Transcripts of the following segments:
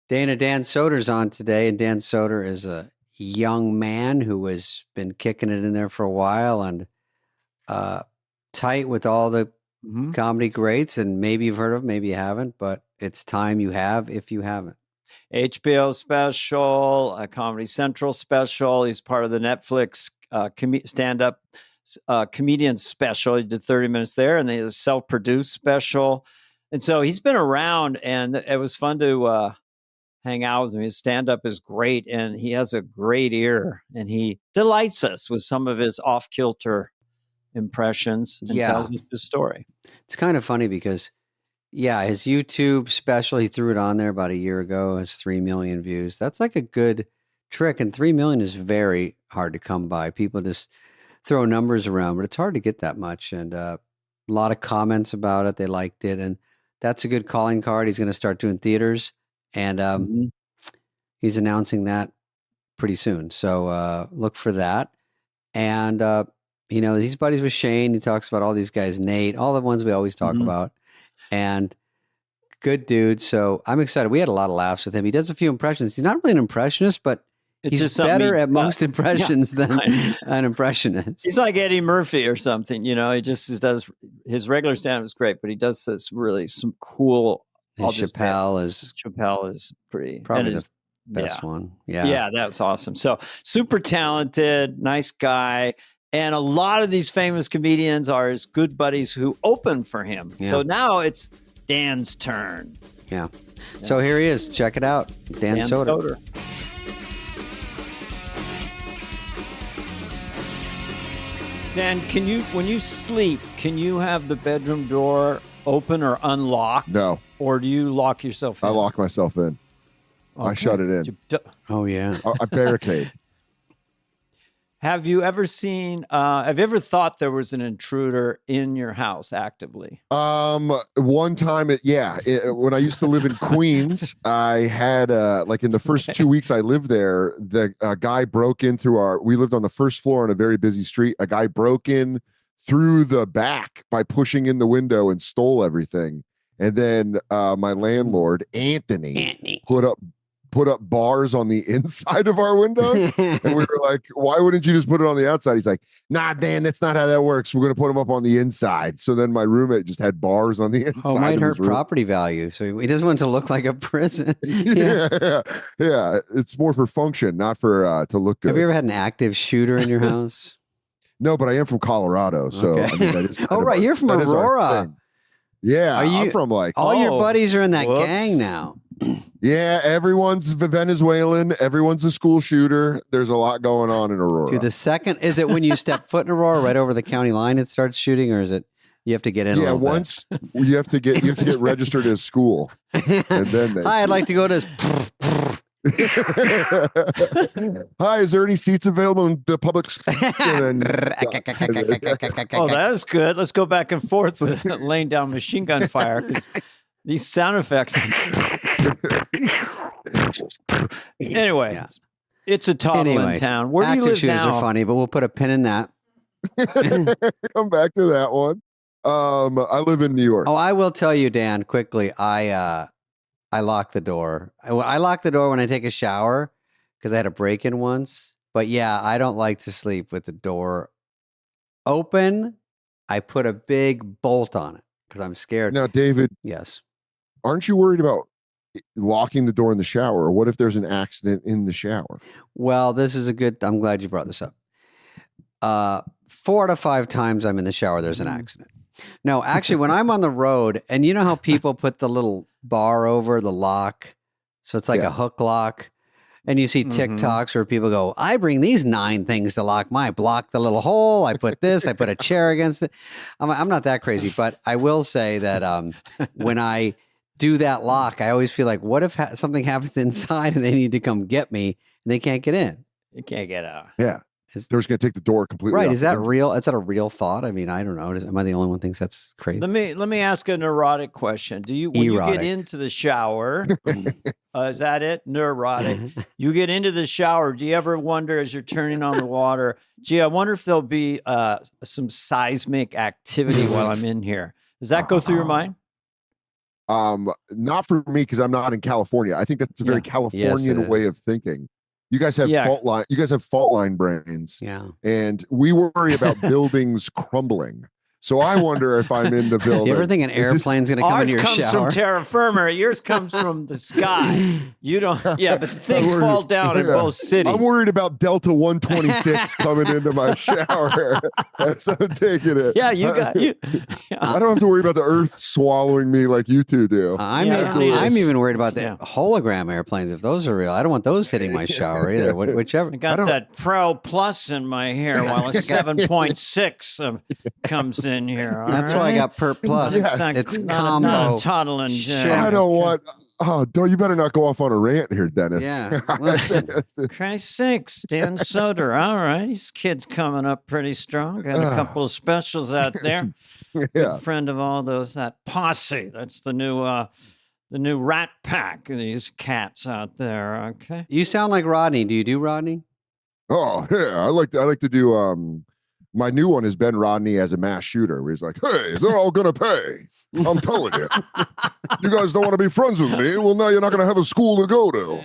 Dan Soder's on today, and Dan Soder is a young man who has been kicking it in there for a while and tight with all the comedy greats. And maybe you've heard of him, maybe you haven't, but it's time you have if you haven't. HBO special, a Comedy Central special. He's part of the Netflix stand-up comedian special. He did 30 minutes there, and they had a self-produced special. And so he's been around, and it was fun to hang out with him. His stand-up is great, and he has a great ear, and he delights us with some of his off-kilter impressions and tells us his story. It's kind of funny because, his YouTube special, he threw it on there about a year ago, has 3 million views. That's like a good trick, and 3 million is very hard to come by. People just throw numbers around, but it's hard to get that much, and a lot of comments about it. They liked it, and that's a good calling card. He's going to start doing theaters, and he's announcing that pretty soon. So look for that. And, he's buddies with Shane. He talks about all these guys, Nate, all the ones we always talk about. And good dude. So I'm excited. We had a lot of laughs with him. He does a few impressions. He's not really an impressionist, but he's better at most impressions than an impressionist. He's like Eddie Murphy or something. He just does his regular stand-up is great, but he does this really some cool. Chappelle is pretty probably the best one. Yeah, that's awesome. So super talented, nice guy. And a lot of these famous comedians are his good buddies who open for him. Yeah. So now it's Dan's turn. Yeah. So here he is. Check it out. Dan Soder. Dan, when you sleep, can you have the bedroom door open or unlocked? No. Or do you lock yourself in? I lock myself in. Okay. I shut it in. Oh, yeah. I barricade. Have you ever thought there was an intruder in your house actively? One time, when I used to live in Queens, I had, in the first 2 weeks I lived there, the guy broke in we lived on the first floor on a very busy street. A guy broke in through the back by pushing in the window and stole everything. And then my landlord, Anthony, put up bars on the inside of our window. And we were like, why wouldn't you just put it on the outside? He's like, nah, Dan, that's not how that works. We're going to put them up on the inside. So then my roommate just had bars on the inside. Oh, it might hurt property value. So he doesn't want it to look like a prison. Yeah. It's more for function, not for to look good. Have you ever had an active shooter in your house? No, but I am from Colorado. So okay. I mean, that is you're from Aurora. Yeah, I'm from all your buddies are in that gang now. Yeah, everyone's Venezuelan. Everyone's a school shooter. There's a lot going on in Aurora. Dude, is it when you step foot in Aurora, right over the county line, it starts shooting, or is it you have to get in? Once you have to get registered as school, and then Hi, I'd like to go to. Hi, is there any seats available in the public? Oh, that's good. Let's go back and forth with laying down machine gun fire because these sound effects. Anyway, it's a toddler town. Where do you live now? Active shooters are funny, but we'll put a pin in that. Come back to that one. I live in New York. Oh, I will tell you, Dan, quickly. I lock the door. I lock the door when I take a shower because I had a break-in once. But yeah, I don't like to sleep with the door open. I put a big bolt on it because I'm scared. Now, David. Yes. Aren't you worried about locking the door in the shower? Or what if there's an accident in the shower? Well, I'm glad you brought this up. 4 out of 5 times I'm in the shower, there's an accident. No, actually, when I'm on the road, and you know how people put the little bar over the lock, so it's like a hook lock, and you see TikToks where people go, I bring these 9 things to lock my block the little hole. I put this, I put a chair against it. I'm not that crazy, but I will say that when I do that lock, I always feel like, what if something happens inside and they need to come get me and they can't get in? You can't get out. Yeah. They're just going to take the door completely right. off. Is that real? Is that a real thought? I mean, I don't know. Am I the only one who thinks that's crazy? Let me ask a neurotic question. When you get into the shower, is that it? Neurotic. You get into the shower. Do you ever wonder as you're turning on the water, gee, I wonder if there'll be some seismic activity while I'm in here. Does that go through your mind? Not for me because I'm not in California. I think that's a very Californian way of thinking. You guys have fault line. You guys have fault line brains. Yeah. And we worry about buildings crumbling. So I wonder if I'm in the building. Do you ever think an airplane's going to come into your shower? Ours comes from terra firma. Yours comes from the sky. You don't. Yeah, but things fall down in both cities. I'm worried about Delta 126 coming into my shower as I'm taking it. Yeah, you got you. I don't have to worry about the Earth swallowing me like you two do. I'm even worried about the hologram airplanes. If those are real, I don't want those hitting my shower either. Whichever. I got that Pro Plus in my hair while a 7.6 comes in here. That's why I got Perp Plus. Yes. It's combo. combo. Toddling. I don't want. Oh, don't you better not go off on a rant here, Dennis. Yeah. Christ's sakes, Dan Soder. All right, these kids coming up pretty strong. Got a couple of specials out there. Good friend of all those. That posse. That's the new Rat Pack. These cats out there. Okay. You sound like Rodney. Do you do Rodney? Oh yeah, I like to do. My new one is Ben Rodney as a mass shooter, where he's like, "Hey, they're all gonna pay. I'm telling you. You guys don't want to be friends with me. Well, now you're not gonna have a school to go to."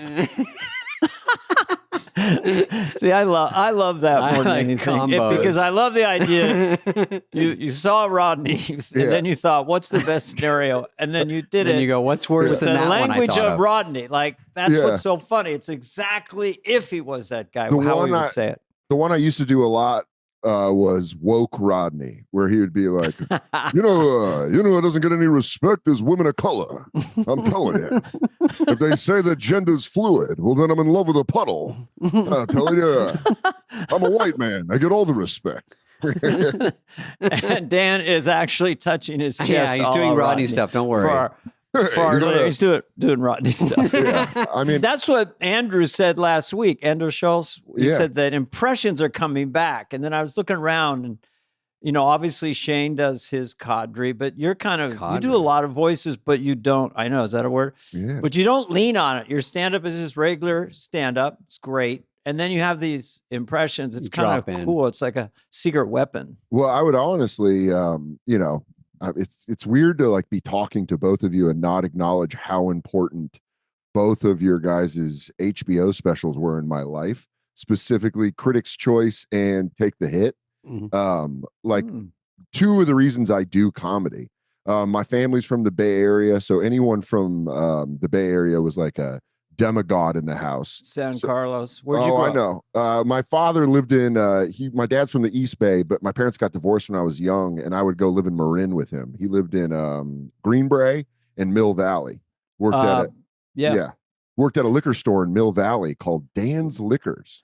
See, I love that more than anything because I love the idea. You saw Rodney, and then you thought, "What's the best scenario?" And then you did it. And you go, "What's worse than that?" The language of of Rodney, like that's what's so funny. It's exactly if he was that guy, how he would say it. The one I used to do a lot was woke Rodney, where he would be like, you know who doesn't get any respect is women of color. I'm telling you. If they say that gender's fluid, well, then I'm in love with a puddle. I'm telling you, I'm a white man. I get all the respect. And Dan is actually touching his chest. Yeah, he's doing Rodney stuff. Don't worry. He's doing Rodney stuff. I mean, that's what Andrew said last week. Andrew Schultz, he said that impressions are coming back. And then I was looking around and, obviously Shane does his cadre, but you're you do a lot of voices, but you don't, I know, is that a word? Yeah. But you don't lean on it. Your stand-up is just regular stand-up. It's great. And then you have these impressions. It's kind of cool. It's like a secret weapon. Well, I would honestly, it's weird to like be talking to both of you and not acknowledge how important both of your guys' HBO specials were in my life, specifically Critics' Choice and Take the Hit. Two of the reasons I do comedy. My family's from the Bay Area, so anyone from the Bay Area was like a demigod in the house. San Carlos. Where'd you grow up? I know. My father lived in my dad's from the East Bay, but my parents got divorced when I was young, and I would go live in Marin with him. He lived in Greenbrae and Mill Valley. Worked at a liquor store in Mill Valley called Dan's Liquors.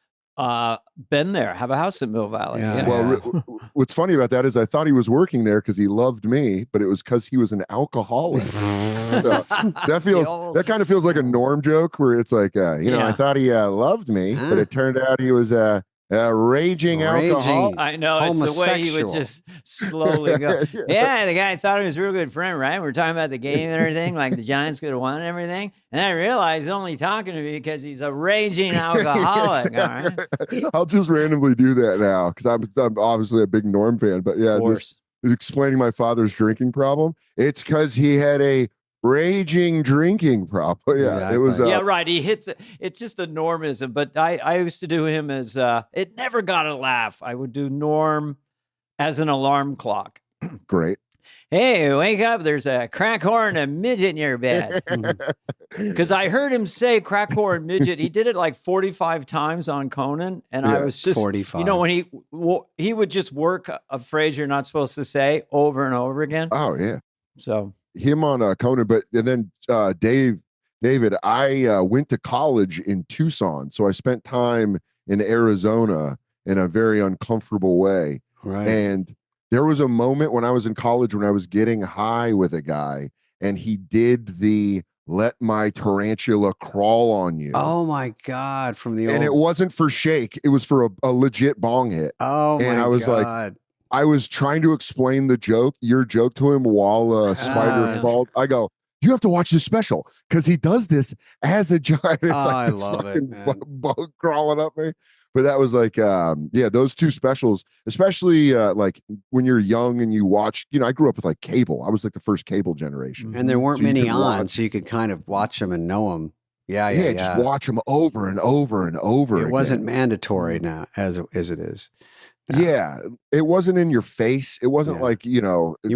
Been there. Have a house in Mill Valley. Yeah. Well, what's funny about that is I thought he was working there because he loved me, but it was because he was an alcoholic. So that kind of feels like a Norm joke where it's like, I thought he loved me, but it turned out he was a raging alcoholic. I know, it's the way he would just slowly go. Yeah, the guy thought he was a real good friend, right? We're talking about the game and everything, like the Giants could have won and everything. And I realized he's only talking to me because he's a raging alcoholic. All right? I'll just randomly do that now because I'm obviously a big Norm fan. But yeah, just explaining my father's drinking problem. It's because he had a raging drinking problem. Yeah, exactly. It was. Right. He hits it. It's just a Normism. But I used to do him as it never got a laugh. I would do Norm as an alarm clock. Great. Hey, wake up. There's a crack whore and a midget in your bed. Because I heard him say crack whore and midget. He did it like 45 times on Conan. And I was just, 45. When he would just work a phrase you're not supposed to say over and over again. Oh, yeah. So him on Conan, and then David, I went to college in Tucson. So I spent time in Arizona in a very uncomfortable way. Right. And there was a moment when I was in college when I was getting high with a guy and he did the "Let My Tarantula Crawl on You." Oh my God. And it wasn't for shake. It was for a legit bong hit. Oh my God. And I was like, I was trying to explain your joke to him while a spider crawled. I go, you have to watch this special because he does this as a giant. It's I this love it, fucking man. bug crawling up me. But that was like, those two specials, especially like when you're young and you watch, I grew up with like cable. I was like the first cable generation. And there weren't So you many could on, watch- so you could kind of watch them and know them. Yeah, Just watch them over and over and over It again. wasn't mandatory now as it is. now. Yeah, it wasn't in your face. It wasn't Yeah. like, You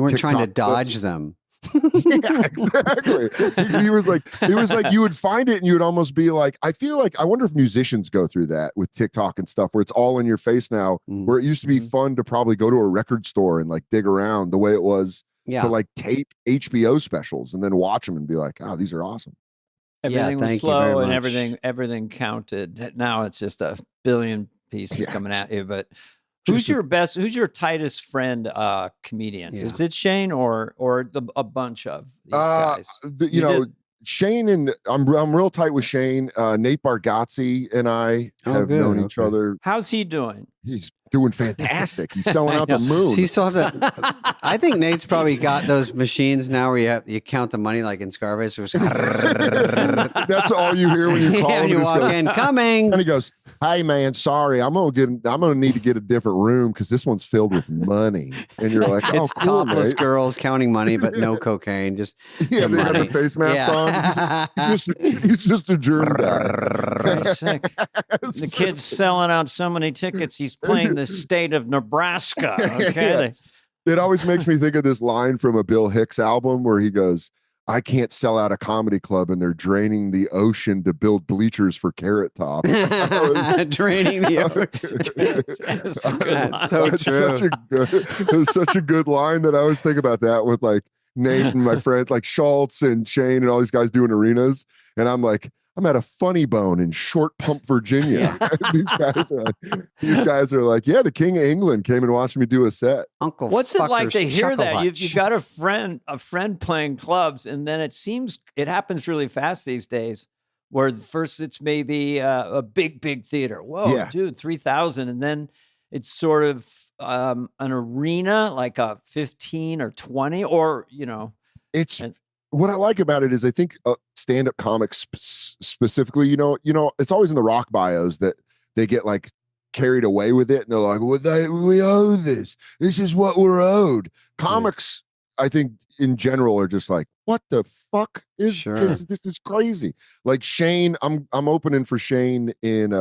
weren't trying to TikTok dodge clips. them. Yeah, exactly. It was like you would find it and you would almost be like, I feel like, I wonder if musicians go through that with TikTok and stuff where it's all in your face now, Mm. where it used to be fun to probably go to a record store and like dig around the way it was Yeah. to like tape HBO specials and then watch them and be like, oh, these are awesome. Everything was thank you very slow and much. everything counted. Now it's just a billion pieces Yeah. coming at you. But who's your tightest friend comedian? Yeah. Is it Shane or a bunch of these Uh, guys? you know, Shane and I'm real tight with Shane. Nate Bargatze and I Oh, have good, known each okay. other. How's he doing? He's doing fantastic. He's selling I out the know. moon. He still have that. I think Nate's probably got those machines now where you count the money like in Scarface. That's all you hear when you call Yeah, him. when you He just walk goes, in, coming. and he goes, "Hey man, sorry, I'm gonna need to get a different room because this one's filled with money." And you're like, "Oh, It's cool, topless mate." girls counting money, but no cocaine. Just Yeah, the they have the money. face mask on. He's just a germ guy. Sick. The kid's selling out so many tickets. He's playing the state of Nebraska. Okay. It always makes me think of this line from a Bill Hicks album where he goes, "I can't sell out a comedy club and they're draining the ocean to build bleachers for Carrot Top." Draining the ocean. That's a good line. That's so That's true. it was such a good line that I always think about that with like Nate and my friends like Schultz and Shane and all these guys doing arenas. And I'm like, I'm at a Funny Bone in Short Pump, Virginia. these guys are like, yeah, the King of England came and watched me do a set. Uncle What's it like Fucker's to hear Chuckle that? Hutch. You've got a friend playing clubs, and then it seems it happens really fast these days. Where first it's maybe a big theater. Whoa, Yeah. dude, 3,000, and then it's sort of an arena like a 15 or 20, or It's And- what I like about it is I think stand-up comics specifically, it's always in the rock bios that they get like carried away with it and they're like, well, we owe this. This is what we're owed. Comics, I think in general are just like, what the fuck is Sure. this? This is crazy. Like Shane, I'm opening for Shane in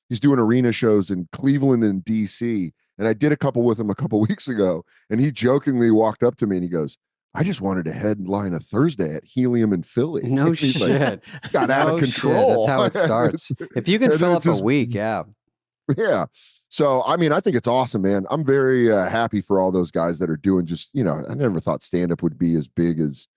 he's doing arena shows in Cleveland and DC. And I did a couple with him a couple weeks ago, and he jokingly walked up to me and he goes, "I just wanted to headline a Thursday at Helium in Philly." No And he's like, shit. got out of No shit. control. That's how it starts. If you can And fill then up it's a just- week, yeah. Yeah. So, I mean, I think it's awesome, man. I'm very happy for all those guys that are doing just, I never thought stand up would be as big as,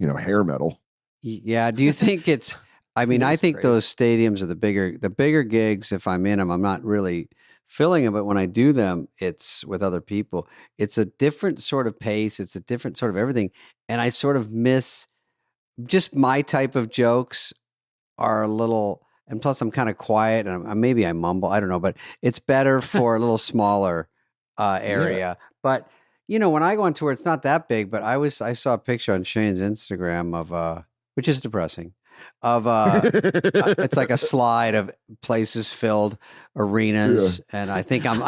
hair metal. Yeah. Do you think it's? I mean, It I is think crazy. those stadiums are the bigger gigs. If I'm in them, I'm not really filling them, but when I do them, it's with other people. It's a different sort of pace. It's a different sort of everything, and I sort of miss just my type of jokes are a little. And plus, I'm kind of quiet, and maybe I mumble. I don't know, but it's better for a little smaller area. But when I go on tour, it's not that big. But I saw a picture on Shane's Instagram of which is depressing. Of it's like a slide of places filled arenas, and I think I'm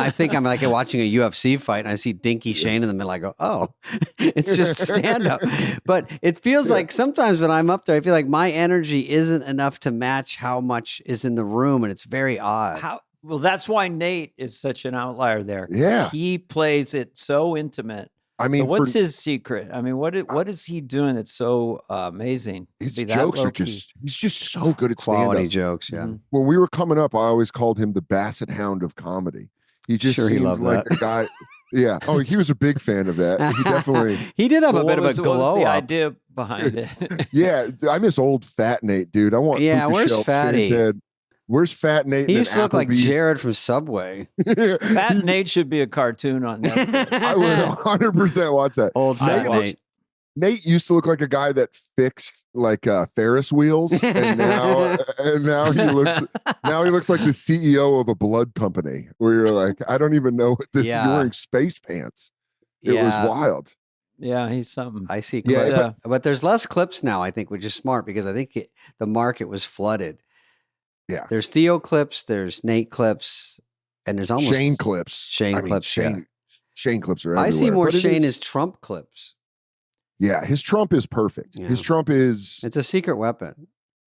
like watching a UFC fight, and I see Dinky Shane in the middle. I go, oh, it's just stand up. But it feels like sometimes when I'm up there, I feel like my energy isn't enough to match how much is in the room, and it's very odd. Well, that's why Nate is such an outlier there. Yeah. He plays it so intimate. I mean, So what's his secret? I mean, what is he doing that's so amazing? to his be that jokes are low-key? he's just so good at Quality stand up. jokes, yeah. Mhm. When we were coming up, I always called him the Basset Hound of comedy. He just Sure, he seemed loved like that. a guy. Yeah. Oh, he was a big fan of that. He definitely. He did have Well, a bit of a what was glow the up. idea behind it? Yeah, I miss old Fat Nate, dude. I want. Yeah, Puka where's Shell, Fatty? Shane Dead. Where's Fat Nate? He and used to look like Applebee's? Jared from Subway. Fat Nate should be a cartoon on Netflix. I would 100% watch that. Old I Fat watched- Nate. Nate used to look like a guy that fixed like Ferris wheels, and now he looks like the CEO of a blood company. Where you're like, I don't even know what this. Yeah. You're wearing space pants. It Yeah. was wild. Yeah, he's something. I see Yeah, clips, but there's less clips now, I think, which is smart because I think the market was flooded. Yeah. There's Theo clips, there's Nate clips, and there's almost Shane clips. Shane clips. Shane clips are everywhere. I see more but Shane as Trump clips. Yeah, his Trump is perfect. Yeah. His Trump is. It's a secret weapon.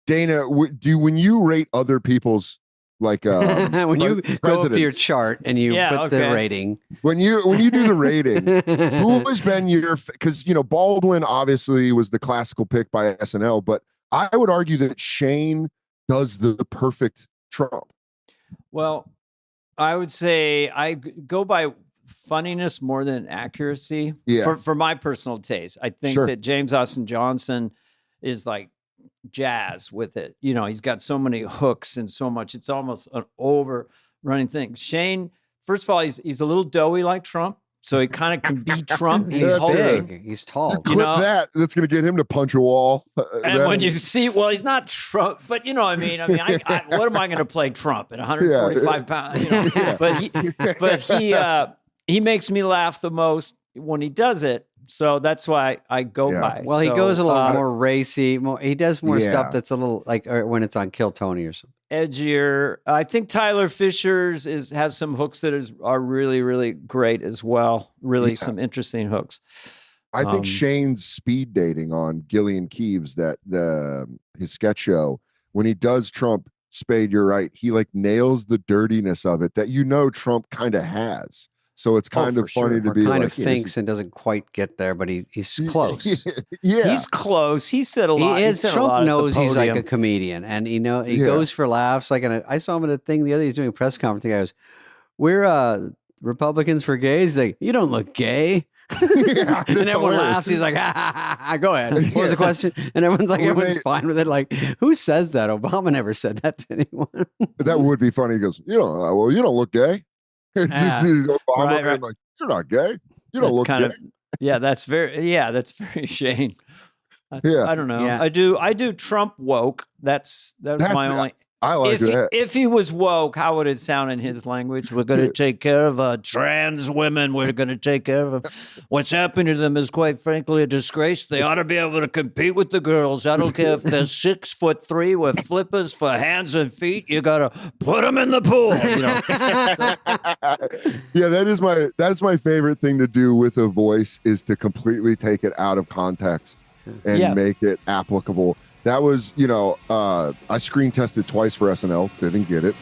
Dana, when you rate other people's like when you go up to your chart and you put the rating, when you do the rating, who has been your, because Baldwin obviously was the classical pick by SNL, but I would argue that Shane does the perfect Trump. Well, I would say I go by funniness more than accuracy. Yeah. For my personal taste, I think that James Austin Johnson is like jazz with it. He's got so many hooks and so much. It's almost an overrunning thing. Shane, first of all, he's a little doughy like Trump, so he kind of can be Trump. He's big. He's tall. Clip that. That's going to get him to punch a wall. And when you see, well, he's not Trump, but what am I going to play Trump at 145 pounds? But he makes me laugh the most when he does it. So that's why I go by. Well, he goes a little more racy. He does more stuff that's a little like when it's on Kill Tony or something. Edgier. I think Tyler Fisher's has some hooks that are really, really great as well. Really some interesting hooks. I think Shane's speed dating on Gillian Keeves, his sketch show, when he does Trump, Spade, you're right. He like nails the dirtiness of it that Trump kind of has. So it's kind of funny to be kind of thinks and doesn't quite get there, but he's close. Yeah, he's close. He said a lot. Trump knows he's like a comedian, and he goes for laughs. Like, I saw him at a thing the other day. He's doing a press conference. The guy goes, "We're Republicans for gays." He's like, "You don't look gay." Yeah, and everyone laughs. He's like, ha, go ahead. What was the question? And everyone's fine with it. Like, who says that? Obama never said that to anyone. That would be funny. He goes, you don't look gay. Obama right. Like, you're not gay. You don't look gay. That's very Shane. I don't know. Yeah. I do Trump woke. That's my only. I like that. If he was woke, how would it sound in his language? We're going to take care of trans women. We're going to take care of them. What's happening to them is quite frankly a disgrace. They ought to be able to compete with the girls. I don't care if they're 6'3" with flippers for hands and feet. You got to put them in the pool. Yeah, that's my favorite thing to do with a voice is to completely take it out of context and make it applicable. That was, I screen tested twice for SNL, didn't get it.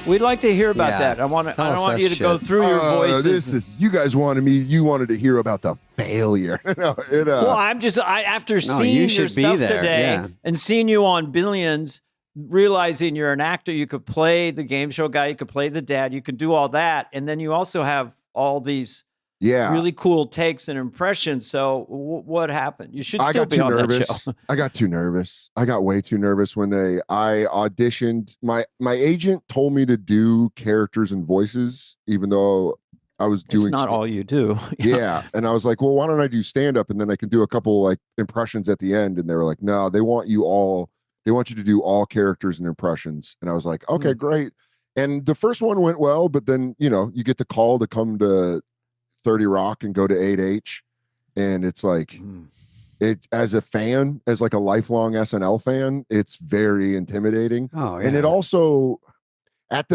We'd like to hear about that. I don't want you to go through your voices. You guys wanted to hear about the failure. After seeing your stuff today and seeing you on Billions, realizing you're an actor, you could play the game show guy, you could play the dad, you could do all that. And then you also have all these really cool takes and impressions. So what happened? You should still be on that show. I got too nervous. I got way too nervous when I auditioned. My agent told me to do characters and voices, even though I was doing. It's not all you do. Yeah. And I was like, well, why don't I do stand up and then I can do a couple like impressions at the end? And they were like, no, they want you to do all characters and impressions. And I was like, okay, great. And the first one went well, but then you get the call to come to 30 Rock and go to 8H, and it's like it as a fan, as like a lifelong SNL fan, it's very intimidating. Oh yeah. And it also it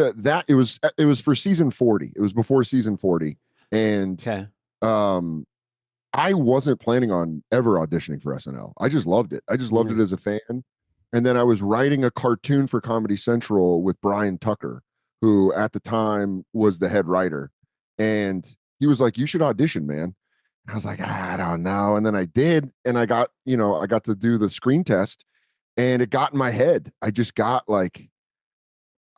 was for season 40. It was before season 40, and I wasn't planning on ever auditioning for SNL. I just loved it. I just loved it as a fan. And then I was writing a cartoon for Comedy Central with Brian Tucker, who at the time was the head writer, and he was like, you should audition, man. I was like, I don't know. And then I did. And I got to do the screen test and it got in my head. I just got like,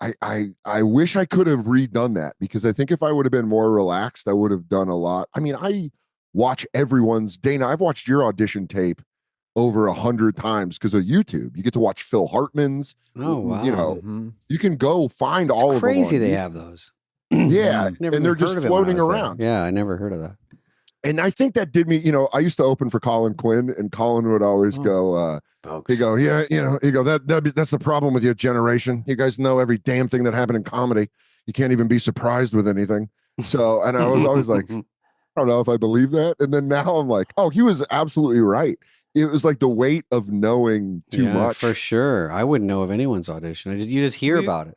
I wish I could have redone that, because I think if I would have been more relaxed, I would have done a lot. I mean, I watch Dana, I've watched your audition tape over 100 times because of YouTube. You get to watch Phil Hartman's. Oh, wow. You can go find all of them. Crazy they have those. Yeah, and they're just floating around. Yeah, I never heard of that. And I think that did me, I used to open for Colin Quinn, and Colin would always go, he'd go, that's the problem with your generation. You guys know every damn thing that happened in comedy. you can't even be surprised with anything. So, and I was always like, I don't know if I believe that. And then now I'm like, oh, he was absolutely right. It was like the weight of knowing too much. For sure. I wouldn't know of anyone's audition. You just hear about it.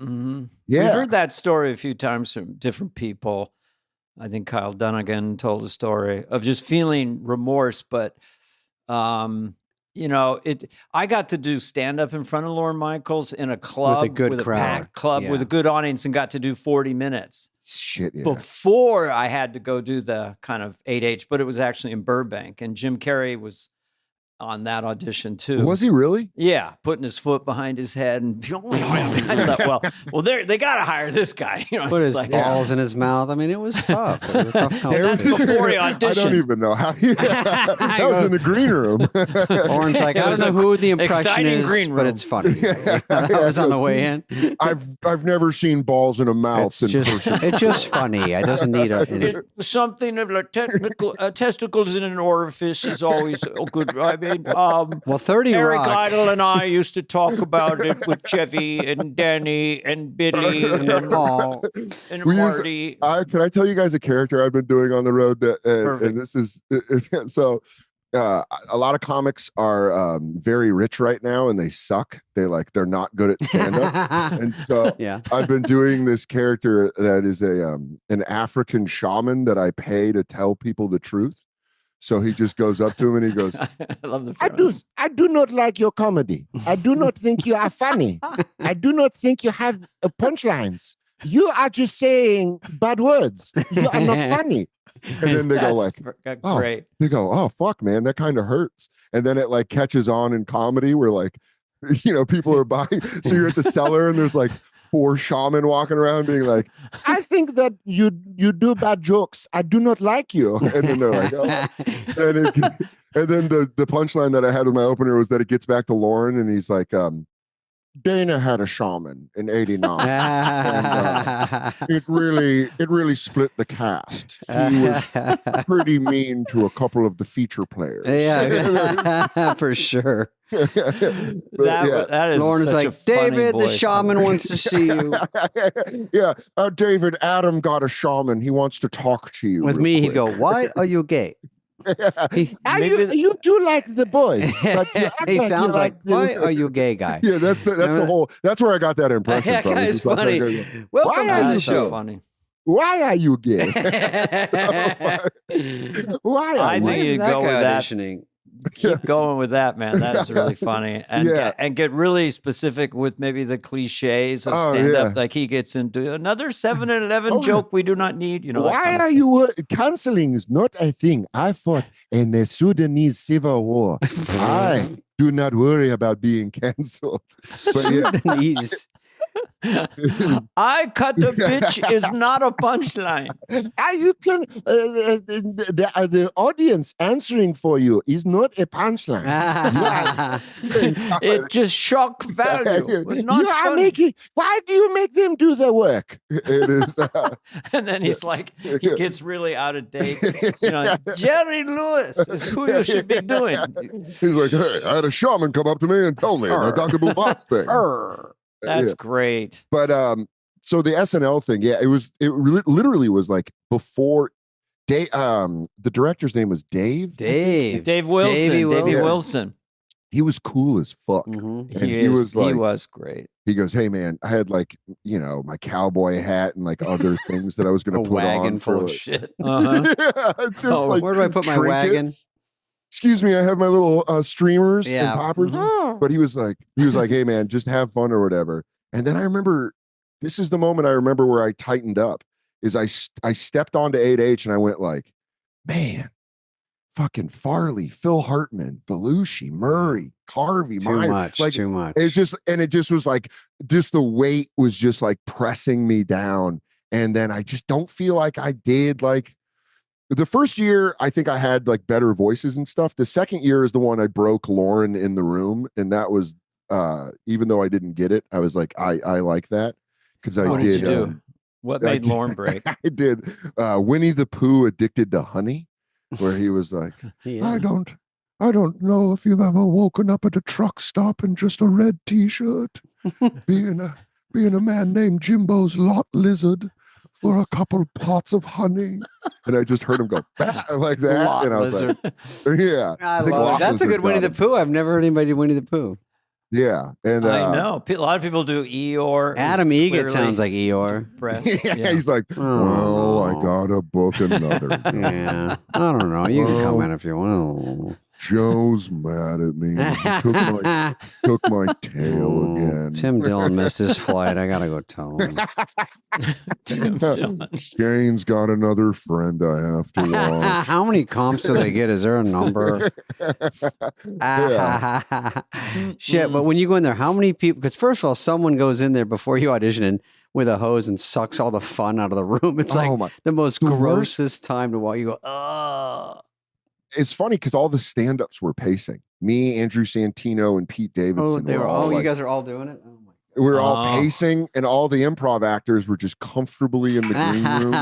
Yeah. We've heard that story a few times from different people. I think Kyle Dunnigan told a story of just feeling remorse, but you know, I got to do stand up in front of Lorne Michaels in a club with a good crowd, packed club with a good audience, and got to do 40 minutes. Shit, yeah. Before I had to go do the kind of 8H, but it was actually in Burbank, and Jim Carrey was on that audition too. Was he really? Yeah, putting his foot behind his head, and I thought, well, they got to hire this guy. You know, put his balls in his mouth. I mean, it was tough. It was a tough that's before he auditioned. I don't even know how. That was in the green room. Oren's like, I don't know who the impression is, green room. but it's funny. That was on the way in. I've never seen balls in a mouth in person. It's just funny. It doesn't need something of like testicles in an orifice is always good. I mean, well, 30 Eric Rock. Idle and I used to talk about it with Chevy and Danny and Billy and Paul and Marty. Can I tell you guys a character I've been doing on the road? And this is so. A lot of comics are very rich right now, and they suck. They're not good at stand up, and so I've been doing this character that is an African shaman that I pay to tell people the truth. So he just goes up to him and he goes, I love the premise. I do not like your comedy. I do not think you are funny. I do not think you have punchlines. You are just saying bad words. You are not funny. And then they go like, oh, great. They go, oh, fuck, man, that kind of hurts. And then it like catches on in comedy where like, you know, people are buying. So you're at the cellar and there's like 4 shaman walking around being like, I think that you do bad jokes. I do not like you. And then they're like, oh. And then the punchline that I had with my opener was that it gets back to Lorne and he's like, Dana had a shaman in '89. And, it really split the cast. He was pretty mean to a couple of the feature players. Yeah, for sure. That is Lorne is like, David, the voice. shaman wants to see you. Yeah, David, Adam got a shaman. He wants to talk to you. With me, he'd go, why are you gay? You do like the boys. But he sounds like, why are you gay, guy? Yeah, that's the whole. That's where I got that impression That from. guy's funny. Welcome to the show. Funny. Why are you gay? Why? I think you go with that. Auditioning? Keep going with that, man. That is really funny. And get really specific with maybe the cliches of stand-up. Like he gets into another 7-Eleven joke we do not need. You know, why are you counseling is not a thing. I fought in the Sudanese Civil War. I do not worry about being canceled. Sudanese. I cut a bitch is not a punchline. You can the audience answering for you is not a punchline. It just shock value. It's not you are funny. making. Why do you make them do the work? It is. And then he's like, he gets really out of date. You know, Jerry Lewis is who you should be doing. He's like, hey, I had a shaman come up to me and tell me the Dr. Boobots thing. That's great. But so the SNL thing, literally was like before Dave, the director's name was Dave Wilson. Davey Wilson. He was cool as fuck. Mm-hmm. And he was great. He goes, hey man, I had like, you know, my cowboy hat and like other things that I was going to put wagon on full for of like, shit. Just like where do I put my wagon? trinkets. Excuse me, I have my little streamers and poppers. Mm-hmm. But he was like, hey man, just have fun or whatever. And then I remember, this is the moment I remember where I tightened up, is I stepped onto 8H and I went like, man, fucking Farley, Phil Hartman, Belushi, Murray, Carvey, too much. It just was like, just the weight was just like pressing me down. And then I just don't feel like I did like, the first year, I think I had like better voices and stuff. The second year is the one I broke Lorne in the room. And that was, even though I didn't get it, I was like, I like that. Because I What did. did you do? What made Lorne break? I did Winnie the Pooh Addicted to Honey, where he was like, I don't know if you've ever woken up at a truck stop in just a red t-shirt, being being a man named Jimbo's lot lizard for a couple pots of honey. And I just heard him go like that. Lot and I was lizard. like, yeah. I think love it. lot That's a lizard good Winnie the got him. Pooh. I've never heard anybody do Winnie the Pooh. Yeah. And I know. A lot of people do Eeyore. Adam Egget sounds like Eeyore. yeah, he's like, well, I gotta book another. Yeah. I don't know. You can come in if you want. Joe's mad at me. He took my tail again. Tim Dillon missed his flight. I gotta go tell him. Shane's got another friend I have to watch. How many comps do they get? Is there a number? Shit, but when you go in there, how many people? Because first of all, someone goes in there before you audition and with a hose and sucks all the fun out of the room. It's like the most grossest time to walk. You go, oh. It's funny because all the stand-ups were pacing. Me, Andrew Santino, and Pete Davidson. Oh, they were all. Like, you guys are all doing it. Oh my God. We were all pacing, and all the improv actors were just comfortably in the green room,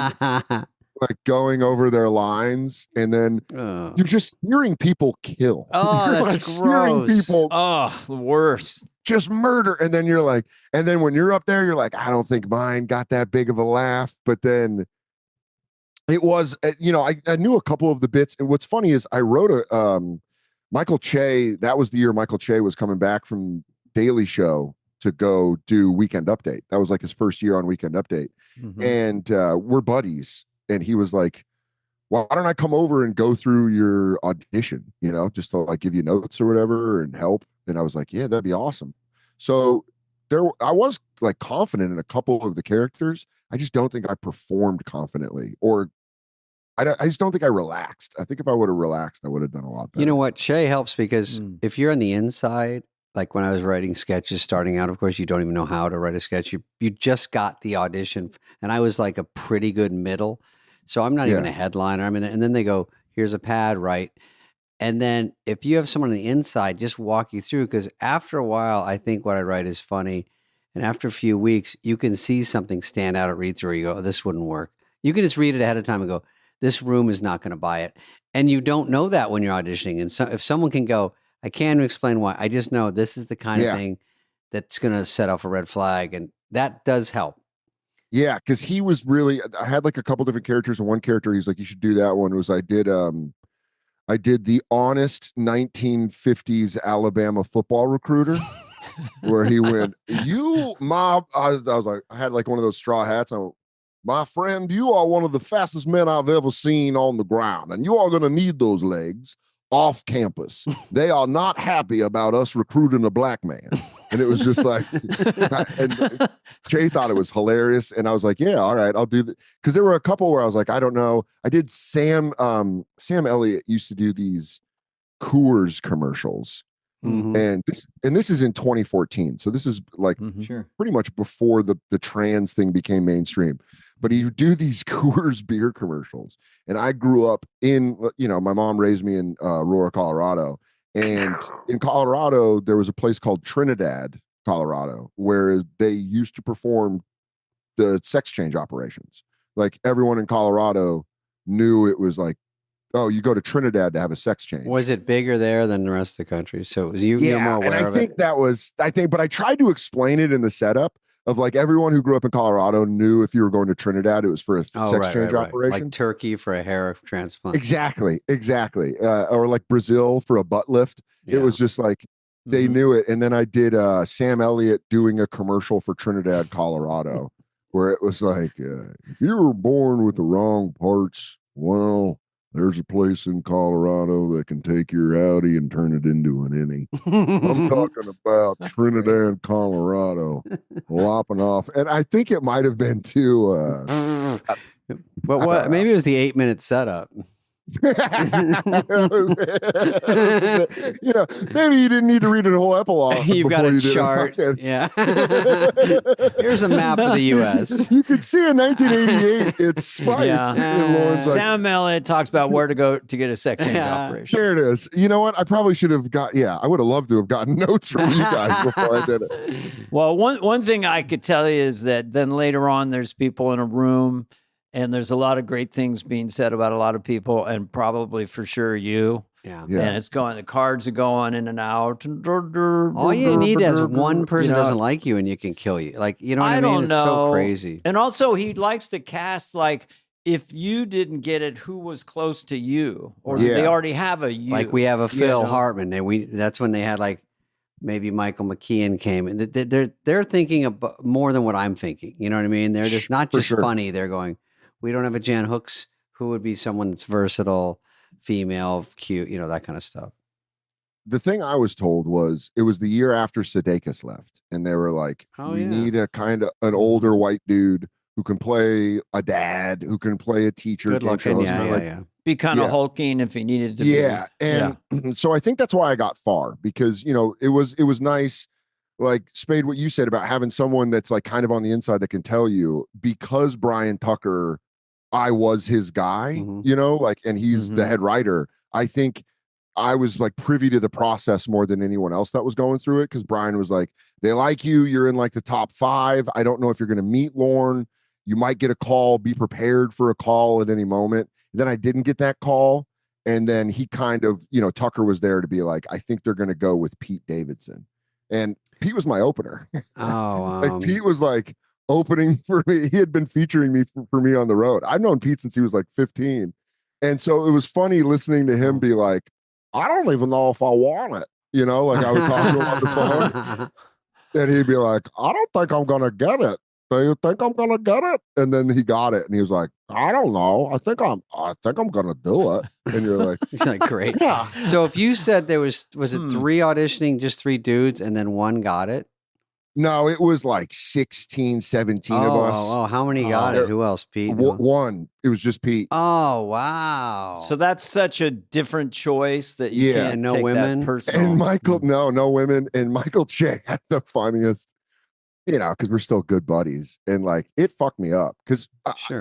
like going over their lines, and then you're just hearing people kill. Oh, you're that's like gross. hearing people. Oh, the worst. Just murder, and then you're like, and then when you're up there, you're like, I don't think mine got that big of a laugh, but then. It was, I knew a couple of the bits. And what's funny is I wrote Michael Che. That was the year Michael Che was coming back from Daily Show to go do Weekend Update. That was like his first year on Weekend Update. Mm-hmm. And we're buddies. And he was like, well, why don't I come over and go through your audition, just to like give you notes or whatever and help. And I was like, yeah, that'd be awesome. So I was like confident in a couple of the characters. I just don't think I performed confidently, or I just don't think I relaxed. I think if I would have relaxed, I would have done a lot better. You know what? Che helps because if you're on the inside, like when I was writing sketches starting out, of course, you don't even know how to write a sketch. You just got the audition, and I was like a pretty good middle. So I'm not even a headliner. And then they go, here's a pad, right? And then if you have someone on the inside, just walk you through, because after a while, I think what I write is funny. And after a few weeks, you can see something stand out at read through. You go, oh, this wouldn't work. You can just read it ahead of time and go, this room is not going to buy it. And you don't know that when you're auditioning. And so if someone can go, I can't explain why. I just know this is the kind of thing that's going to set off a red flag. And that does help. Yeah, because he was really, I had like a couple different characters, and one character, he's like, you should do that one. Was I did the honest 1950s Alabama football recruiter. Where he went, I was like, I had like one of those straw hats. My friend, you are one of the fastest men I've ever seen on the ground, and you are going to need those legs off campus. They are not happy about us recruiting a black man. And it was just like, and Jay thought it was hilarious. And I was like, yeah, all right, I'll do that. Because there were a couple where I was like, I don't know. I did Sam Elliott used to do these Coors commercials. Mm-hmm. And this is in 2014, so this is like pretty much before the trans thing became mainstream. But he would do these Coors beer commercials, and I grew up in, my mom raised me in Aurora, Colorado, and in Colorado there was a place called Trinidad, Colorado, where they used to perform the sex change operations. Like everyone in Colorado knew it was like, oh, you go to Trinidad to have a sex change. Was it bigger there than the rest of the country? So you're more aware and of it? But I tried to explain it in the setup of like everyone who grew up in Colorado knew if you were going to Trinidad, it was for a sex change operation. Like Turkey for a hair transplant. Exactly. Or like Brazil for a butt lift. Yeah. It was just like, they knew it. And then I did Sam Elliott doing a commercial for Trinidad, Colorado, where it was like, if you were born with the wrong parts, well, there's a place in Colorado that can take your Audi and turn it into an innie. I'm talking about Trinidad, Colorado, lopping off. And I think it might have been too. But what? Maybe it was the 8-minute setup. Maybe you didn't need to read a whole epilogue. You've got a chart. Yeah. Here's a map of the U.S. You could see in 1988 it's spiked. Yeah. Sam Elliott talks about where to go to get a sex change operation. There it is. You know what? I probably should have I would have loved to have gotten notes from you guys before I did it. Well, one thing I could tell you is that then later on there's people in a room, and there's a lot of great things being said about a lot of people, and probably for sure you. Yeah. Yeah. And it's going, the cards are going in and out. All you need is one person doesn't like you and you can kill you. Like, you know what I mean? don't It's know. so crazy. And also he likes to cast like, if you didn't get it, who was close to you? Or do they Yeah. already have a you? Like we have a Phil know? Hartman, and that's when they had like maybe Michael McKean came, and they're thinking about more than what I'm thinking. You know what I mean? They're just not For just sure. funny. They're going, we don't have a Jan Hooks, who would be someone that's versatile, female, cute, you know, that kind of stuff. The thing I was told was it was the year after Sudeikis left, and they were like, we need a kind of an older white dude who can play a dad, who can play a teacher. Good looking, yeah. Be kind of hulking if he needed to be. And so I think that's why I got far, because, you know, it was nice, like Spade, what you said about having someone that's like kind of on the inside that can tell you, because Brian Tucker, I was his guy, you know, like, and he's the head writer. I think I was like privy to the process more than anyone else that was going through it, because Brian was like, they like you, you're in like the top 5. I don't know if you're going to meet Lorne. You might get a call, be prepared for a call at any moment. And then I didn't get that call. And then he kind of, you know, Tucker was there to be like, I think they're going to go with Pete Davidson. And Pete was my opener. Like Pete was like opening for me. He had been featuring me for me on the road. I've known Pete since he was like 15. And so it was funny listening to him be like, I don't even know if I want it. You know, like I would talk to him on the phone. And he'd be like, I don't think I'm going to get it. Do you think I'm going to get it? And then he got it. And he was like, I don't know. I think I'm going to do it. And you're like, great. Yeah. So if you said there was it 3 auditioning, just 3 dudes, and then 1 got it? No, it was like 16, 17 of us. Oh, how many got it? Who else, Pete? One. It was just Pete. Oh, wow. So that's such a different choice that you can't no take women. that personal. And Michael, no women. And Michael Che had the funniest, you know, because we're still good buddies. And like, it fucked me up because,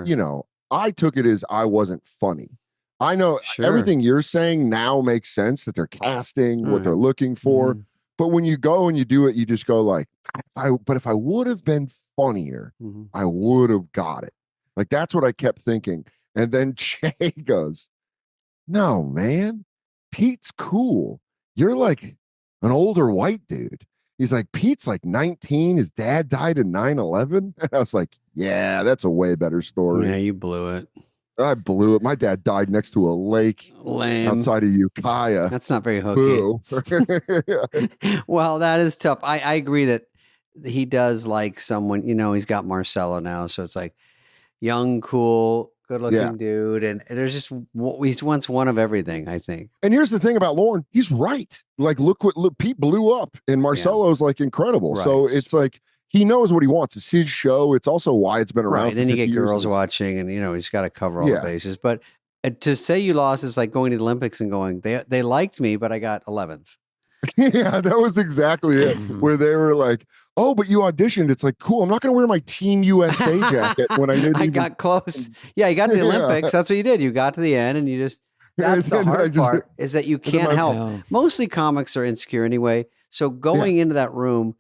you know, I took it as I wasn't funny. I know everything you're saying now makes sense, that they're casting what they're looking for. But when you go and you do it, you just go like, but if I would have been funnier, I would have got it. Like, that's what I kept thinking. And then Che goes, no, man, Pete's cool. You're like an older white dude. He's like, Pete's like 19. His dad died in 9/11. And I was like, yeah, that's a way better story. Yeah, you blew it. I blew it. My dad died next to a lake outside of Ukiah. That's not very hooky. Well, that is tough. I agree that he does like someone, you know, he's got Marcelo now. So it's like young, cool, good looking dude. And there's just, he wants one of everything, I think. And here's the thing about Lorne. He's right. Like, look, Pete blew up and Marcelo's like incredible. Right. So it's like, he knows what he wants. It's his show. It's also why it's been around. Right. Then you get girls watching, and you know he's got to cover all the bases. But to say you lost is like going to the Olympics and going, they liked me, but I got 11th. Yeah, that was exactly it. Where they were like, oh, but you auditioned. It's like, cool. I'm not going to wear my Team USA jacket when I didn't. I got close. Yeah, you got to the Olympics. That's what you did. You got to the end, and you just. That's the hard part, is that you can't help. Mostly comics are insecure anyway. So going into that room.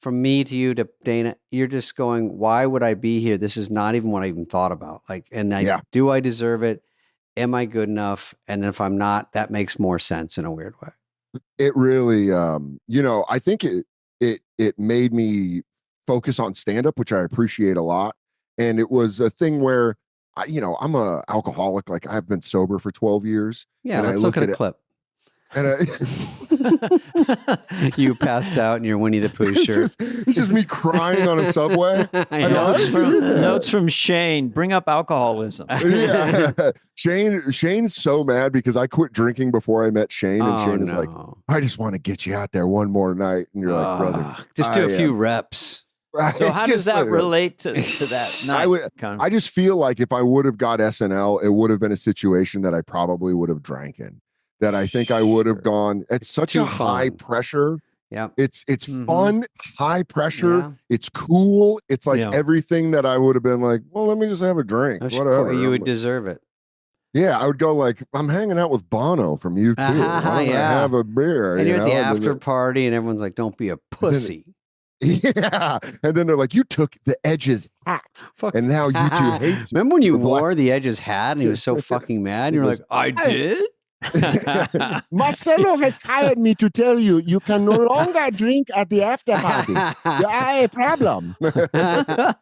From me to you to Dana, you're just going, why would I be here? This is not even what I even thought about. Like, and do I deserve it? Am I good enough? And if I'm not, that makes more sense in a weird way. It really, you know, I think it made me focus on stand-up, which I appreciate a lot. And it was a thing where, you know, I'm a alcoholic. Like, I've been sober for 12 years. Yeah, let's look at a clip. And you passed out in your Winnie the Pooh shirt. It's just me crying on a subway. Notes from Shane. Bring up alcoholism. Yeah, Shane's so mad because I quit drinking before I met Shane, and Shane is like, "I just want to get you out there one more night," and you're like, "Brother, just do a few reps." So how does that relate to that night? I just feel like if I would have got SNL, it would have been a situation that I probably would have drank in. That I think I would have gone. It's such a high pressure. Yeah, it's fun, high pressure. Yeah. It's cool. It's like everything that I would have been like, well, let me just have a drink. Whatever. You would deserve it. Yeah, I would go like, I'm hanging out with Bono from U2. Why don't I have a beer? And you're at the after party, and everyone's like, don't be a pussy. Yeah. And then they're like, you took the Edge's hat. And now U2 hates you. Remember when you wore the Edge's hat and he was so fucking mad? And you're like, I did? Marcelo has hired me to tell you you can no longer drink at the after party. You are a problem. That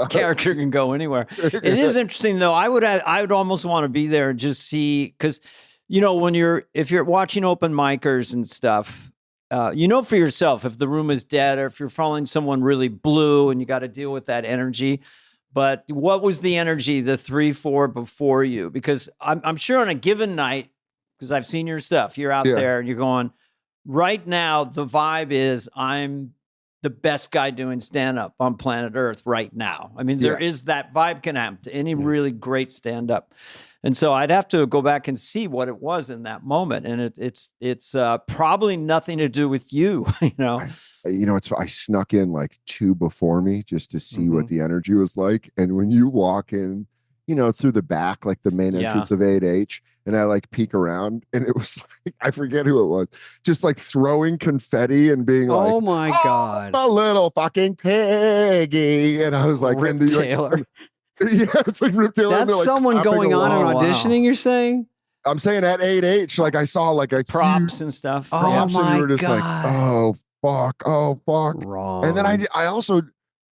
character can go anywhere. It is interesting though. I would almost want to be there and just see, because if you're watching open micers and stuff, for yourself if the room is dead or if you're following someone really blue and you got to deal with that energy. But what was the energy the 3-4 before you? Because I'm sure on a given night, because I've seen your stuff, you're out there and you're going, right now the vibe is I'm the best guy doing stand-up on planet Earth right now. I mean, there is that vibe can happen to any really great stand-up. And so I'd have to go back and see what it was in that moment. And it's probably nothing to do with you, I snuck in like 2 before me just to see what the energy was like. And when you walk in, through the back, like the main entrance of 8H, and I like peek around and it was like, I forget who it was, just like throwing confetti and being like, oh my God, a little fucking piggy. And I was like, Rip Taylor. Yeah, it's like Rip Taylor. That's someone going on and auditioning, you're saying? I'm saying at 8H, like I saw like a props and stuff. Oh props my and you were just God. like, oh fuck. Wrong. And then I also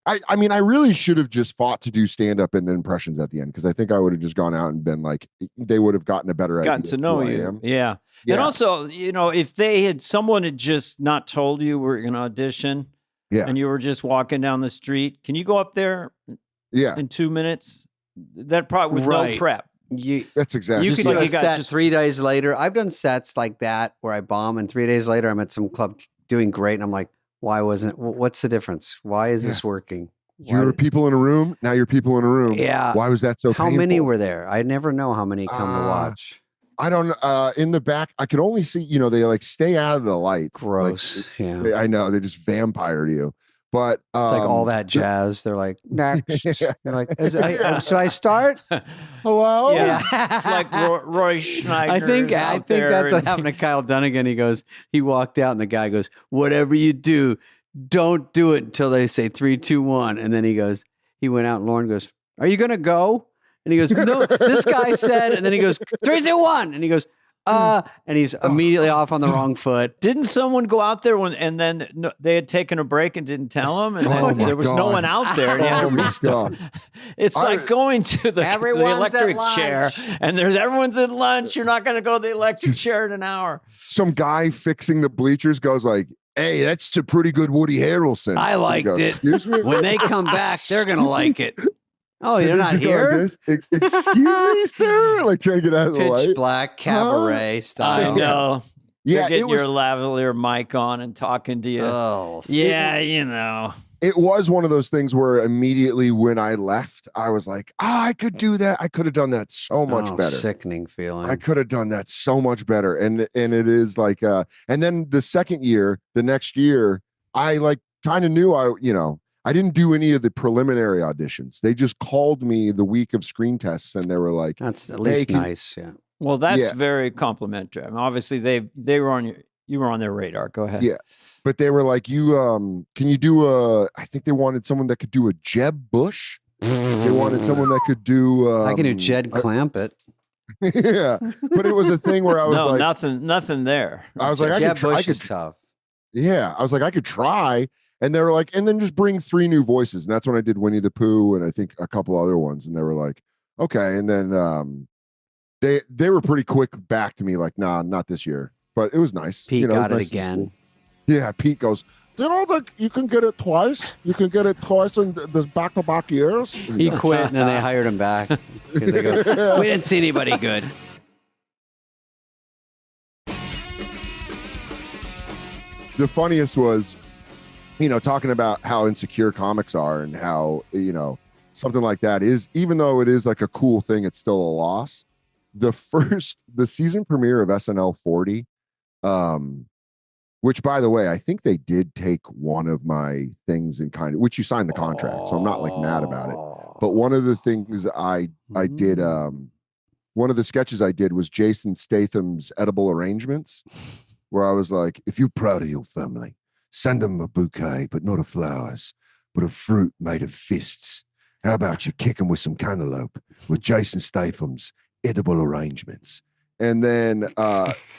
I mean, I really should have just fought to do stand-up and impressions at the end, because I think I would have just gone out and been like, they would have gotten a better idea. Gotten to know you. Yeah. And also, if someone had just not told you we're going to audition and you were just walking down the street, can you go up there in 2 minutes? That probably with no prep. That's exactly. You could do a set 3 days later. I've done sets like that where I bomb and 3 days later I'm at some club doing great. And I'm like, what's the difference? Why is this working? You're people in a room. Now you're people in a room. Yeah. Why was that so How painful? many were there? I never know how many come to watch. I don't in the back, I could only see, they like stay out of the light. Gross. Like, I know. They just vampire you. But it's like all that jazz. They're like, next. They're like, should I start? Hello? Yeah. It's like Roy Schneider. I think that's what happened to Kyle Dunnigan. He walked out and the guy goes, whatever you do, don't do it until they say 3, 2, 1. And then he went out and Lauren goes, are you going to go? And he goes, no, this guy said, and then he goes, 3, 2, 1. And he goes, and he's immediately off on the wrong foot. Didn't someone go out there and then they had taken a break and didn't tell him? And then there was no one out there. And he had to restart. It's like going to the electric chair and everyone's at lunch. You're not going to go to the electric chair in an hour. Some guy fixing the bleachers goes like, hey, that's a pretty good Woody Harrelson. I liked it. Excuse me? When they come back, they're going to like it. Oh, you're not here? Like excuse me, sir? Like trying to get out of the light. Pitch black cabaret style. I know. Yeah, getting your lavalier mic on and talking to you. Oh, yeah, It was one of those things where immediately when I left, I was like, I could do that. I could have done that so much better. Sickening feeling. I could have done that so much better. And it is like, and then the next year, I like kind of knew I didn't do any of the preliminary auditions. They just called me the week of screen tests and they were like, that's at least nice. Yeah. Well, that's very complimentary. I mean, obviously they were on you were on their radar. Go ahead. Yeah. But they were like, can you do I think they wanted someone that could do a Jeb Bush. They wanted someone that could do I can do Jed Clampett. Yeah. But it was a thing where I was like, nothing there. I was like, Jeb Bush is tough. Yeah. I was like, I could try. And they were like, and then just bring 3 new voices. And that's when I did Winnie the Pooh and I think a couple other ones. And they were like, okay. And then they were pretty quick back to me like, nah, not this year. But it was nice. Pete got it nice again. Yeah, Pete goes, you can get it twice. You can get it twice in the back-to-back years. He quit and then they hired him back. They go, we didn't see anybody good. The funniest was, talking about how insecure comics are and how, something like that is, even though it is like a cool thing, it's still a loss. The season premiere of SNL 40, which by the way, I think they did take one of my things in which you signed the contract. So I'm not like mad about it. But one of the things I did, one of the sketches I did was Jason Statham's edible arrangements, where I was like, if you're proud of your family, send them a bouquet, but not of flowers, but of fruit made of fists. How about you kick them with some cantaloupe with Jason Statham's edible arrangements? And then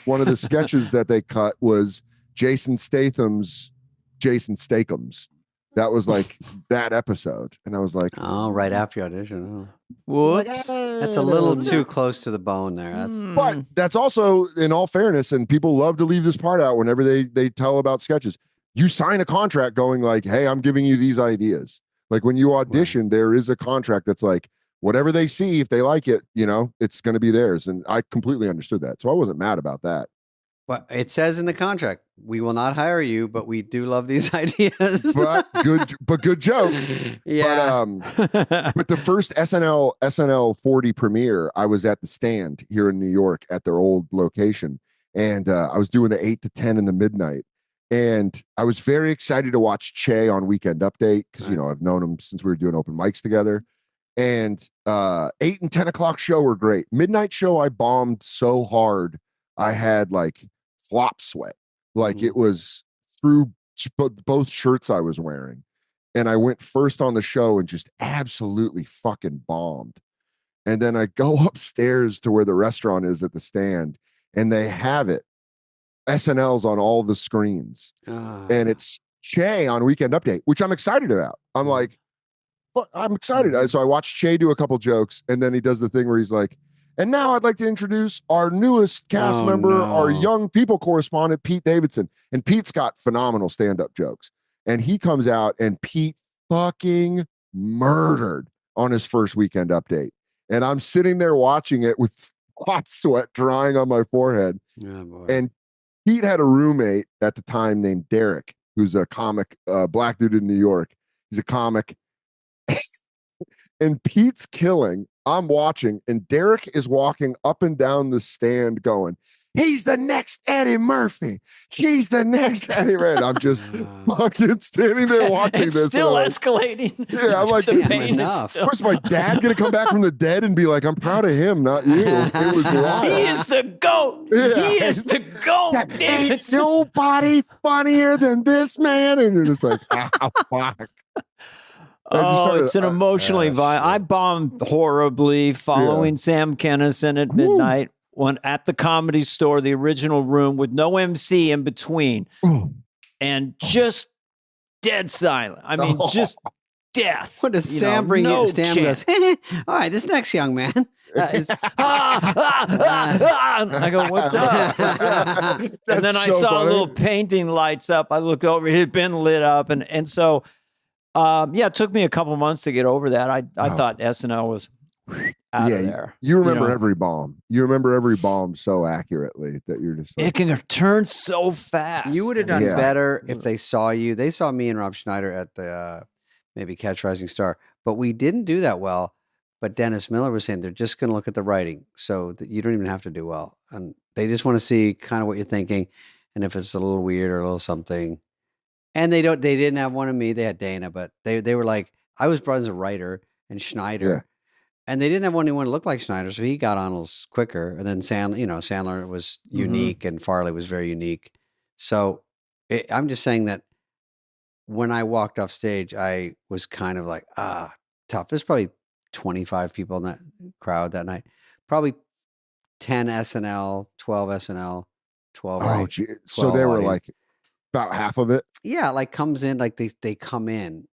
one of the sketches that they cut was Jason Statham's That was like that episode. And I was like, Oh, right after your audition. Whoops. That's a little too close to the bone there. That's but that's also, in all fairness, and people love to leave this part out whenever they tell about sketches. You sign a contract going like, hey, I'm giving you these ideas. Like when you audition, there is a contract that's like, whatever they see, if they like it, it's going to be theirs. And I completely understood that. So I wasn't mad about that. well, it says in the contract, we will not hire you, but we do love these ideas. But good joke. Yeah. But the first SNL 40 premiere, I was at the Stand here in New York at their old location. And I was doing the 8 to 10 in the midnight. And I was very excited to watch Che on Weekend Update because, I've known him since we were doing open mics together. And 8 and 10 o'clock show were great. Midnight show, I bombed so hard. I had like flop sweat. Like it was through both shirts I was wearing. And I went first on the show and just absolutely fucking bombed. And then I go upstairs to where the restaurant is at the Stand, and they have it. SNL's on all the screens. And it's Che on Weekend Update, which I'm excited about. I'm like, but I'm excited. So I watched Che do a couple jokes, and then he does the thing where he's like, and now I'd like to introduce our newest cast member, our young people correspondent, Pete Davidson. And Pete's got phenomenal stand-up jokes. And he comes out, and Pete fucking murdered on his first Weekend Update. And I'm sitting there watching it with hot sweat drying on my forehead. Oh, boy. And Pete had a roommate at the time named Derek, who's a comic, black dude in New York. He's a comic. And Pete's killing. I'm watching, and Derek is walking up and down the Stand going, he's the next Eddie Murphy. He's the next Eddie Murphy. I'm just fucking standing there watching it's this. still escalating. Yeah, I'm like, the pain is still... was my dad going to come back from the dead and be like, I'm proud of him, not you. It was wild. He is the GOAT. Yeah. He is the GOAT. Ain't nobody funnier than this man. And you're just like, oh, fuck. It's an emotionally violent. I bombed horribly following Sam Kinison at midnight at the Comedy Store, the original room with no MC in between, and just dead silent. I mean, just death. What does Sam bring in? Sam goes, all right, this next young man. I go, what's up? What's up? And then I saw a little painting lights up. I looked over, it had been lit up. And so, it took me a couple months to get over that. I thought SNL was out of there. You remember every bomb. You remember every bomb so accurately that you're just like, it can turn so fast. You would have done better if they saw you. They saw me and Rob Schneider at the maybe Catch Rising Star, but we didn't do that well. But Dennis Miller was saying they're just going to look at the writing, so that you don't even have to do well, and they just want to see kind of what you're thinking, and if it's a little weird or a little something. And they didn't have one of me. They had Dana, but they were like, I was brought as a writer and Schneider, and they didn't have anyone to look like Schneider, so he got on a little quicker. And then Sandler was unique, and Farley was very unique. So I'm just saying that when I walked off stage, I was kind of like, tough. There's probably 25 people in that crowd that night. Probably 10 SNL, 12 SNL, 12. Oh, gee. So they were like about half of it. Yeah, like comes in, like they come in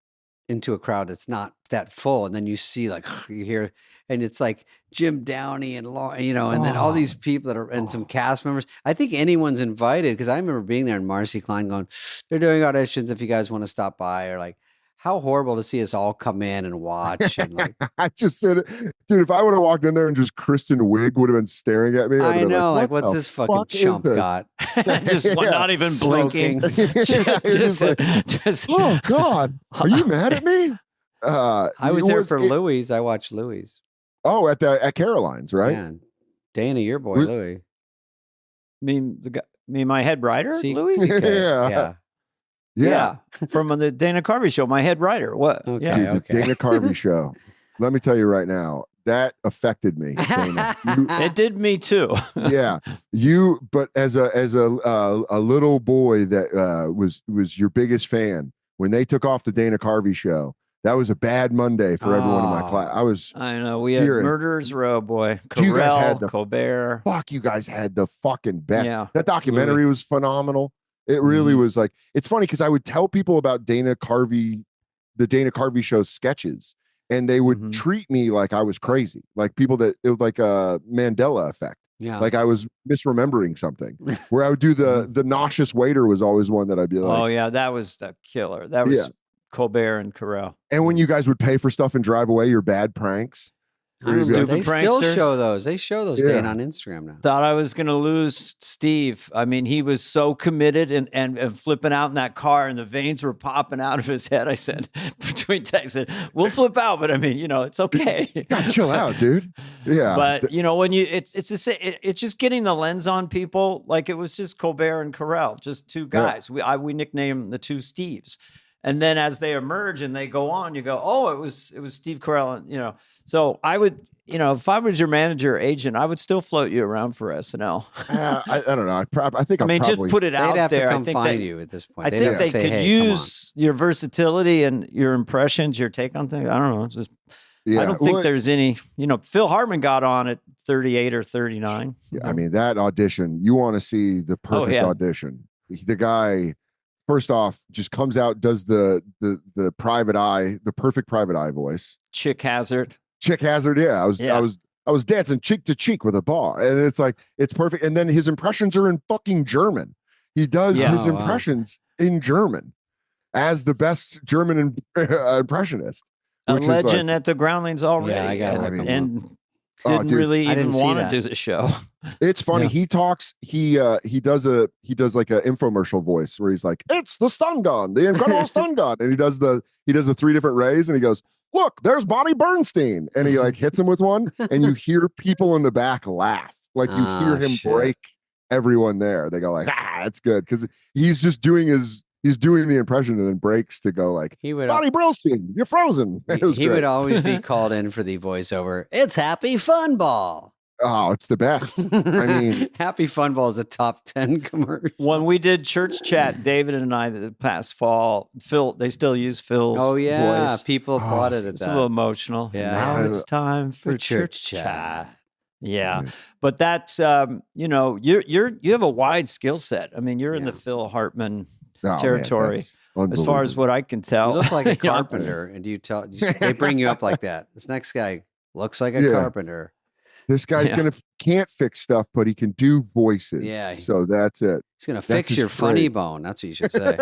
into a crowd that's not that full, and then you see like you hear, and it's like Jim Downey and and then all these people that are and some cast members. I think anyone's invited because I remember being there and Marcy Klein going, they're doing auditions if you guys want to stop by, or like. How horrible to see us all come in and watch. And like, I just said it. Dude, if I would have walked in there and just Kristen Wiig would have been staring at me. I know, like what's this fucking chump got? Just not even blinking. just, oh, God. Are you mad at me? I was there for Louis. I watched Louis. Oh, at Caroline's, right? Man. Dana, your boy, Louis. My head writer, Louis? Yeah. From the Dana Carvey show, my head writer. What? Okay, Dude, the Dana Carvey show. Let me tell you right now, that affected me. Dana. It did me too. Yeah, but as a little boy that was your biggest fan when they took off the Dana Carvey show, That was a bad Monday for everyone in my class. I know. We had hearing- Murderers Row, boy. You guys Carell, had the- Colbert. Fuck, you guys had the fucking best. Yeah. That documentary was phenomenal. It really was like, it's funny because I would tell people about the Dana Carvey show sketches, and they would treat me like I was crazy. Like people it was like a Mandela effect. Yeah. Like I was misremembering something. Where I would do the nauseous waiter was always one that I'd be like, oh yeah, that was the killer. That was Colbert and Carell. and when you guys would pay for stuff and drive away, your bad pranks. I don't know, Stupid they still pranksters. show those. They show those Dan on Instagram now. Thought I was going to lose Steve. I mean, he was so committed and flipping out in that car, and the veins were popping out of his head. I said, between texts, I said, we'll flip out, but I mean, it's okay. God, chill out, dude. Yeah. But when it's just getting the lens on people. Like it was just Colbert and Carell, just two guys. We nicknamed the two Steves. And then as they emerge and they go on, you go, oh, it was Steve Carell, and So I would, if I was your manager or agent, I would still float you around for SNL. I don't know. I think just put it out They'd have there. to come I think find you at this point. I They'd think have to they say, could "Hey, come use your versatility and your impressions, your take on things. I don't know. It's just, I don't think there's any. Phil Hartman got on at 38 or 39. I mean, that audition. You want to see the perfect audition? The guy. First off, just comes out, does the private eye, the perfect private eye voice. Chick Hazard. Yeah. I was dancing cheek to cheek with a bar, and it's like it's perfect. And then his impressions are in fucking German. He does his impressions in German as the best German impressionist. A legend at the Groundlings already. Yeah, I got it. And didn't really even want to do the show. It's funny. He talks. He does like an infomercial voice where he's like, "It's the stun gun, the incredible stun gun," and he does the 3 different rays, and he goes, "Look, there's Bonnie Bernstein," and he like hits him with one, and you hear people in the back laugh, like you hear him break everyone there. They go like, that's good, because he's just doing the impression and then breaks to go like, Bonnie Brillstein, you're frozen. He would always be called in for the voiceover. It's Happy Fun Ball. Oh, it's the best. I mean, Happy Fun Ball is a top 10 commercial. When we did Church Chat, David and I, the past fall, Phil, they still use Phil's voice. People applauded at that. It's a little emotional. Yeah. Now it's time for Church Chat. Yeah. But that's, you have a wide skill set. I mean, you're in the Phil Hartman territory. Man, as far as what I can tell. You look like a carpenter, and they bring you up like that. This next guy looks like a carpenter. This guy's can't fix stuff, but he can do voices. Yeah. So that's it. He's gonna fix your funny bone. That's what you should say.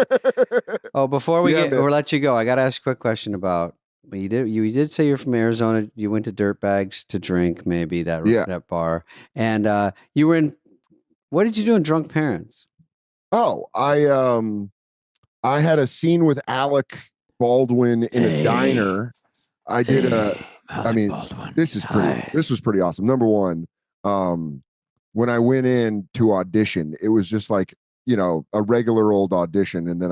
Before we let you go, I gotta ask a quick question about you did say you're from Arizona. You went to Dirtbags to drink, maybe that bar. And you were in what did you do in Drunk Parents? Oh, I had a scene with Alec Baldwin in a diner. I did this was pretty awesome. Number one, when I went in to audition, it was just like, a regular old audition. And then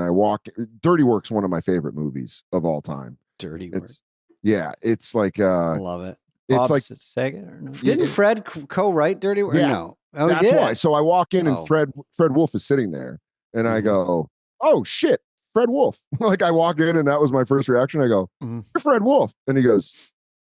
Dirty Work's one of my favorite movies of all time. Dirty Work. It's like, I love it. It's Bob like, Saget or no? Didn't Fred co-write Dirty Work? Yeah, No. Oh, that's why. So I walk in and Fred Wolf is sitting there, and I go, "Oh shit, Fred Wolf!" Like I walk in, and that was my first reaction. I go, "You're Fred Wolf," and he goes,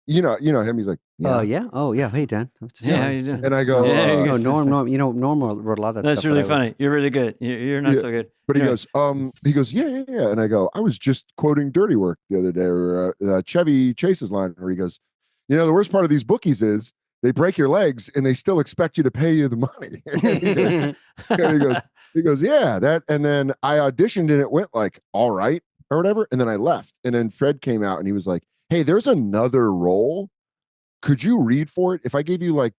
"You know him." He's like, "Yeah, oh yeah, hey Dan." Yeah, how you doing? And I go, Norm, Norm wrote a lot of that That's stuff. really funny. You're really good. You're not so good. But he goes, yeah. And I go, I was just quoting Dirty Work the other day, or Chevy Chase's line, where he goes, the worst part of these bookies is they break your legs and they still expect you to pay you the money. And he goes, yeah, that. And then I auditioned and it went like, all right, or whatever. And then I left. And then Fred came out and he was like, hey, there's another role. Could you read for it? If I gave you like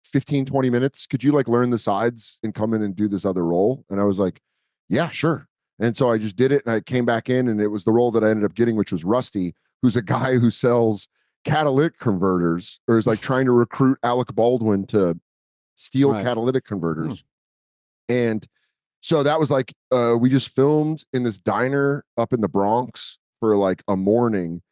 15, 20 minutes, could you like learn the sides and come in and do this other role? And I was like, yeah, sure. And so I just did it and I came back in and it was the role that I ended up getting, which was Rusty, who's a guy who sells catalytic converters, or is like trying to recruit Alec Baldwin to steal catalytic converters. And so that was like, we just filmed in this diner up in the Bronx for like a morning.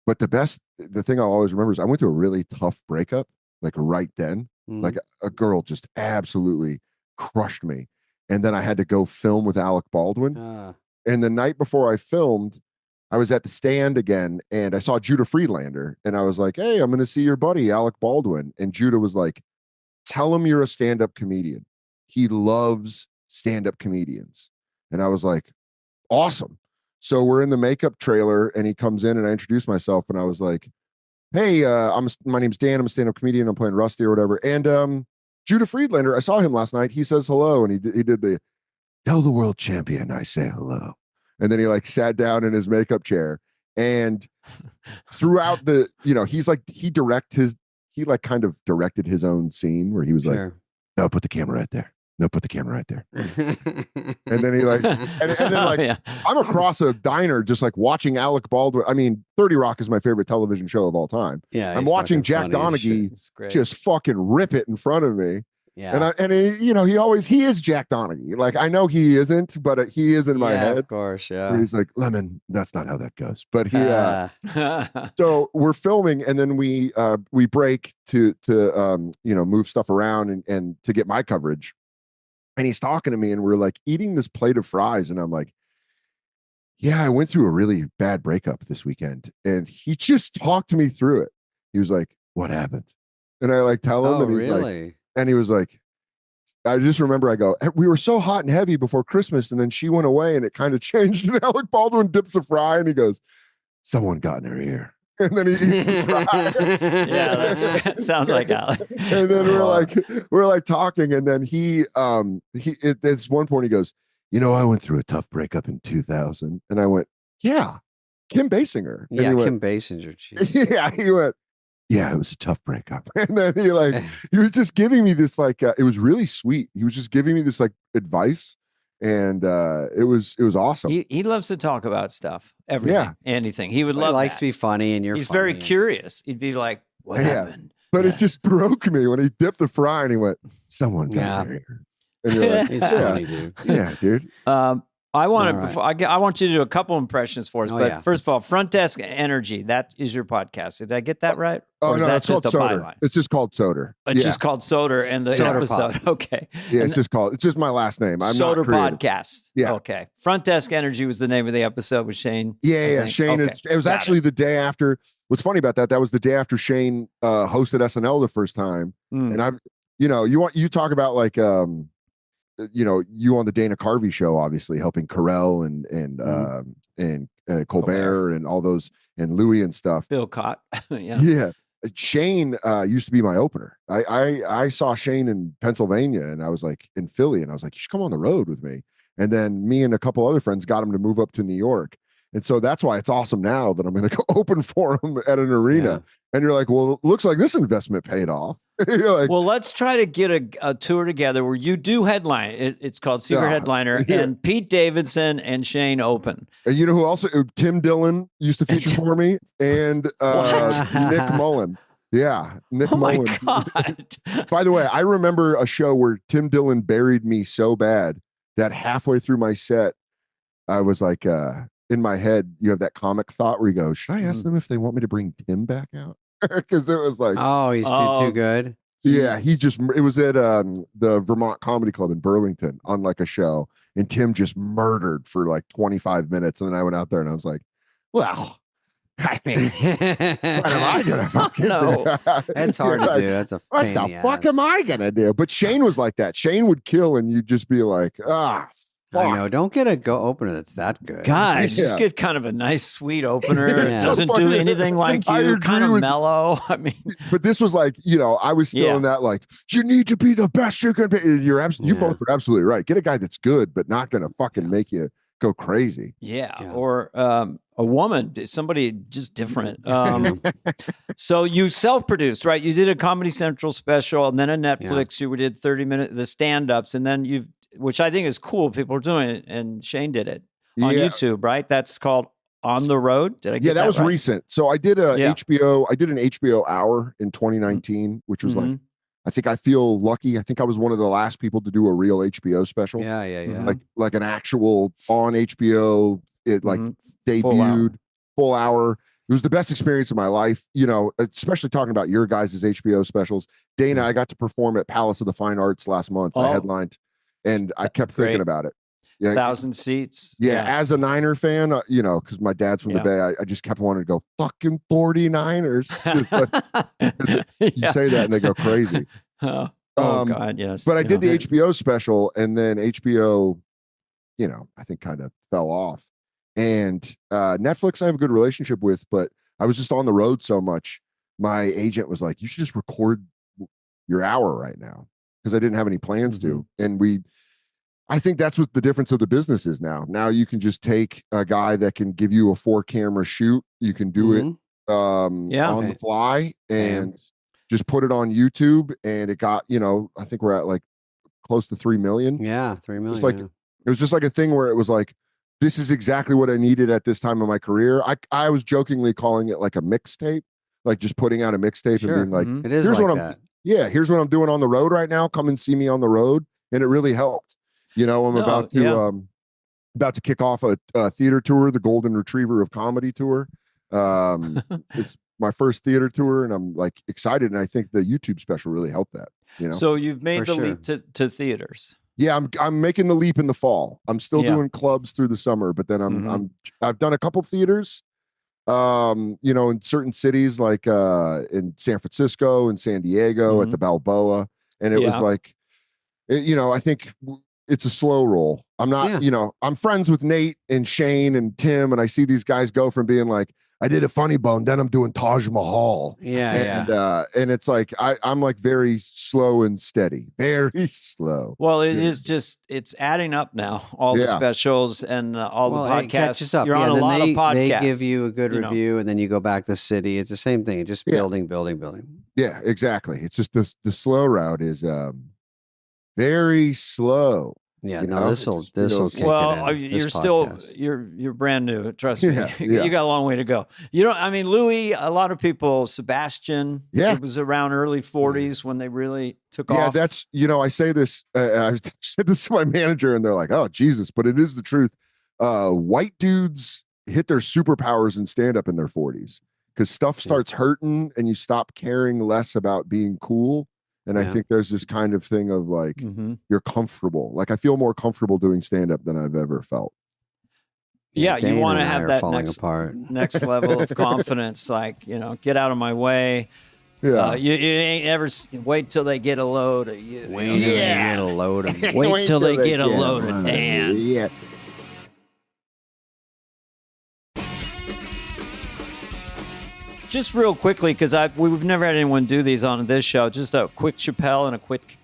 But the thing I'll always remember is I went through a really tough breakup, like right then. Like a girl just absolutely crushed me. And then I had to go film with Alec Baldwin. And the night before I filmed, I was at the stand again and I saw Judah Friedlander and I was like, hey, I'm going to see your buddy, Alec Baldwin. And Judah was like, tell him you're a stand-up comedian. He loves stand-up comedians. And I was like, awesome. So we're in the makeup trailer and he comes in and I introduce myself and I was like, hey, my name's Dan. I'm a stand-up comedian. I'm playing Rusty or whatever. And Judah Friedlander, I saw him last night. He says hello. And he did the tell the world champion I say hello. And then he like sat down in his makeup chair. And throughout the, he's like, he kind of directed his own scene where he was like, no, put the camera right there. No, put the camera right there. And then he like, and then like, I'm across a diner just like watching Alec Baldwin. I mean, 30 Rock is my favorite television show of all time. Yeah. I'm watching Jack Donaghy just fucking rip it in front of me. Yeah. And he is Jack Donaghy. Like, I know he isn't, but he is in my head. Of course. Yeah. Where he's like, Lemon, that's not how that goes. But he, so we're filming and then we break to move stuff around and to get my coverage. And he's talking to me and we're like eating this plate of fries. And I'm like, yeah, I went through a really bad breakup this weekend. And he just talked me through it. He was like, what happened? And I like tell him, and he's like, and he was like, I just remember I go, we were so hot and heavy before Christmas. And then she went away and it kind of changed. And Alec Baldwin dips a fry and he goes, someone got in her ear. And then he eats the fry. Yeah, that sounds like Alec. And then we're like talking. And then at this one point he goes, I went through a tough breakup in 2000. And I went, yeah, Kim Basinger. And yeah, Kim Basinger. Yeah, he went, yeah, it was a tough breakup. And then he was just giving me this like, it was really sweet. He was just giving me this like advice. And it was awesome. He loves to talk about stuff, everything, anything. He would love. He likes that. to be funny, and he's very curious. He'd be like, "What happened?" But it just broke me when he dipped the fry and he went, "Someone got in here." And you're like, "It's funny, dude." Yeah, dude. I want to I want you to do a couple impressions for us. First of all, Front Desk Energy. That is your podcast. Did I get that right? Oh, or no, it's called Soder. It's just called Soder. It's just called Soder and the Soder episode. Pod. Okay. Yeah, it's just my last name. I'm Soder not creative. Podcast. Yeah. Okay. Front Desk Energy was the name of the episode with Shane. Yeah. Shane it was actually the day after. What's funny about that was the day after Shane hosted SNL the first time. And you talk about like you on the Dana Carvey show, obviously helping Carell and Colbert and all those and Louis and stuff. Bill Cott. Yeah. Shane used to be my opener. I saw Shane in Pennsylvania and I was like in Philly and I was like, you should come on the road with me. And then me and a couple other friends got him to move up to New York. And so that's why it's awesome now that I'm going to go open for him at an arena. Yeah. And you're like, well, it looks like this investment paid off. You're like, well, let's try to get a tour together where you do headline. It's called Secret Headliner, and Pete Davidson and Shane open. And you know who also? Tim Dillon used to feature for me, and Nick Mullen. Yeah, Nick Mullen. My God. By the way, I remember a show where Tim Dillon buried me so bad that halfway through my set, I was like, in my head, you have that comic thought where you go, should I ask them if they want me to bring Tim back out? Because it was like, oh, he's too good. Yeah, it was at the Vermont Comedy Club in Burlington on like a show, and Tim just murdered for like 25 minutes, and then I went out there and I was like, well, I mean, what am I gonna fucking do? It's hard to do. That's a what the fuck am I gonna do? But Shane was like that. Shane would kill, and you'd just be like, fuck. I know. Don't get a opener that's that good. Guys, just get kind of a nice, sweet opener. It doesn't do anything like you. Kind of mellow. I mean, but this was like, I was still in that like, you need to be the best you can be. You both are absolutely right. Get a guy that's good, but not gonna fucking make you go crazy. Yeah. Or a woman, somebody just different. So you self-produced, right? You did a Comedy Central special, and then a Netflix. You did 30-minute the stand-ups, and then which I think is cool. People are doing it, and Shane did it on YouTube, right? That's called On the Road. Did I get that was right? recent. So I did HBO. I did an HBO hour in 2019, which was like, I think I feel lucky. I think I was one of the last people to do a real HBO special. Yeah. Like an actual on HBO. It like debuted full hour. It was the best experience of my life, especially talking about your guys' HBO specials. Dana, I got to perform at Palace of the Fine Arts last month. I headlined. And I kept thinking about it. Yeah, 1,000 seats. Yeah, as a Niner fan, you know, because my dad's from the Bay, I just kept wanting to go fucking 49ers. You say that and they go crazy. Oh God, yes. But I did the HBO special, and then HBO, you know, I think kind of fell off. And Netflix, I have a good relationship with, but I was just on the road so much. My agent was like, "You should just record your hour right now," because I didn't have any plans to. And I think that's what the difference of the business is now. Now you can just take a guy that can give you a 4-camera shoot. You can do it on the fly and just put it on YouTube. And it got, you know, I think we're at like close to 3 million. Yeah, 3 million. It's like, it was just like a thing where it was like, this is exactly what I needed at this time of my career. I was jokingly calling it like a mixtape, like just putting out a mixtape and being like, it is here's like what that. here's what I'm doing on the road right now. Come and see me on the road. And it really helped. You know, I'm about to kick off a theater tour, the Golden Retriever of Comedy tour. It's my first theater tour, and I'm like excited. And I think the YouTube special really helped that. You know, so you've made the leap to theaters. Yeah, I'm making the leap in the fall. I'm still doing clubs through the summer, but then I've done a couple theaters. You know, in certain cities like in San Francisco and San Diego at the Balboa, and it was like, you know, I think it's a slow roll. I'm not, you know, I'm friends with Nate and Shane and Tim, and I see these guys go from being like, I did a Funny Bone, then I'm doing Taj Mahal. And it's like, I'm like very slow and steady, very slow. Well, it's adding up now. All the specials and all the podcasts. It catches up. You're on a lot of podcasts. They give you a good review, and then you go back to city. It's the same thing. Just building. Yeah, exactly. It's just the slow route is very slow. Yeah, this will kick well, it in. You're brand new. Trust me, you got a long way to go. You know, I mean, Louis. A lot of people, Sebastian. It was around early 40s when they really took off. Yeah, that's, you know, I say this. I said this to my manager, and they're like, "Oh, Jesus!" But it is the truth. White dudes hit their superpowers in stand up in their 40s because stuff starts hurting, and you stop caring less about being cool. And I think there's this kind of thing of like, you're comfortable. Like I feel more comfortable doing stand-up than I've ever felt. Yeah, you want to have that next level of confidence. Like, you know, get out of my way. Yeah, you ain't ever wait till they get a load of you. Wait till they get a load of wait till they get a load of Dan. Yeah. Just real quickly, because we've never had anyone do these on this show. Just a quick Chappelle and a quick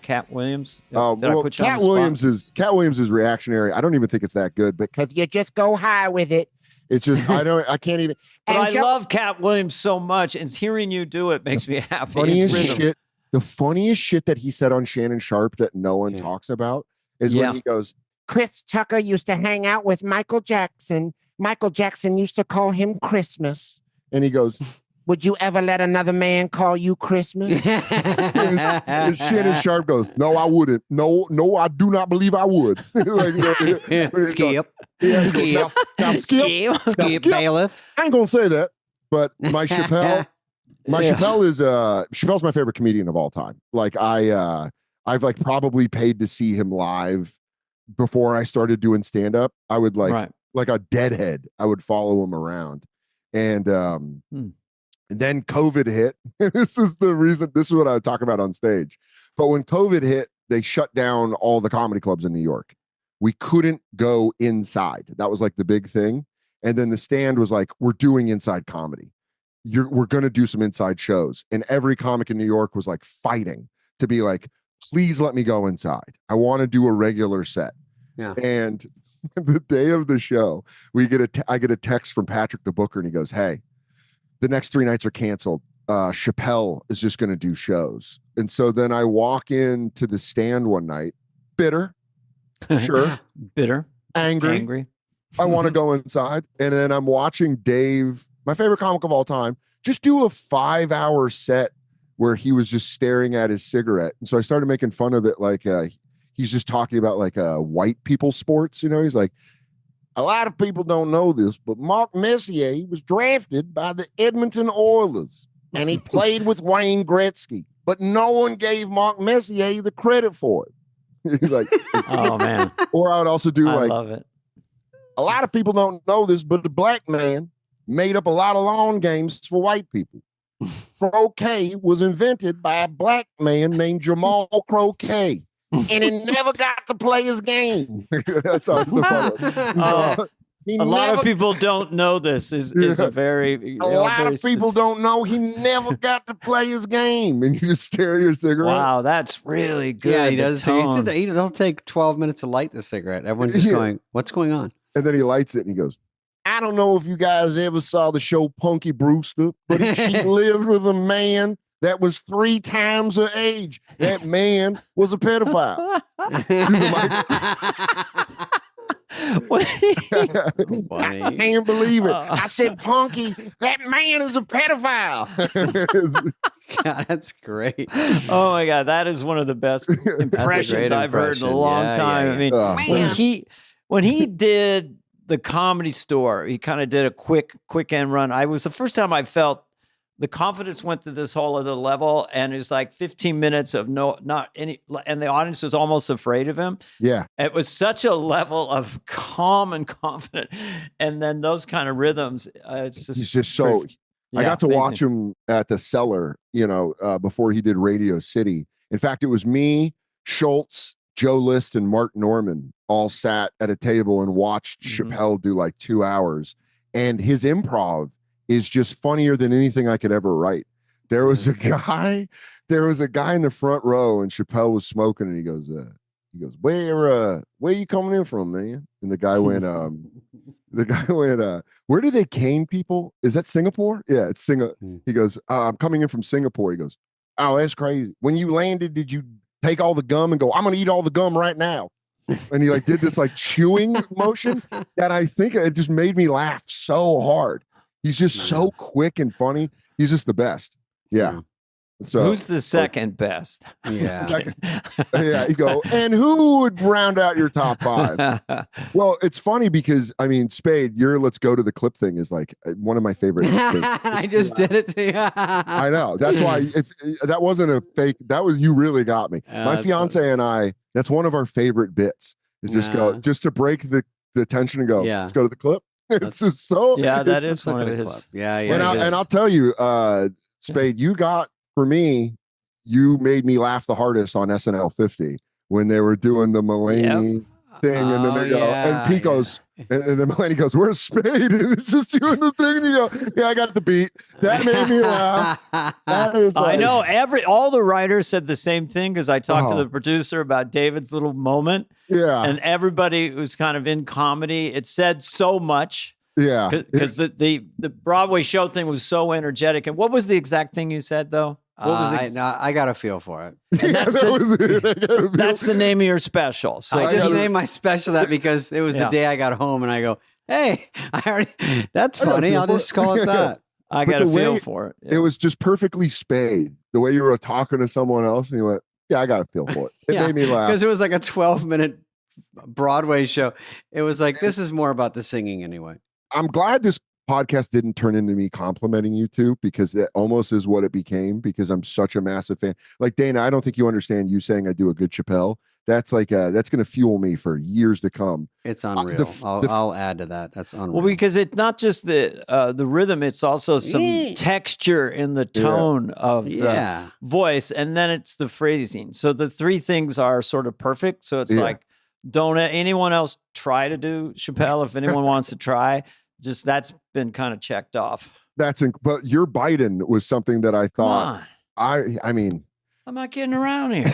Cat Williams. Cat Williams is reactionary. I don't even think it's that good, but because you just go high with it. It's just I can't even. But I love Cat Williams so much, and hearing you do it makes me happy. The funniest shit that he said on Shannon Sharp that no one talks about is when he goes, Chris Tucker used to hang out with Michael Jackson. Michael Jackson used to call him Christmas. And he goes, would you ever let another man call you Christmas? and Shannon Sharp goes, no, I wouldn't. No, I do not believe I would. Skip bailiff. I ain't gonna say that, but my Chappelle Chappelle's my favorite comedian of all time. Like I've like probably paid to see him live before I started doing stand up. I would like a deadhead. I would follow him around. And then COVID hit. This is what I talk about on stage. But when COVID hit, they shut down all the comedy clubs in New York. We couldn't go inside. That was like the big thing. And then the Stand was like, we're doing inside comedy. We're going to do some inside shows. And every comic in New York was like fighting to be like, please let me go inside. I want to do a regular set. Yeah. And the day of the show, I get a text from Patrick the Booker, and he goes, hey, the next 3 nights are canceled. Chappelle is just going to do shows. And so then I walk into the Stand one night, bitter, sure, bitter, angry. I want to go inside. And then I'm watching Dave, my favorite comic of all time, just do a 5-hour set where he was just staring at his cigarette. And so I started making fun of it, like he's just talking about like white people sports, you know. He's like, a lot of people don't know this, but Mark Messier was drafted by the Edmonton Oilers, and he played with Wayne Gretzky, but no one gave Mark Messier the credit for it. He's like, Oh man, or I would also do I like, love it. a lot of people don't know this, but the black man made up a lot of lawn games for white people. Croquet was invented by a black man named Jamal Croquet, and he never got to play his game. That's always the fun. A lot of people don't know this. Is a very a lot of people don't know he never got to play his game, and you just stare at your cigarette. Wow, that's really good. Yeah, he the does. tone. It'll take 12 minutes to light the cigarette. Everyone's just going, "What's going on?" And then he lights it and he goes, I don't know if you guys ever saw the show Punky Brewster, but she lived with a man that was 3 times her age. That man was a pedophile. I can't believe it. I said, Punky, that man is a pedophile. God, that's great. Oh my God, that is one of the best impressions I've heard in a long time. I mean, when he did the Comedy Store, he kind of did a quick end run. I was the first time I felt the confidence went to this whole other level, and it was like 15 minutes of not any, and the audience was almost afraid of him. Yeah. It was such a level of calm and confident. And then those kind of rhythms, it's just, he's just so, I got to watch him at the Cellar, before he did Radio City. In fact, it was me, Schultz, Joe List, and Mark Norman all sat at a table and watched Chappelle do like 2 hours. And his improv is just funnier than anything I could ever write. There was a guy in the front row, and Chappelle was smoking, and he goes, where you coming in from, man? And the guy went, where do they cane people? Is that Singapore? Yeah, it's Singapore. He goes, I'm coming in from Singapore. He goes, oh, that's crazy. When you landed, did you take all the gum and go, I'm going to eat all the gum right now? And he like did this like chewing motion that I think it just made me laugh so hard. He's just so quick and funny. He's just the best. Yeah. So who's the second best? Yeah. Yeah. You go, and who would round out your top 5? Well, it's funny because I mean, Spade, your let's go to the clip thing is like one of my favorite things. I just did it to you. I know. That's why that wasn't a fake. That was, you really got me. My fiance and I, that's one of our favorite bits is just to break the tension and go, let's go to the clip. It's just so, that is one of his. Yeah. And I'll tell you, Spade, you got, for me, you made me laugh the hardest on SNL 50 when they were doing the Mulaney thing, and then they go, and Pete goes, and then Mulaney goes, "Where's Spade?" And it's just doing the thing, and you go, "Yeah, I got the beat." That made me laugh. That is, I know all the writers said the same thing because I talked to the producer about David's little moment. Yeah, and everybody who's kind of in comedy, it said so much. Yeah, because the Broadway show thing was so energetic. And what was the exact thing you said though? What was I got a feel for it. And that's, that's the name of your special. So I just named my special that because it was the day I got home, and I go, "Hey, that's funny. I'll just call it that." I got a feel for it. Yeah. It was just perfectly Spade. The way you were talking to someone else, and you went, "Yeah, I got a feel for it." It made me laugh because it was like a 12-minute Broadway show. It was like, this is more about the singing anyway. I'm glad this podcast didn't turn into me complimenting you two, because it almost is what it became, because I'm such a massive fan. Like, Dana, I don't think you understand you saying I do a good Chappelle. That's like that's going to fuel me for years to come. It's unreal. I'll add to that. That's unreal. Well, because it's not just the rhythm; it's also some texture in the tone of the voice, and then it's the phrasing. So the 3 things are sort of perfect. So it's like, don't anyone else try to do Chappelle. If anyone wants to try, just that's been kind of checked off. But your Biden was something that I thought. I mean. I'm not getting around here.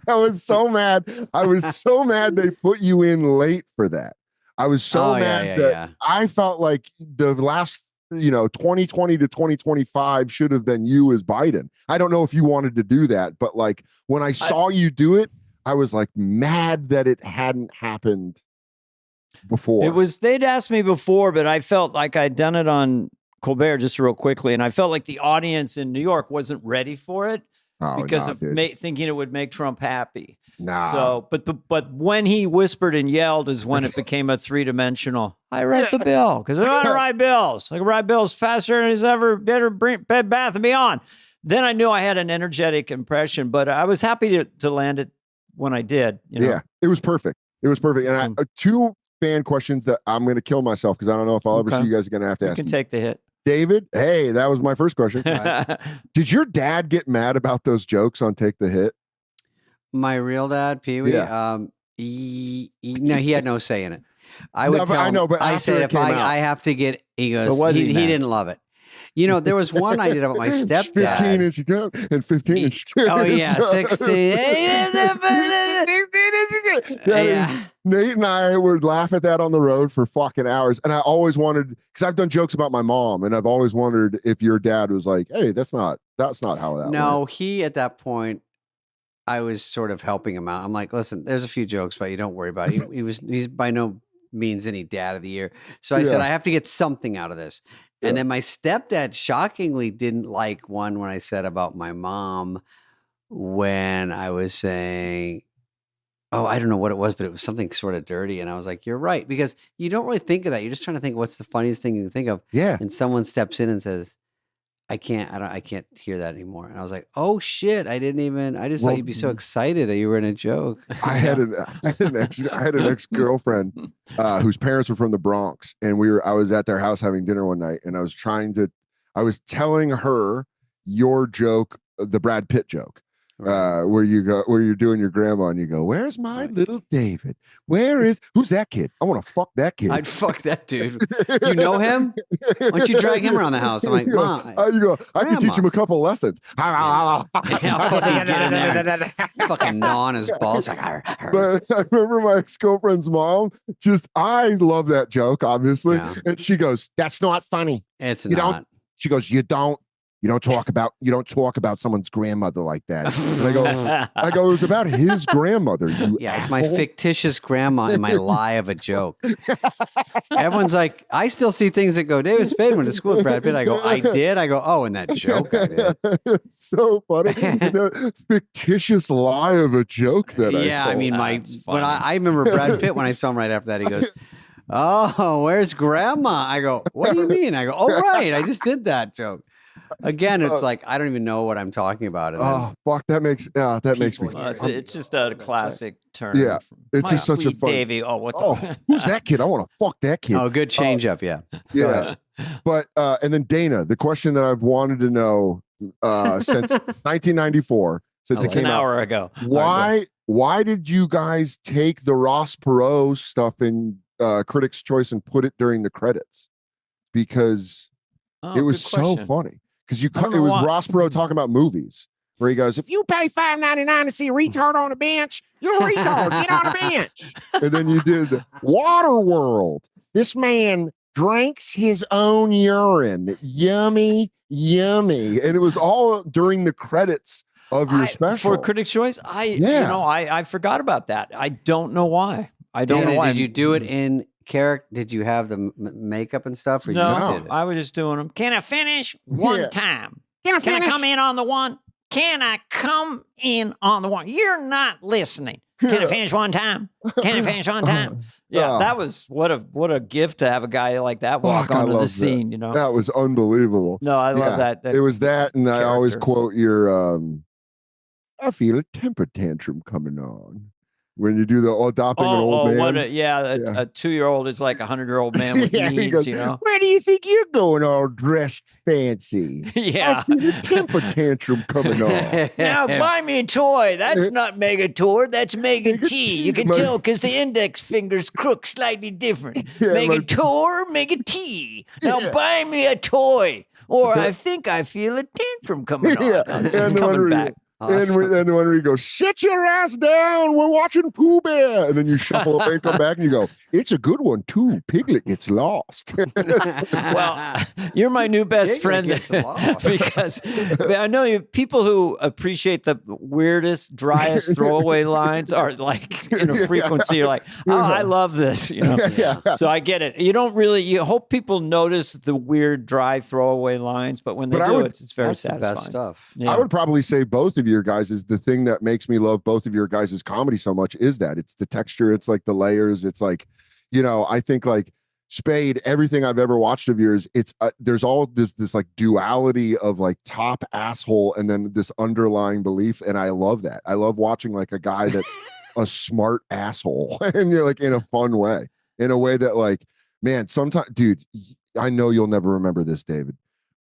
I was so mad. I was so mad they put you in late for that. I was so mad that I felt like the last, 2020 to 2025 should have been you as Biden. I don't know if you wanted to do that, but like when I saw you do it, I was like mad that it hadn't happened before. They'd asked me before, but I felt like I'd done it on Colbert just real quickly. And I felt like the audience in New York wasn't ready for it. Because of thinking it would make Trump happy. So, but when he whispered and yelled is when it became a 3-dimensional. I write the bill because I know how to write bills. I can write bills faster than he's ever better. Bed Bath and Beyond. Then I knew I had an energetic impression, but I was happy to land it when I did. You know? Yeah, it was perfect. It was perfect. And two fan questions that I'm going to kill myself because I don't know if I'll ever see you guys are going to have to ask. You can take the hit. David, hey, that was my first question. Right. Did your dad get mad about those jokes on Take the Hit? My real dad, Pee Wee. Yeah. No, he had no say in it. I would tell I know, him, but I after said it if came out. I have to get, he goes, But was he he mad? didn't love it. You know, there was one I did about my stepdad. 15-inch gun and 15-inch gun. Oh yeah, 16. Yeah. Nate and I would laugh at that on the road for fucking hours. And I always wondered, because I've done jokes about my mom, and I've always wondered if your dad was like, hey, that's not how that No, went. he at that point, I was sort of helping him out. I'm like, listen, there's a few jokes, but you don't worry about it. He's by no means any dad of the year. So I said, I have to get something out of this. And then my stepdad shockingly didn't like one when I said about my mom when I was saying, oh, I don't know what it was, but it was something sort of dirty. And I was like, you're right. Because you don't really think of that. You're just trying to think what's the funniest thing you can think of. Yeah. And someone steps in and says, I can't hear that anymore. And I was like, oh shit, I just thought you'd be so excited that you were in a joke. I had an ex-girlfriend whose parents were from the Bronx, and I was at their house having dinner one night, and I was telling her your joke, the Brad Pitt joke. Right. Where you're doing your grandma and you go, where's my little David? Who's that kid? I want to fuck that kid. I'd fuck that dude. You know him? Why don't you drag him around the house? I'm like, Mom. I can teach him a couple lessons. I'll fucking get in there. Fucking gnaw on his balls. Like, But I remember my ex-girlfriend's mom, I love that joke, obviously. Yeah. And she goes, That's not funny. It's You not. she goes, you don't talk about someone's grandmother like that. And I go, it was about his grandmother. Yeah, it's my fictitious grandma and my lie of a joke. Everyone's like, I still see things that go, David Spade went to school with Brad Pitt. I go, I did? I go, oh, and that joke I did. It's so funny. The fictitious lie of a joke that I told. I mean, I remember Brad Pitt when I saw him right after that, he goes, oh, where's grandma? I go, what do you mean? I go, oh, right, I just did that joke. Again, it's like I don't even know what I'm talking about. Fuck! That makes me. It's just a classic term. Yeah, it's just such a fun. Davy. Oh, what? The... who's that kid? I want to fuck that kid. Oh, good change up. Yeah. Yeah. But and then Dana, the question that I've wanted to know since 1994, since it came an hour out, ago. Why did you guys take the Ross Perot stuff in Critics' Choice and put it during the credits? Because it was so funny. Because it was Ross Perot talking about movies, where he goes, If you pay $5.99 to see a retard on a bench, you're a retard. Get on a bench. and then you did Waterworld. This man drinks his own urine. Yummy. And it was all during the credits of your special. For Critics' Choice, I forgot about that. I don't know why. Did you do it in character? Did you have the makeup and stuff? Or no, you just did it? I was just doing them. Can I finish one time? Can I come in on the one? Can I come in on the one? You're not listening. Can I finish one time? Can I finish one time? Yeah, that was what a gift to have a guy like that walk onto the scene. You know, that was unbelievable. No, I love that. It was that, and character. I always quote your I feel a temper tantrum coming on. When you do the adopting an old man. A 2-year-old is like a 100-year-old man with needs, goes, you know. Where do you think you're going all dressed fancy? Yeah. I feel a temper tantrum coming on. Now buy me a toy. That's not Megator. That's Mega T. You can tell because the index finger's crook slightly different. Megator, Mega T. Now buy me a toy. Or I think I feel a tantrum coming on. It's coming back. Awesome. And the one where you go, sit your ass down. We're watching Pooh Bear. And then you shuffle away and come back and you go, it's a good one too. Piglet gets lost. Well, you're my new best friend because I know you people who appreciate the weirdest, driest throwaway lines are like in a frequency. You're like, oh, I love this. You know, so I get it. You hope people notice the weird, dry throwaway lines, but when they do, it's very satisfying. The best stuff. Yeah. I would probably say both of your guys is the thing that makes me love both of your guys' comedy so much is that it's the texture, it's like the layers, it's like, I think like Spade, everything I've ever watched of yours, it's there's all this like duality of like top asshole and then this underlying belief, and I love that. I love watching like a guy that's a smart asshole, and you're like in a fun way, in a way that like, man, sometimes, dude, I know you'll never remember this, David,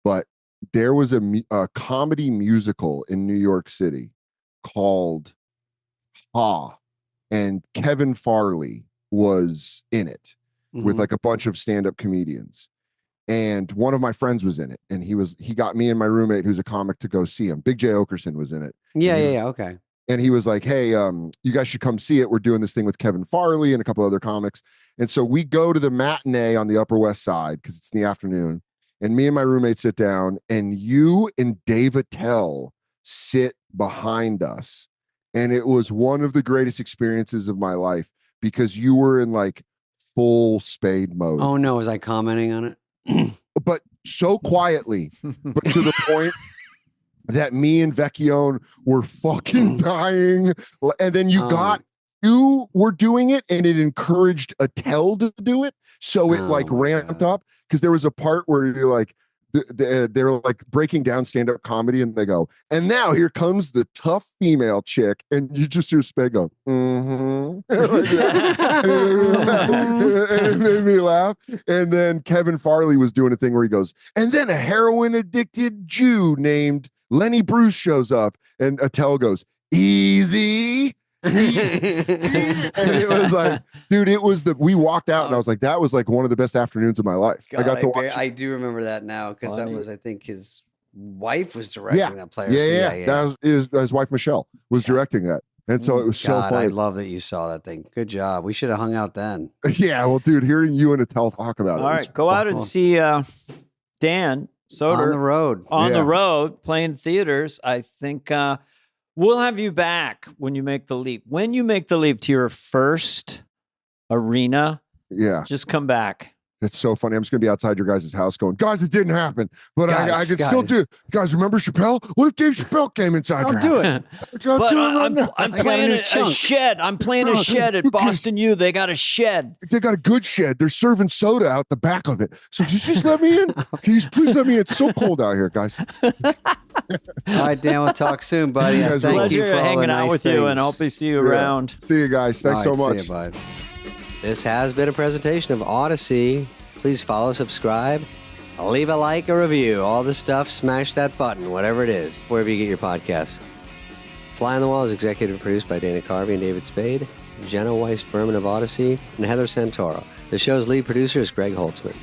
but there was a comedy musical in New York City called Ha, and Kevin Farley was in it with like a bunch of stand-up comedians, and one of my friends was in it, and he got me and my roommate who's a comic to go see him. Big J Okerson was in it. Okay. And he was like, hey, you guys should come see it. We're doing this thing with Kevin Farley and a couple other comics. And so we go to the matinee on the Upper West Side because it's in the afternoon, and me and my roommate sit down, and you and Dave Attell sit behind us, and it was one of the greatest experiences of my life because you were in like full Spade mode. Oh no, was I commenting on it? But so quietly, but to the point that me and Vecchione were fucking dying. And then you were doing it, and it encouraged Attell to do it. So it like ramped up, because there was a part where you're like, they're like breaking down stand-up comedy, and they go, and now here comes the tough female chick, and you just hear Spade go, and it made me laugh. And then Kevin Farley was doing a thing where he goes, and then a heroin addicted Jew named Lenny Bruce shows up, and Attell goes, easy. And it was like, dude, we walked out, and I was like, that was like one of the best afternoons of my life. God, I got to watch. I do remember that now, because that was, I think, his wife was directing that player. Yeah. That was his wife Michelle was directing that, and so it was so fun. I love that you saw that thing. Good job. We should have hung out then. Yeah, well, dude, hearing you and Attell talk about it. All right, go out and see Dan Soder on the road playing theaters. I think we'll have you back when you make the leap. When you make the leap to your first arena, just come back. It's so funny. I'm just gonna be outside your guys' house going, guys, it didn't happen, but I can still do it. Guys, remember Chappelle? What if Dave Chappelle came inside? I'll do it. I'm playing a shed. I'm playing a shed at Boston U. They got a shed. They got a good shed. They're serving soda out the back of it. So just let me in. Can you please let me in? It's so cold out here, guys. All right, Dan, we'll talk soon, buddy. Thank you for hanging out with you, and hope we see you around. See you guys. Thanks so much. See you, bud. This has been a presentation of Odyssey. Please follow, subscribe, leave a like, a review, all this stuff. Smash that button, whatever it is, wherever you get your podcasts. Fly on the Wall is executive produced by Dana Carvey and David Spade, Jenna Weiss-Berman of Odyssey, and Heather Santoro. The show's lead producer is Greg Holtzman.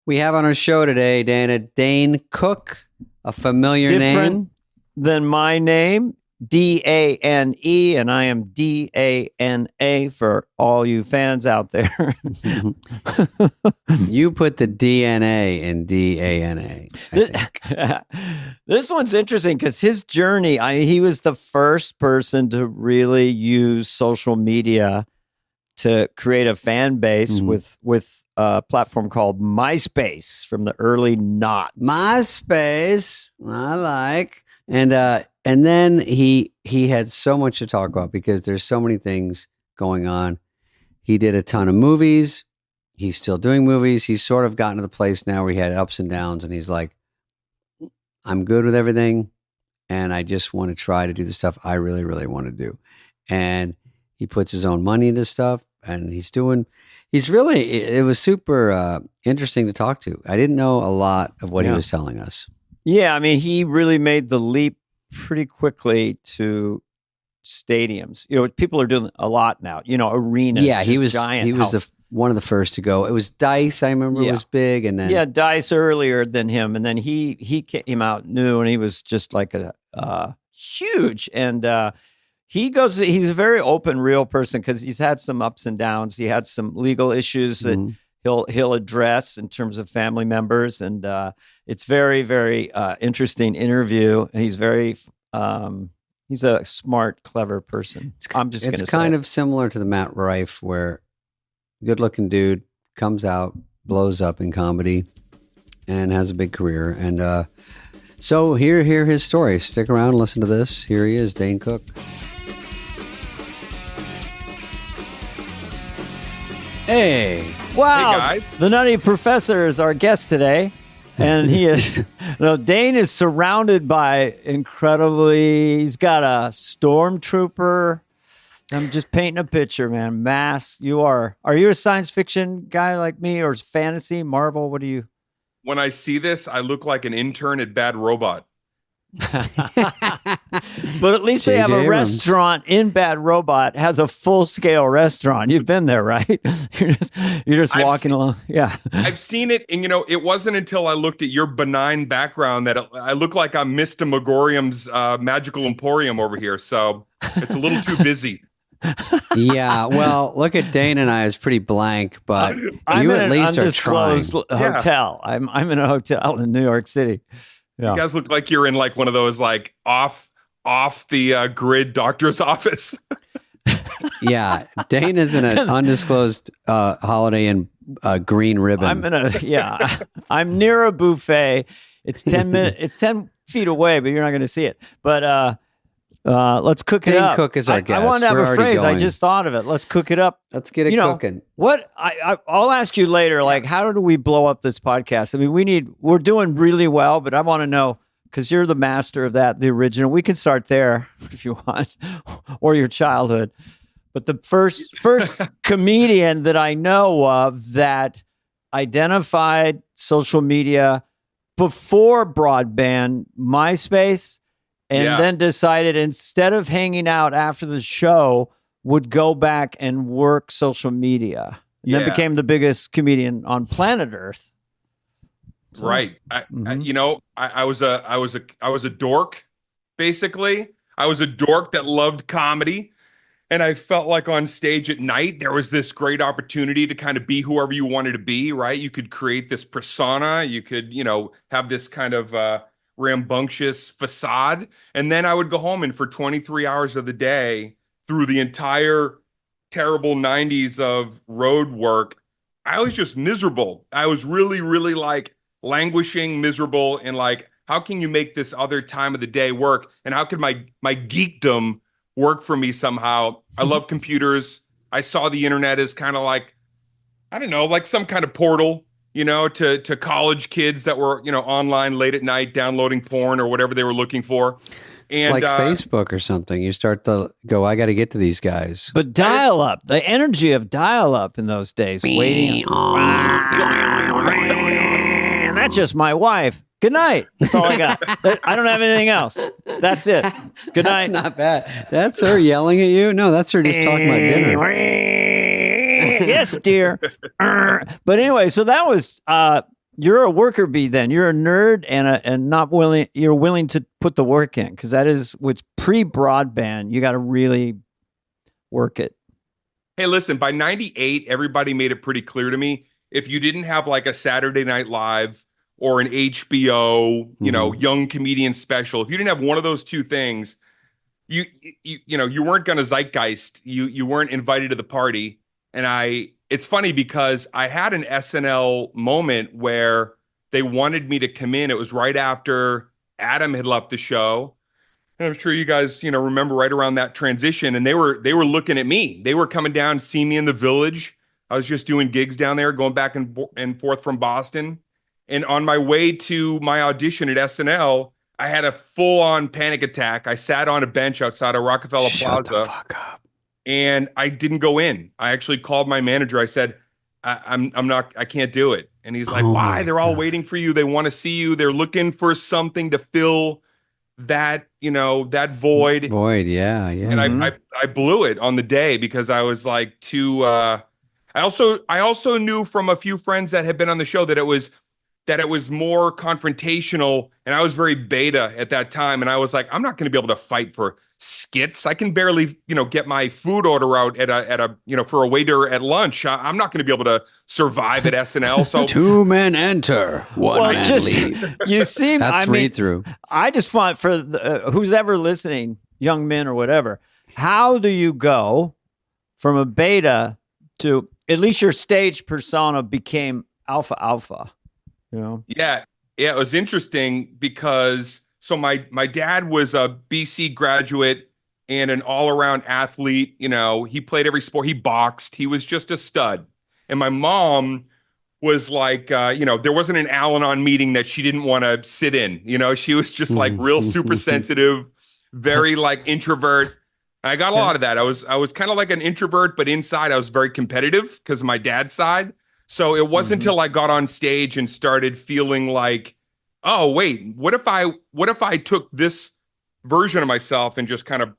We have on our show today, Dana, Dane Cook, a familiar name than my name, D-A-N-E, and I am D-A-N-A for all you fans out there. You put the DNA in D-A-N-A. This one's interesting because his journey, he was the first person to really use social media to create a fan base with a platform called MySpace from the early noughts. MySpace, I like. And then he had so much to talk about because there's so many things going on. He did a ton of movies. He's still doing movies. He's sort of gotten to the place now where he had ups and downs, and he's like, I'm good with everything, and I just want to try to do the stuff I really, really want to do. And he puts his own money into stuff, and it was super interesting to talk to. I didn't know a lot of what he was telling us. Yeah, I mean, he really made the leap pretty quickly to stadiums. You know, people are doing a lot now. You know, arenas. Yeah, he was giant. He was one of the first to go. It was Dice. I remember was big, and then Dice earlier than him, and then he came out new, and he was just like a huge. And he's a very open, real person because he's had some ups and downs. He had some legal issues that he'll address in terms of family members, and it's very, very interesting interview. And he's very he's a smart, clever person. I'm just going to say. It's kind of similar to the Matt Rife, where good-looking dude comes out, blows up in comedy, and has a big career. And so hear his story. Stick around and listen to this. Here he is, Dane Cook. Hey. Wow. Hey, guys. The Nutty Professor is our guest today. And he is, Dane is surrounded by he's got a stormtrooper. I'm just painting a picture, man. Mass. Are you a science fiction guy like me, or fantasy, Marvel? What do you? When I see this, I look like an intern at Bad Robot. But at least they have J.J. a Abrams. restaurant in Bad Robot, has a full-scale restaurant. You've been there, right? You're just I've walking along. Yeah. I've seen it, and it wasn't until I looked at your benign background that I look like I'm Mr. Megorium's Magical Emporium over here. So it's a little too busy. Yeah, well, look at Dane and I is pretty blank, but I'm you in at an least are trying. undisclosed hotel. I'm in a hotel in New York City. Yeah. You guys look like you're in like one of those like off the grid doctor's office. Yeah, Dane is in an undisclosed Holiday Inn green ribbon. I'm near a buffet. It's 10 minutes. It's 10 feet away, but you're not going to see it. But let's cook it Dane up. Cook is our guest. I wanted to have We're a already phrase. I going. just thought of it. Let's cook it up. Let's get it cooking. What I'll ask you later. Like, how do we blow up this podcast? I mean, we're doing really well, but I want to know, because you're the master of that, the original. We can start there if you want, or your childhood. But the first comedian that I know of that identified social media before broadband, MySpace, and then decided instead of hanging out after the show, would go back and work social media. And then became the biggest comedian on planet Earth. So, right. I was a dork, basically. I was a dork that loved comedy. And I felt like on stage at night, there was this great opportunity to kind of be whoever you wanted to be, right? You could create this persona. You could, have this kind of rambunctious facade. And then I would go home, and for 23 hours of the day, through the entire terrible 90s of road work, I was just miserable. I was really, really like languishing, miserable, and like, how can you make this other time of the day work? And how could my geekdom work for me somehow? I love computers. I saw the internet as kind of like, I don't know, like some kind of portal, to college kids that were, online late at night downloading porn or whatever they were looking for. And it's like Facebook or something. You start to go, I got to get to these guys. But dial-up, the energy of dial-up in those days, waiting. That's just my wife. Good night. That's all I got. I don't have anything else. That's it. Good night. That's not bad. That's her yelling at you? No, that's her just talking about dinner. Yes, dear. But anyway, so that was you're a worker bee then. You're a nerd and not willing. You're willing to put the work in, because that is what's pre-broadband. You got to really work it. Hey, listen, by 98, everybody made it pretty clear to me, if you didn't have like a Saturday Night Live or an HBO, young comedian special, if you didn't have one of those two things, you weren't going to zeitgeist. You weren't invited to the party. And it's funny because I had an SNL moment where they wanted me to come in. It was right after Adam had left the show. And I'm sure you guys, remember right around that transition. And they were looking at me. They were coming down to see me in the Village. I was just doing gigs down there, going back and forth from Boston. And on my way to my audition at SNL, I had a full-on panic attack. I sat on a bench outside of Rockefeller Plaza. Shut the fuck up. And I didn't go in. I actually called my manager. I said, I can't do it. And he's like, why? They're all waiting for you. They want to see you. They're looking for something to fill that, that void. Yeah. And I blew it on the day because I was like too, I also knew from a few friends that had been on the show that it was more confrontational, and I was very beta at that time. And I was like, I'm not going to be able to fight for skits. I can barely, get my food order out at a for a waiter at lunch. I'm not going to be able to survive at SNL. So 2 men enter, 1 man leave. You seem, That's read through. I just want for who's ever listening, young men or whatever, how do you go from a beta to at least your stage persona became alpha? Yeah, it was interesting because my dad was a BC graduate and an all-around athlete. He played every sport. He boxed. He was just a stud. And my mom was like, there wasn't an Al-Anon meeting that she didn't want to sit in. She was just like real super sensitive, very like introvert. I got a lot of that. I was kind of like an introvert, but inside I was very competitive because of my dad's side. So it wasn't until I got on stage and started feeling like, oh wait, what if I took this version of myself and just kind of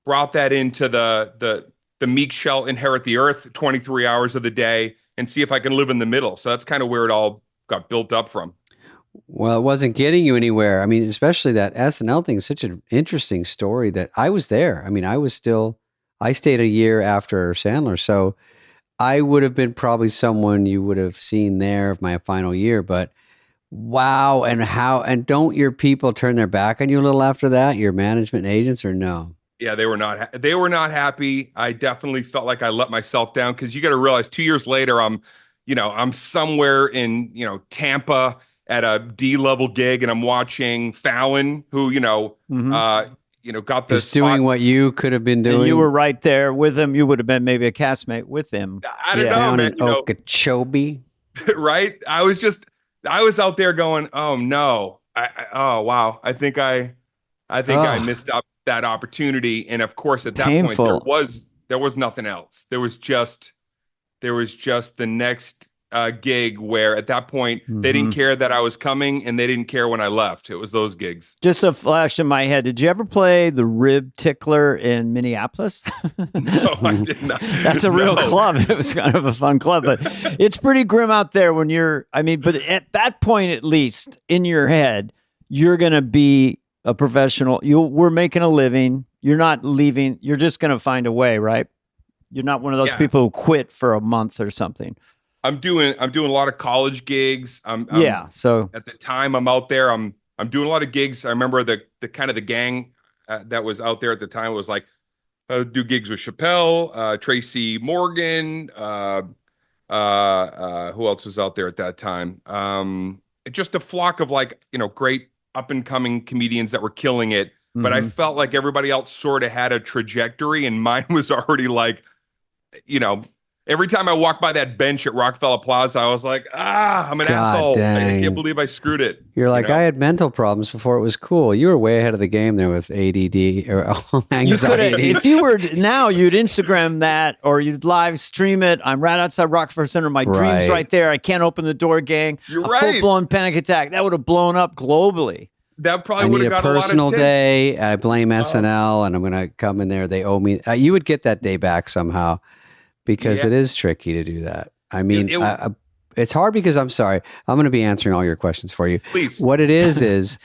brought that into the meek shall inherit the earth 23 hours of the day and see if I can live in the middle. So that's kind of where it all got built up from. Well, it wasn't getting you anywhere. I mean, especially that SNL thing is such an interesting story that I was there. I mean, I stayed a year after Sandler. So I would have been probably someone you would have seen there of my final year, but wow. And don't your people turn their back on you a little after that, your management agents, or no? Yeah, they were not happy. I definitely felt like I let myself down because you got to realize 2 years later, I'm somewhere in, Tampa at a D-level gig, and I'm watching Fallon, who, got the He's doing what you could have been doing. And you were right there with him. You would have been maybe a castmate with him. I don't know, down man. in Okeechobee. Right? I was out there going, oh no. Oh wow. I think I missed up that opportunity. And of course, at that point, there was nothing else. There was just the next gig where at that point they didn't care that I was coming and they didn't care when I left. It was those gigs. Just a flash in my head. Did you ever play the Rib Tickler in Minneapolis? No, I did not. That's a real club. It was kind of a fun club, but it's pretty grim out there when but at that point, at least in your head, you're going to be a professional. We're making a living. You're not leaving. You're just going to find a way, right? You're not one of those people who quit for a month or something. I'm doing a lot of college gigs. So at the time I'm out there, I'm doing a lot of gigs. I remember the kind of the gang that was out there at the time was like, do gigs with Chappelle, Tracy Morgan, who else was out there at that time? Just a flock of great up and coming comedians that were killing it. But I felt like everybody else sort of had a trajectory, and mine was already like, every time I walked by that bench at Rockefeller Plaza, I was like, I'm an asshole. Dang. I can't believe I screwed it. You're like, I had mental problems before it was cool. You were way ahead of the game there with ADD or anxiety. If you were now, you'd Instagram that or you'd live stream it. I'm right outside Rockefeller Center. My dream's right there. I can't open the door, gang. You're a right. Full-blown panic attack. That would have blown up globally. That probably would have got a lot of personal tips. day. I blame SNL, and I'm going to come in there. They owe me. You would get that day back somehow. Because it is tricky to do that. I mean, it's hard because I'm sorry. I'm going to be answering all your questions for you. Please. What it is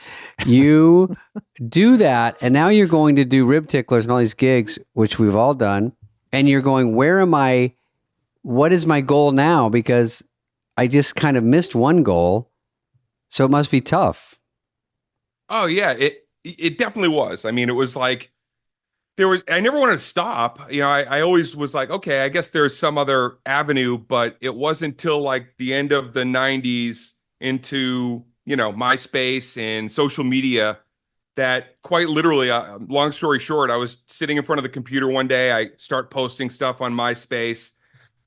you do that, and now you're going to do Rib Ticklers and all these gigs, which we've all done, and you're going, where am I? What is my goal now? Because I just kind of missed one goal, so it must be tough. Oh, yeah. It definitely was. I mean, it was like, I never wanted to stop. I always was like, okay, I guess there's some other avenue, but it wasn't until like the end of the 90s into, MySpace and social media that quite literally, long story short, I was sitting in front of the computer one day. I start posting stuff on MySpace,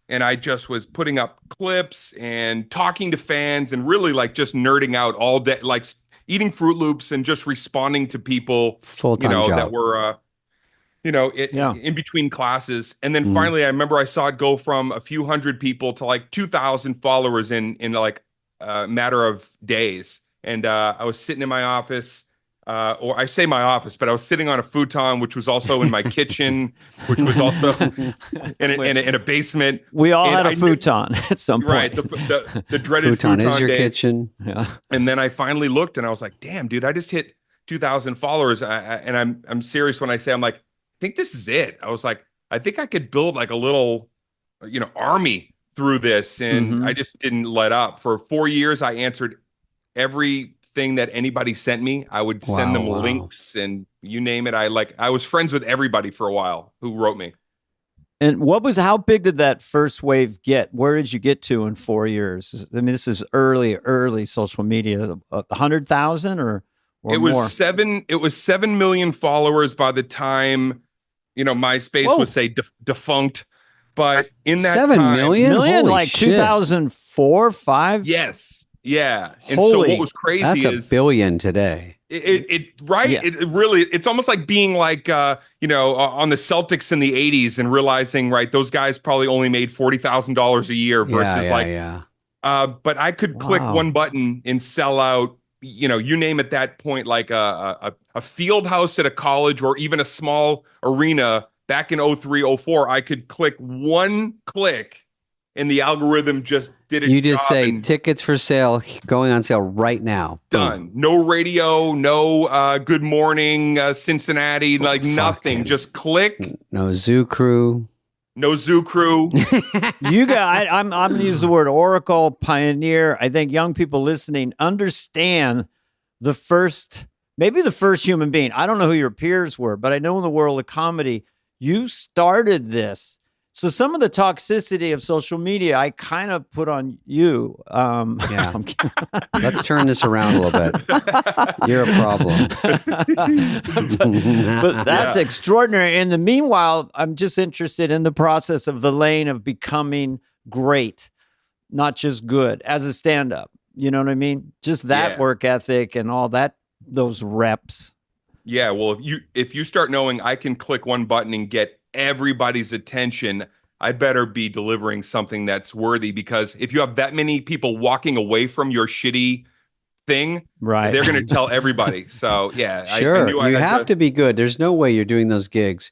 and I just was putting up clips and talking to fans and really like just nerding out all day, like eating Fruit Loops and just responding to people, Full-time job. that were, in between classes. And then finally, I remember I saw it go from a few hundred people to like 2,000 followers in like a matter of days. And I was sitting in my office, or I say my office, but I was sitting on a futon, which was also in my kitchen, which was also in a basement. We all had a futon at some point. Right. The dreaded futon is your days. kitchen. Yeah. And then I finally looked and I was like, damn, dude, I just hit 2,000 followers. And I'm serious when I say, I'm like, I think this is it. I was like, I think I could build like a little, army through this. And I just didn't let up. For 4 years, I answered everything that anybody sent me. I would send them links and you name it. I was friends with everybody for a while who wrote me. And how big did that first wave get? Where did you get to in 4 years? I mean, this is early social media, 100,000 or it was more? 7 million followers by the time, MySpace was say defunct. But in that 7 time, million? Million, Holy like shit. 2004, 5? yes, yeah. And so Holy- what was crazy That's a is billion today. it right. Yeah. It really, it's almost like being like on the Celtics in the '80s and realizing right those guys probably only made $40,000 a year versus Yeah. but I could click Wow. one button and sell out, you name at that point, like a field house at a college or even a small arena back in 03, 04. I could click one click and the algorithm just did its You just job say and tickets for sale, going on sale right now. Boom. done. No radio, no good morning, Cincinnati, like nothing. Fucking- Just click. No zoo crew. No zoo crew. You got. I'm going to use the word oracle, pioneer. I think young people listening understand maybe the first human being. I don't know who your peers were, but I know in the world of comedy, you started this. So some of the toxicity of social media, I kind of put on you. Yeah. I'm kidding. Let's turn this around a little bit. You're a problem. But that's extraordinary. In the meanwhile, I'm just interested in the process of the lane of becoming great, not just good as a stand-up. You know what I mean? Just that Yeah. work ethic and all that, those reps. Yeah, well, if you start knowing I can click one button and get everybody's attention, I better be delivering something that's worthy, because if you have that many people walking away from your shitty thing, Right. they're going to tell everybody. So, yeah. Sure. I knew I You had have to be good. There's no way you're doing those gigs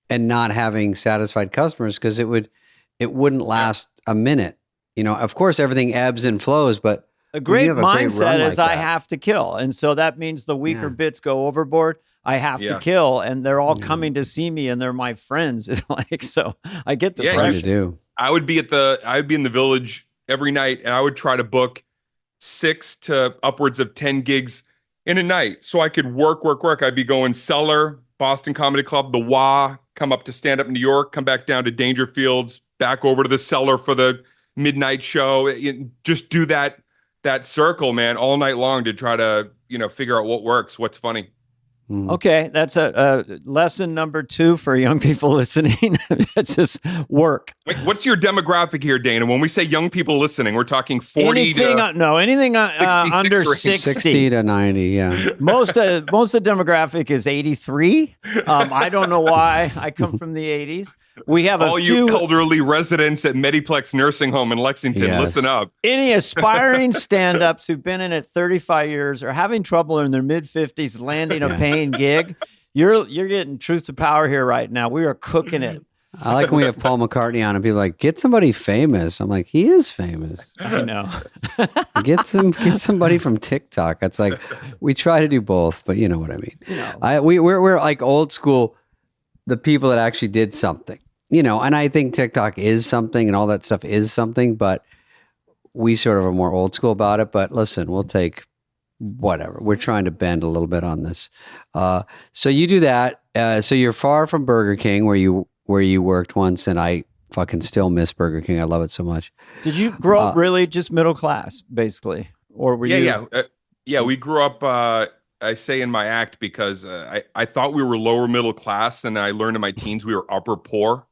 and not having satisfied customers, because it wouldn't last a minute. Of course, everything ebbs and flows, but A great have a great mindset run is like I that. have to kill. And so that means the weaker Yeah. bits go overboard. I have to Yeah. kill. And they're all Yeah. coming to see me and they're my friends. It's like, so I get the Yeah, hard pressure. to do. I would be in the Village every night, and I would try to book 6 to upwards of 10 gigs in a night, so I could work. I'd be going Cellar, Boston Comedy Club, the WA, come up to stand up in New York, come back down to Dangerfields, back over to the Cellar for the midnight show. Just do that circle, man, all night long to try to figure out what works, what's funny. Okay, that's a lesson number 2 for young people listening. It's just work. Wait, what's your demographic here, Dana? When we say young people listening, we're talking 40 anything to 66 under range. 60. 60 to 90, yeah. Most of the demographic is 83. I don't know why. I come from the 80s. We have all a you few. elderly residents at Mediplex Nursing Home in Lexington, Yes. listen up. Any aspiring stand-ups who've been in it 35 years or having trouble in their mid-50s landing a paying gig, you're getting truth to power here right now. We are cooking it. I like when we have Paul McCartney on and people are like, get somebody famous. I'm like, he is famous. I know. Get somebody from TikTok. It's like, we try to do both, but you know what I mean. We're like old school, the people that actually did something, and I think TikTok is something and all that stuff is something, but we sort of are more old school about it. But listen, we'll take whatever. We're trying to bend a little bit on this. So you do that. So you're far from Burger King where you worked once, and I fucking still miss Burger King. I love it so much. Did you grow up really just middle class, basically? Or were you? Yeah. We grew up, I say in my act, because I thought we were lower middle class, and I learned in my teens we were upper poor.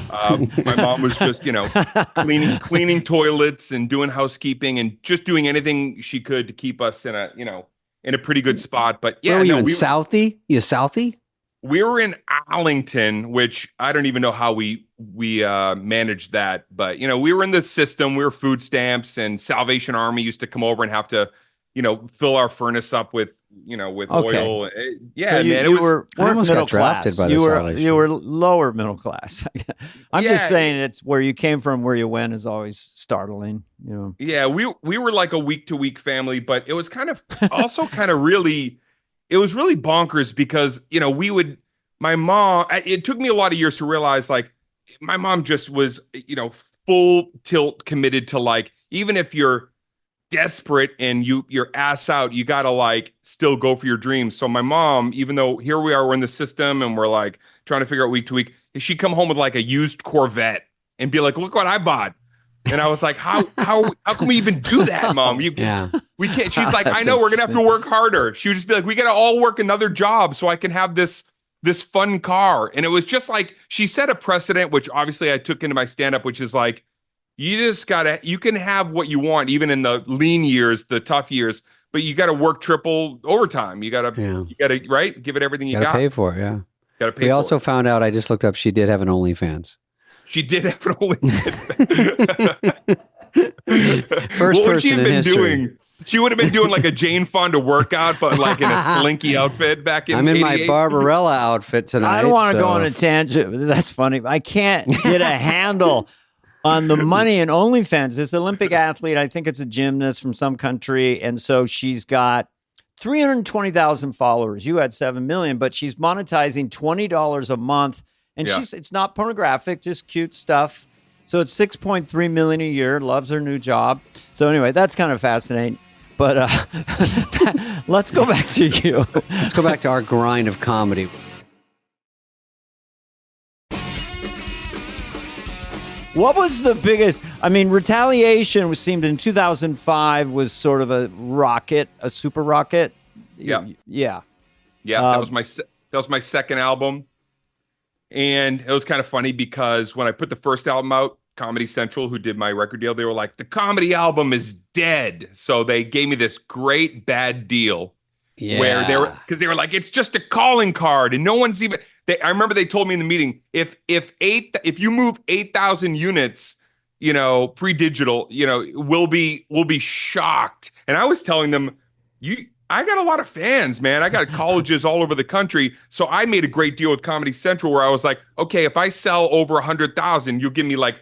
My mom was just, cleaning toilets and doing housekeeping and just doing anything she could to keep us in a pretty good spot. But yeah, Where were you in Southie? You Southie? we were in Arlington, which I don't even know how we managed that. But, we were in the system. We were food stamps, and Salvation Army used to come over and have to, fill our furnace up with oil. Yeah, so man. You I almost middle got drafted class. by the Salvation. You were lower middle class. I'm just Yeah. saying it's where you came from, where you went is always startling. Yeah, we were like a week to week family, but it was kind of also kind of really, it was really bonkers because, my mom, it took me a lot of years to realize, like, my mom just was, full tilt committed to, like, even if you're desperate and you're ass out, you gotta, like, still go for your dreams. So my mom, even though here we are, we're in the system and we're, like, trying to figure out week to week, she'd come home with, like, a used Corvette and be like, look what I bought. And I was like, how can we even do that, Mom? We can't. She's like, I know, we're gonna have to work harder. She would just be like, we gotta all work another job so I can have this this fun car. And it was just like, she set a precedent, which obviously I took into my stand-up, which is like, you can have what you want, even in the lean years, the tough years, but you got to work triple overtime. You got to, right? Give it everything you got. Pay for it, yeah. Got to pay We for also it. found out, I just looked up, she did have an OnlyFans. She did have an OnlyFans. First person in history. Doing? She would have been doing like a Jane Fonda workout, but like in a slinky outfit back in I'm in 88. my Barbarella outfit tonight. I don't want to go on a tangent. That's funny. I can't get a handle on the money in OnlyFans. This Olympic athlete, I think it's a gymnast from some country. And so she's got 320,000 followers. You had 7 million, but she's monetizing $20 a month. And it's not pornographic, just cute stuff. So it's 6.3 million a year, loves her new job. So anyway, that's kind of fascinating. But let's go back to you. Let's go back to our grind of comedy. What was the biggest? I mean, Retaliation seemed in 2005 was sort of a rocket, a super rocket. Yeah. Yeah. That was my second album. And it was kind of funny because when I put the first album out, Comedy Central, who did my record deal, they were like, the comedy album is dead. So they gave me this great bad deal where they were like, it's just a calling card and no one's even, I remember they told me in the meeting, if you move 8,000 units, pre-digital, we'll be shocked. And I was telling them, I got a lot of fans, man. I got colleges all over the country. So I made a great deal with Comedy Central where I was like, okay, if I sell over 100,000, you'll give me like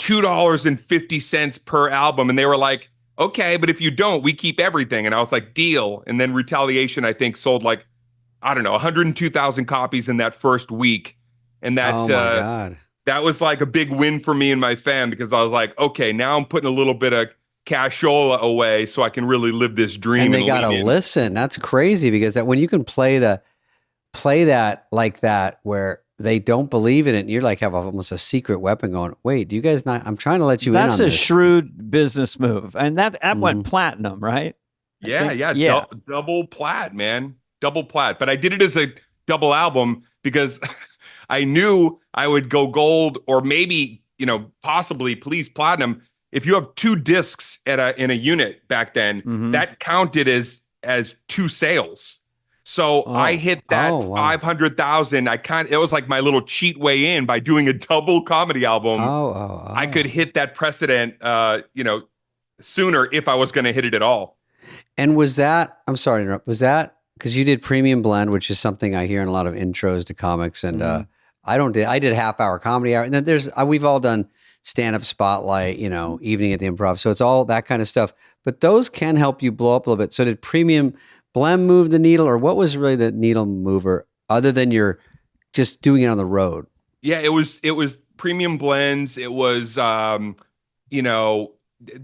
$2.50 per album. And they were like, okay, but if you don't, we keep everything. And I was like, deal. And then Retaliation, I think, sold like, I don't know, 102,000 copies in that first week. And that, oh my God. That was like a big win for me and my fan because I was like, okay, now I'm putting a little bit of cashola away so I can really live this dream. And they got to listen. That's crazy because when you can play that like that where they don't believe in it and you're like have almost a secret weapon going, wait, do you guys not, I'm trying to let you in on this. That's a shrewd business move. And that went platinum, right? Yeah. Double plat, man. Double plat. But I did it as a double album because I knew I would go gold or maybe, possibly please platinum. If you have 2 discs in a unit back then, that counted as 2 sales. So I hit that 500,000. It was like my little cheat way in by doing a double comedy album. I could hit that precedent, sooner if I was going to hit it at all. And was that, I'm sorry to interrupt, was that because you did Premium Blend, which is something I hear in a lot of intros to comics, and I did half-hour comedy hour, and then we've all done stand-up spotlight, evening at the Improv. So it's all that kind of stuff. But those can help you blow up a little bit. So did Premium Blend move the needle, or what was really the needle mover other than you're just doing it on the road? Yeah, it was Premium Blends. It was, they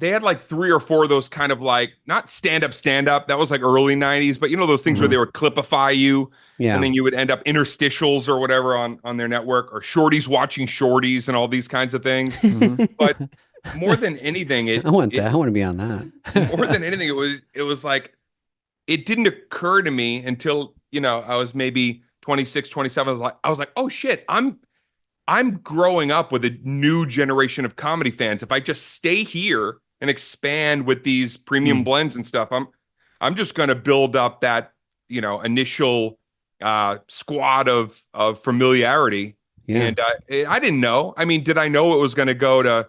had like 3 or 4 of those kind of like, not stand-up. That was like early 90s, but those things where they would clipify you. Yeah. And then you would end up interstitials or whatever on their network, or shorties watching shorties and all these kinds of things. But more than anything, I want to be on that. More than anything, it was like, it didn't occur to me until, I was maybe 26, 27. I was like, oh shit, I'm growing up with a new generation of comedy fans. If I just stay here and expand with these premium blends and stuff, I'm just going to build up that, initial squad of familiarity. Yeah. And I didn't know. I mean, did I know it was going to go to,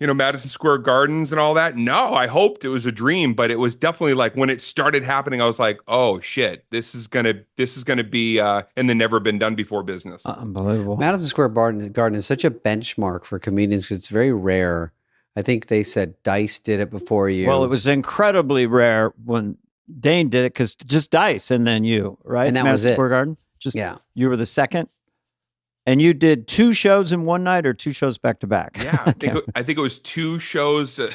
Madison Square Gardens and all that? No, I hoped it was a dream, but it was definitely like when it started happening, I was like, oh shit, this is going to be in the never been done before business. Unbelievable. Madison Square Garden is such a benchmark for comedians because it's very rare. I think they said Dice did it before you. Well, it was incredibly rare when Dane did it because just Dice and then you, right? And that Madison was it. Square Garden? You were the second? And you did 2 shows in one night or 2 shows back to back? Yeah, I think it was 2 shows. An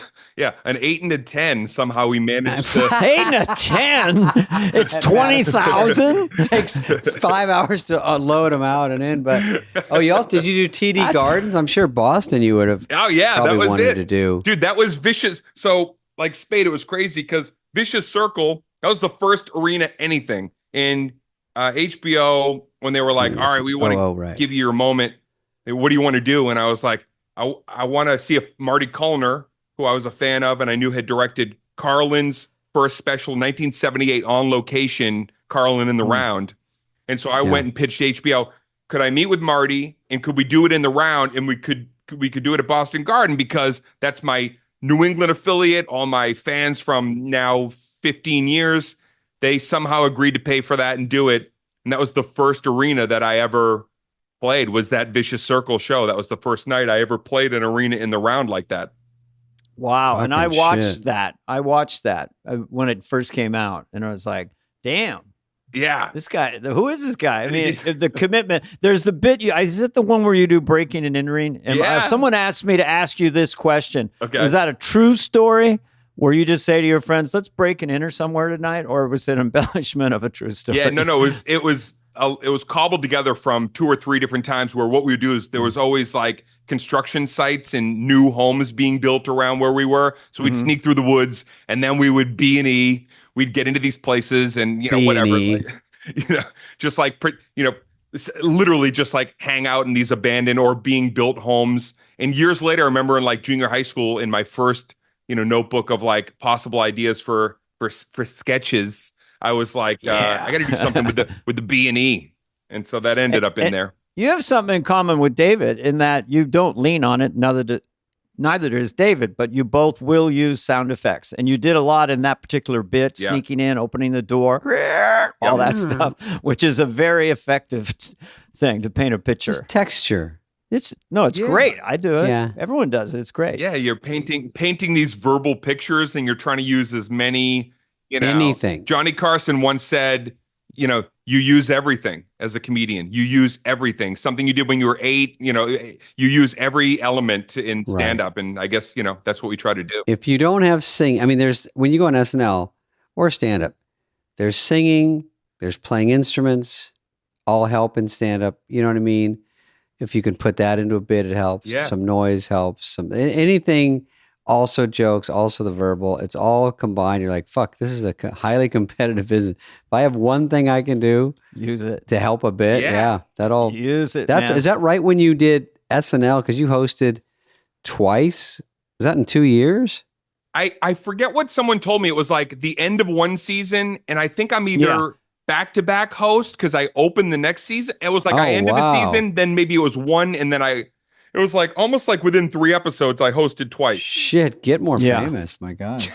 8 and a 10. Somehow we managed to 8 and a 10. It's 20,000. It takes 5 hours to load them out and in. But did you do TD Gardens? I'm sure Boston you would have. Oh yeah, that was wanted to do. Dude, that was vicious. So like Spade, it was crazy because Vicious Circle, that was the first arena anything, and HBO, when they were like, all right, we want to right. give you your moment. What do you want to do? And I was like, I want to see if Marty Kullner, who I was a fan of and I knew had directed Carlin's first special, 1978 On Location, Carlin in the Round. And so I went and pitched HBO. Could I meet with Marty and could we do it in the round? And we could do it at Boston Garden because that's my New England affiliate. All my fans from now 15 years, they somehow agreed to pay for that and do it. And that was the first arena that I ever played, was that Vicious Circle show. That was the first night I ever played an arena in the round like that. Wow. Fucking And I watched shit. that. I watched that when it first came out. And I was like, damn, Yeah. this guy, who is this guy? I mean, the commitment. There's the bit. Is it the one where you do breaking and entering? And Yeah. if someone asked me to ask you this question, Okay. was that a true story? Where you just say to your friends, let's break and enter somewhere tonight? Or was it an embellishment of a true story? Yeah, no, it was cobbled together from 2 or 3 different times where what we would do is there was always like construction sites and new homes being built around where we were. So we'd sneak through the woods and then we would B&E. We'd get into these places and, whatever, B&E. like, just like, literally just like hang out in these abandoned or being built homes. And years later, I remember in like junior high school in my first, notebook of like possible ideas for sketches, I was like, I got to do something with the B&E. And so that ended up in there. You have something in common with David in that you don't lean on it. Neither does David, but you both will use sound effects. And you did a lot in that particular bit, Yeah. sneaking in, opening the door, all that stuff, which is a very effective thing to paint a picture. Just texture. It's Yeah. great. I do it. Yeah. Everyone does it. It's great. Yeah, you're painting these verbal pictures and you're trying to use as many, Anything. Johnny Carson once said, you use everything as a comedian. You use everything. Something you did when you were 8, you use every element in stand up. And I guess, that's what we try to do. If you don't have sing, I mean, there's when you go on SNL or stand up, there's singing, there's playing instruments, all help in stand up. You know what I mean? If you can put that into a bit, it helps. Yeah. Some noise helps. Anything, also jokes, also the verbal. It's all combined. You're like, fuck, this is a highly competitive business. If I have one thing I can do Use it. to help a bit, Yeah. that'll. Use it. That's man. is that right? When you did SNL, because you hosted twice. Is that in 2 years? I forget what someone told me. It was like the end of one season, and I think I'm either back-to-back host because I opened the next season. It was like I Oh, ended wow. the season, then maybe it was one, and then it was like almost like within 3 episodes I hosted twice. Shit, get more Yeah. famous. My God.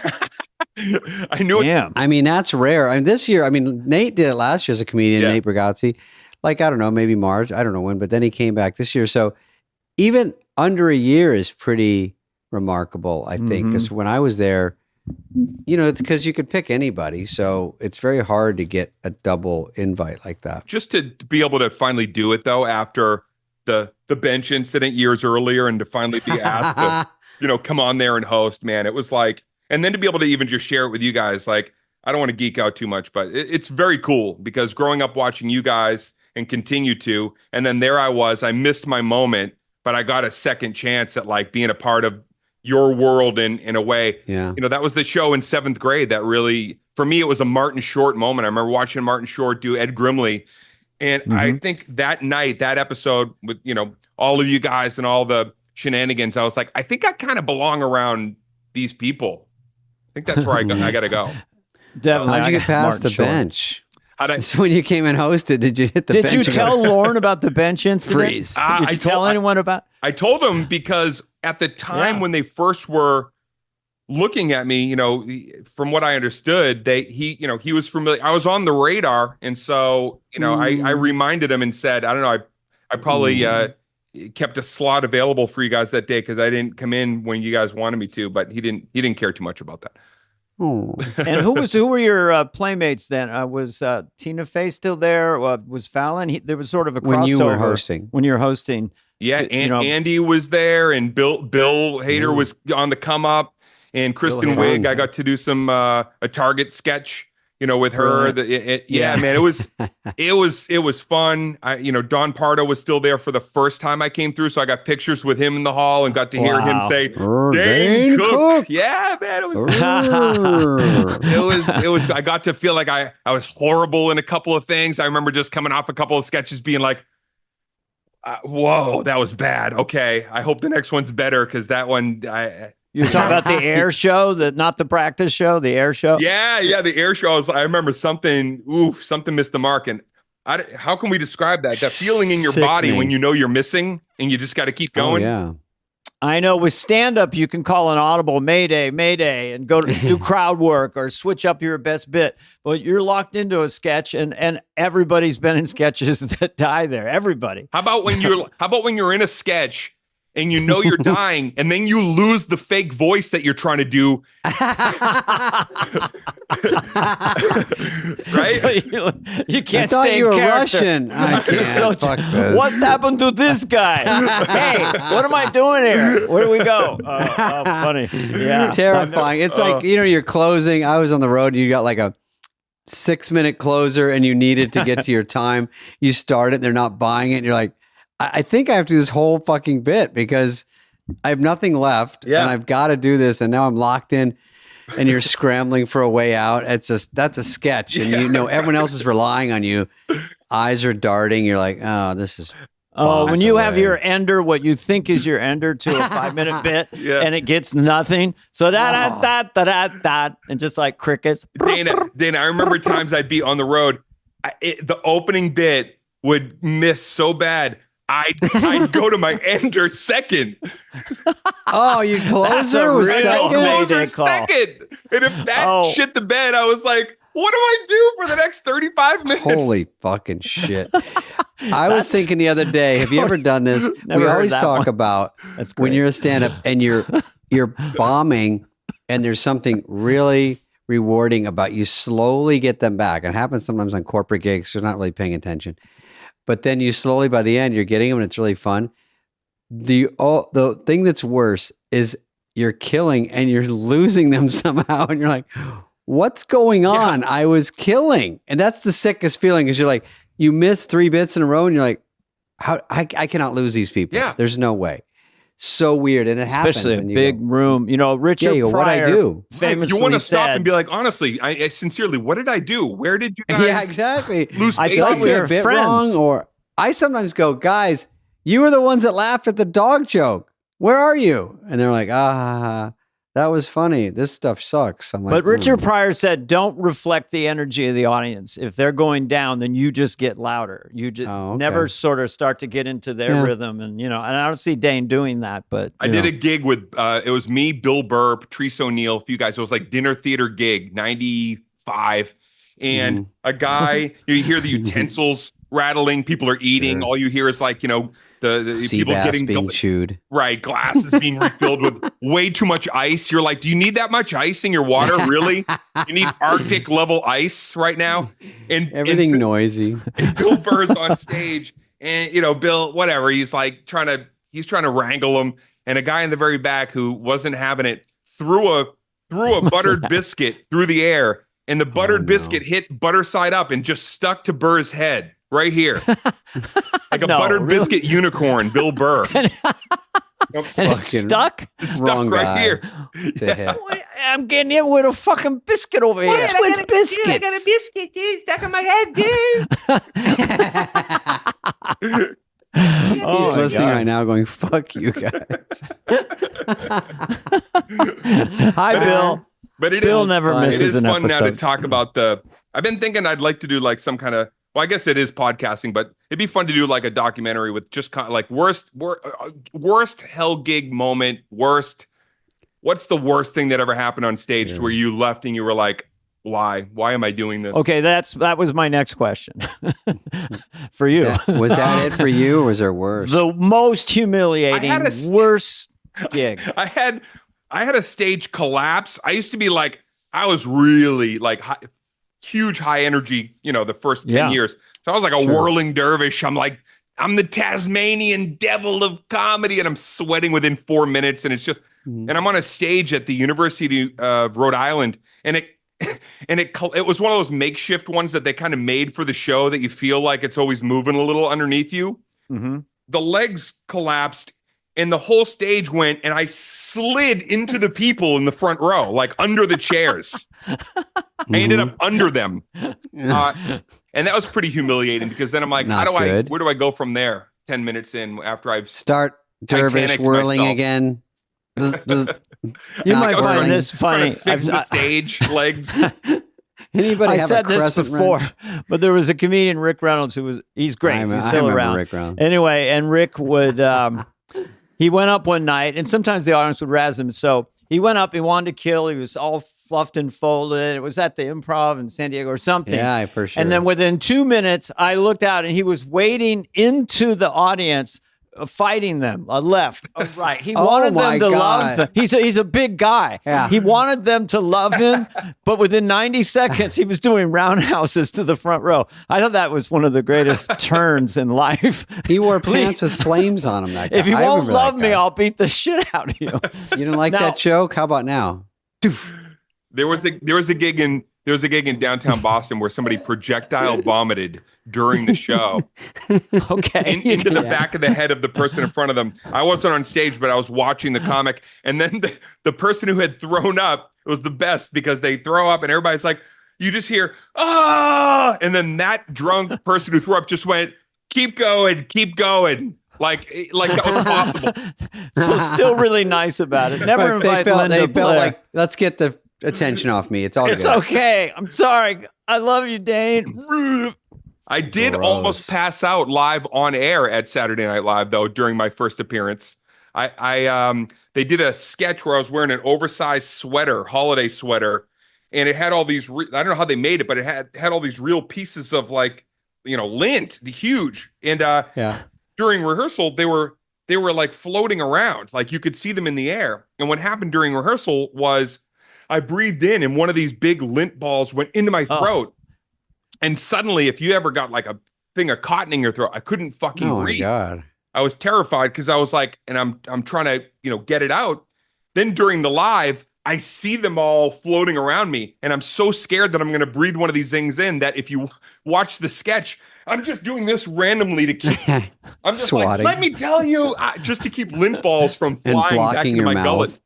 I knew it. Damn. I mean, that's rare. I mean, this year, Nate did it last year as a comedian, Yeah. Nate Bargatze. Like, I don't know, maybe March. I don't know when, but then he came back this year. So even under a year is pretty remarkable, I think. Because when I was there, it's because you could pick anybody. So it's very hard to get a double invite like that. Just to be able to finally do it though after the bench incident years earlier and to finally be asked to come on there and host, man, it was like, and then to be able to even just share it with you guys, like, I don't want to geek out too much, but it's very cool because growing up watching you guys and continue to, and then there I missed my moment, but I got a second chance at like being a part of your world in a way. Yeah. That was the show in 7th grade that really, for me, it was a Martin Short moment. I remember watching Martin Short do Ed Grimley. And I think that night, that episode with, all of you guys and all the shenanigans, I was like, I think I kind of belong around these people. I think that's where I got to go. Definitely. How'd you I get got past Martin the Short. bench? How'd I, So when you came and hosted, did you hit the bench? Did you and go, tell Lauren about the bench incident? Freeze. Did you tell anyone about? I told him because at the time when they first were looking at me, from what I understood, he was familiar. I was on the radar. And so, I reminded him and said, I don't know, I probably kept a slot available for you guys that day because I didn't come in when you guys wanted me to, but he didn't care too much about that. Oh. And who were your playmates then? Was Tina Fey still there? Was Fallon? There was sort of a crossover When you were hosting. When you're hosting, Yeah, Andy was there, and Bill Hader was on the come up, and Kristen Hader. Wiig. I got to do some a Target sketch, with her. Yeah. Man, it was fun. Don Pardo was still there for the first time I came through, so I got pictures with him in the hall and got to hear him say, "Dane Cook." Yeah, man, it was. I got to feel like I was horrible in a couple of things. I remember just coming off a couple of sketches, being like, "Whoa, that was bad." Okay, I hope the next one's better because that one, You're talking about the air show, not the practice show, the air show? Yeah, the air show. I remember something missed the mark. And how can we describe that? That feeling in your body when you know you're missing and you just got to keep going? Oh, yeah. I know with stand-up, you can call an audible Mayday, Mayday, and go to do crowd work or switch up your best bit. But you're locked into a sketch, and everybody's been in sketches that die there. Everybody. How about when you're in a sketch and you know you're dying, and then you lose the fake voice that you're trying to do. Right? So you can't stay you in were character. Russian. I can't. So, Fuck this. what happened to this guy? Hey, what am I doing here? Where do we go? Funny. Yeah. Terrifying. It's like, you're closing. I was on the road and you got like a 6-minute closer and you needed to get to your time. You start it, they're not buying it. And you're like, I think I have to do this whole fucking bit because I have nothing left and I've got to do this. And now I'm locked in and you're scrambling for a way out. That's a sketch. And everyone else is relying on you. Eyes are darting. You're like, oh, this is. Oh, when you have your ender, what you think is your ender to a 5-minute bit and it gets nothing. So da and just like crickets. Dana, I remember times I'd be on the road. The opening bit would miss so bad. I'd go to my ender second. Oh, you closer was second. And if that shit the bed, I was like, what do I do for the next 35 minutes? Holy fucking shit. I was thinking the other day, have you ever done this? We always talk about when you're a stand-up and you're bombing and there's something really rewarding about you slowly get them back. It happens sometimes on corporate gigs. You're not really paying attention. But then you slowly, by the end, you're getting them and it's really fun. The thing that's worse is you're killing and you're losing them somehow. And you're like, what's going on? Yeah. I was killing. And that's the sickest feeling is you're like, you miss 3 bits in a row and you're like, how I cannot lose these people. Yeah. There's no way. So weird. And it happens. Especially a big room. Richard Pryor what'd I do? Famously you want to stop said, and be like, honestly, I sincerely, what did I do? Where did you guys exactly. lose I thought we were a bit friends. Wrong, or I sometimes go, guys, you were the ones that laughed at the dog joke. Where are you? And they're like, that was funny. This stuff sucks. I'm like, but Richard Pryor said, don't reflect the energy of the audience. If they're going down, then you just get louder. You just never sort of start to get into their rhythm. And, and I don't see Dane doing that, but. I did a gig with, it was me, Bill Burr, Patrice O'Neill, a few guys. It was like dinner theater gig, 95. And a guy, you hear the utensils rattling, people are eating. All you hear is like, the sea people bass getting being chewed. Right, glasses being refilled with way too much ice. You're like, do you need that much ice in your water? Really? You need Arctic level ice right now? And everything noisy. And Bill Burr's on stage, and Bill, whatever. He's like trying to wrangle him, and a guy in the very back who wasn't having it threw a buttered biscuit through the air, and the buttered biscuit hit butter side up and just stuck to Burr's head. Right here. Like a buttered biscuit unicorn, Bill Burr. And it's stuck? It's stuck right here. I'm getting hit with a fucking biscuit over here. What's with biscuits? I got a biscuit, dude, stuck in my head, dude. He's listening right now going, fuck you guys. Hi, Bill. But Bill never misses an fun episode. Now to talk about I've been thinking I'd like to do like some kind of, well, I guess it is podcasting, but it'd be fun to do like a documentary with just kind of like worst hell gig moment, what's the worst thing that ever happened on stage to where you left and you were like, why am I doing this? Okay, that was my next question for you. Was that it for you, or was there worse? The most humiliating, worst gig. I had a stage collapse. I used to be like, I was really like huge high energy, the first 10 years. So I was like a whirling dervish. I'm like, I'm the Tasmanian devil of comedy, and I'm sweating within 4 minutes. And it's just, and I'm on a stage at the University of Rhode Island, and and it was one of those makeshift ones that they kind of made for the show that you feel like it's always moving a little underneath you. Mm-hmm. The legs collapsed and the whole stage went, and I slid into the people in the front row, like under the chairs. I ended up under them. And that was pretty humiliating because then I'm like, where do I go from there? 10 minutes in after I've start dervish whirling myself. Again. You might find this funny. Fix the stage legs. Anybody I have said a this crescent before, wrench? but there was a comedian, Rick Reynolds, he's great. He's still around. Rick Reynolds. Anyway, and Rick would, he went up one night, and sometimes the audience would razz him. So he went up, he wanted to kill. He was all fluffed and folded. It was at the Improv in San Diego or something. Yeah, for sure. And then within 2 minutes, I looked out, and he was wading into the audience, fighting them, a left, a right. He wanted them to love him. He's a big guy. Yeah. He wanted them to love him, but within 90 seconds, he was doing roundhouses to the front row. I thought that was one of the greatest turns in life. He wore pants with flames on him. That guy. If you I won't remember love that me, guy. I'll beat the shit out of you. You didn't like that joke? How about now? Doof. There was a gig in downtown Boston where somebody projectile vomited during the show. Okay. Into the back of the head of the person in front of them. I wasn't on stage, but I was watching the comic. And then the person who had thrown up, it was the best because they throw up and everybody's like, you just hear, ah! And then that drunk person who threw up just went, keep going, keep going. Like that was possible. So still really nice about it. Never invite Linda Blair. Like, let's get the attention off me. It's all It's good. okay. I'm sorry. I love you, Dane. I did Gross. almost pass out live on air at Saturday Night Live, though, during my first appearance. They did a sketch where I was wearing an oversized sweater, holiday sweater, and it had all these, I don't know how they made it, but it had all these real pieces of lint, huge. And during rehearsal, they were like floating around, like you could see them in the air. And what happened during rehearsal was I breathed in and one of these big lint balls went into my throat. And suddenly, if you ever got like a thing of cotton in your throat, I couldn't fucking breathe. Oh my God. I was terrified because I was like, and I'm trying to, get it out. Then during the live, I see them all floating around me. And I'm so scared that I'm going to breathe one of these things in that if you watch the sketch, I'm just doing this randomly to keep, I'm just swatting. like, let me tell you, just to keep lint balls from And flying back blocking into your my mouth. gullet.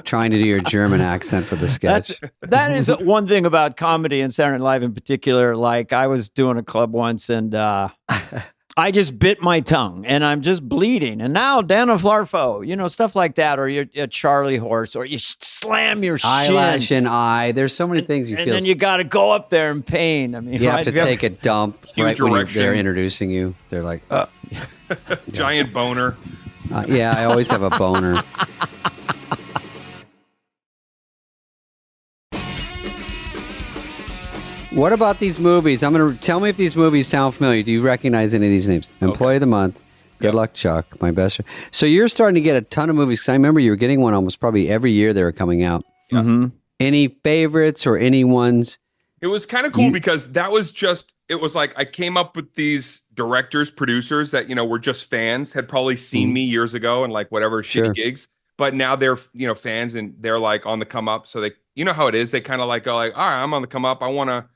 Trying to do your German accent for the sketch. That is one thing about comedy and Saturday Night Live in particular. Like I was doing a club once and I just bit my tongue and I'm just bleeding. And now Dana Flarfo, stuff like that, or you're a Charlie horse, or you slam your Eyelash shin. and eye. There's so many things you And feel. then you got to go up there in pain. I mean, you have to take a dump right when erection. they're introducing you. They're like, Giant boner. yeah, I always have a boner. What about these movies? Tell me if these movies sound familiar. Do you recognize any of these names? Employee of the Month. Good luck, Chuck. My best. So you're starting to get a ton of movies. Because I remember you were getting one almost probably every year they were coming out. Mm-hmm. Any favorites or any ones? It was kind of cool because it was like I came up with these directors, producers that, were just fans, had probably seen me years ago and like whatever shitty gigs. But now they're, fans and they're like on the come up. So they, how it is. They kind of like go like, all right, I'm on the come up. I want to,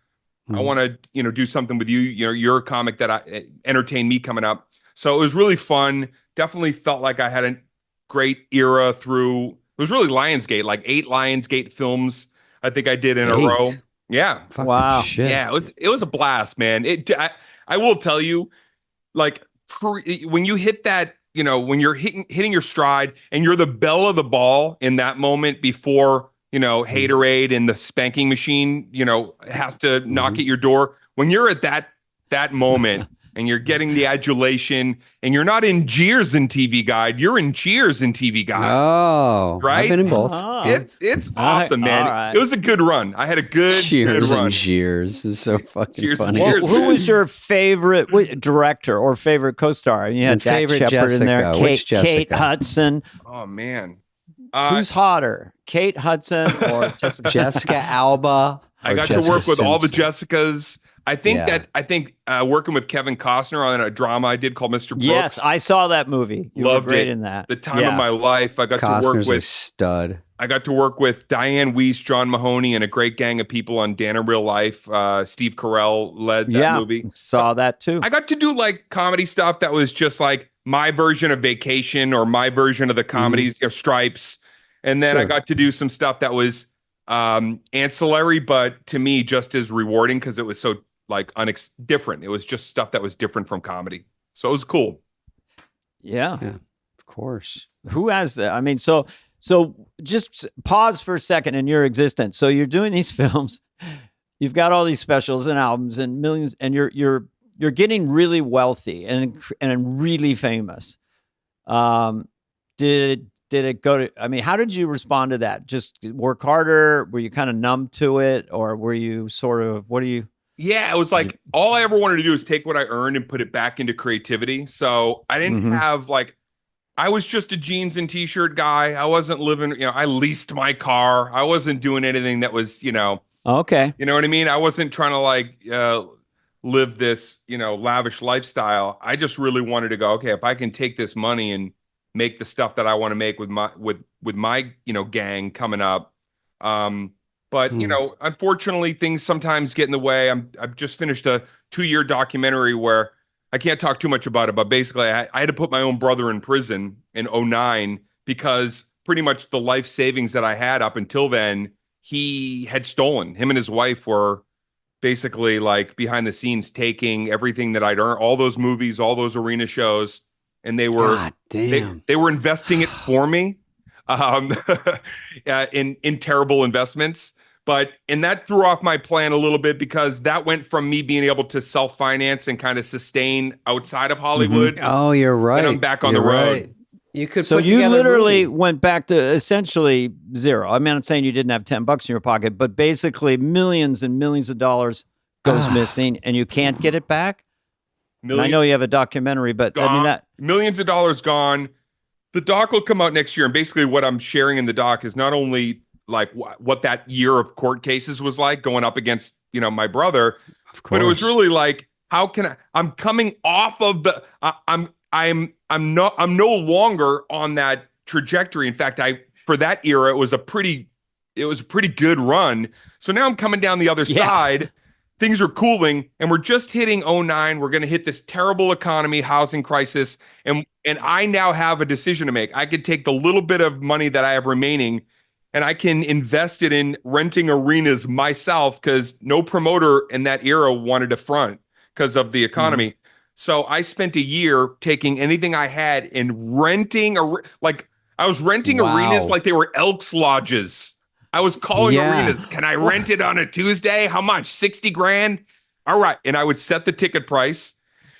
do something with you. You're a comic that entertained me coming up. So it was really fun. Definitely felt like I had a great era through. It was really Lionsgate, like 8 Lionsgate films. I think I did in a row. Yeah. Fucking Wow. shit. Yeah. It was a blast, man. I will tell you, like when you hit that, when you're hitting your stride and you're the belle of the ball in that moment before, haterade and the spanking machine, has to knock at your door. When you're at that moment and you're getting the adulation and you're not in jeers in TV Guide, you're in cheers in TV Guide. Oh, right? I've been in both. It's awesome, man. right. It was a good run. I had a good Cheers run. and jeers is so fucking Cheers and funny. cheers. Well, who was your favorite director or favorite co-star? You had And Dak favorite Shepard in there. Jessica. Which Kate Jessica? Hudson. Oh man. Who's hotter, Kate Hudson or Jessica? Jessica Alba. I or got Jessica to work with all the Simpson. Jessicas. I think working with Kevin Costner on a drama I did called Mr. Brooks. Yes, I saw that movie. You Loved were great it. in that. The time of my life. I got to work Costner's a with. stud. I got to work with Diane Weiss, John Mahoney, and a great gang of people on Dan in Real Life. Steve Carell led that movie. Saw that too. I got to do like comedy stuff that was just like my version of Vacation or my version of the comedies, Stripes. And then I got to do some stuff that was ancillary, but to me just as rewarding because it was so like different. It was just stuff that was different from comedy. So it was cool. Yeah, of course. Who has that? I mean, so just pause for a second in your existence. So you're doing these films, you've got all these specials and albums and millions, and you're getting really wealthy and really famous. Did it go to? I mean, how did you respond to that? Just work harder? Were you kind of numb to it, or were you sort of? What do you? Yeah, it was like all I ever wanted to do is take what I earned and put it back into creativity. So I didn't have like. I was just a jeans and t-shirt guy. I wasn't living, I leased my car. I wasn't doing anything that was, okay. You know what I mean? I wasn't trying to like live this, lavish lifestyle. I just really wanted to go, okay, if I can take this money and make the stuff that I want to make with my gang coming up. But unfortunately things sometimes get in the way. I've just finished a 2-year documentary where I can't talk too much about it, but basically I had to put my own brother in prison in 2009 because pretty much the life savings that I had up until then, he had stolen. Him and his wife were basically like behind the scenes taking everything that I'd earned, all those movies, all those arena shows, and they were they were investing it for me in terrible investments. And that threw off my plan a little bit because that went from me being able to self-finance and kind of sustain outside of Hollywood. Oh, you're right. And I'm back on the road. You could. So you literally went back to essentially zero. I mean, I'm saying you didn't have $10 in your pocket, but basically millions and millions of dollars goes missing, and you can't get it back. I know you have a documentary, but gone. I mean that millions of dollars gone. The doc will come out next year, and basically what I'm sharing in the doc is not only like what that year of court cases was like going up against, my brother, but it was really like, how can I'm coming off of the, I'm no longer on that trajectory. In fact, for that era, it was a pretty good run. So now I'm coming down the other side. Things are cooling and we're just hitting 2009. We're going to hit this terrible economy, housing crisis. And I now have a decision to make. I could take the little bit of money that I have remaining and I can invest it in renting arenas myself because no promoter in that era wanted to front because of the economy. So I spent a year taking anything I had and renting, I was renting arenas like they were Elks Lodges. I was calling arenas. Can I rent it on a Tuesday? How much? 60 grand? All right. And I would set the ticket price.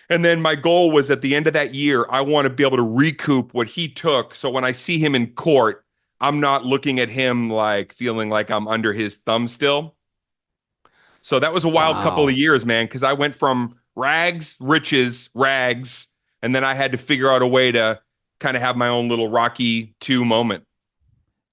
And then my goal was at the end of that year, I want to be able to recoup what he took. So when I see him in court, I'm not looking at him like feeling like I'm under his thumb still. So that was a wild couple of years, man, because I went from rags, riches, rags, and then I had to figure out a way to kind of have my own little Rocky 2 moment.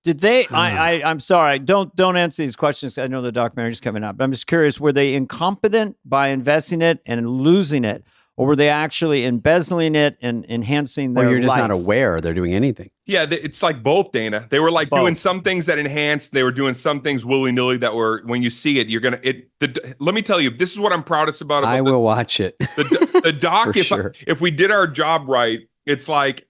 Did they? I'm sorry. Don't answer these questions. I know the documentary's coming up, but I'm just curious. Were they incompetent by investing it and losing it, or were they actually embezzling it and enhancing their life? Or you're just not aware they're doing anything. Yeah, it's like both, Dana. They were like doing some things that enhanced. They were doing some things willy-nilly that were, when you see it, you're gonna. Let me tell you, this is what I'm proudest about. I will watch it. The doc. Sure. If we did our job right, it's like.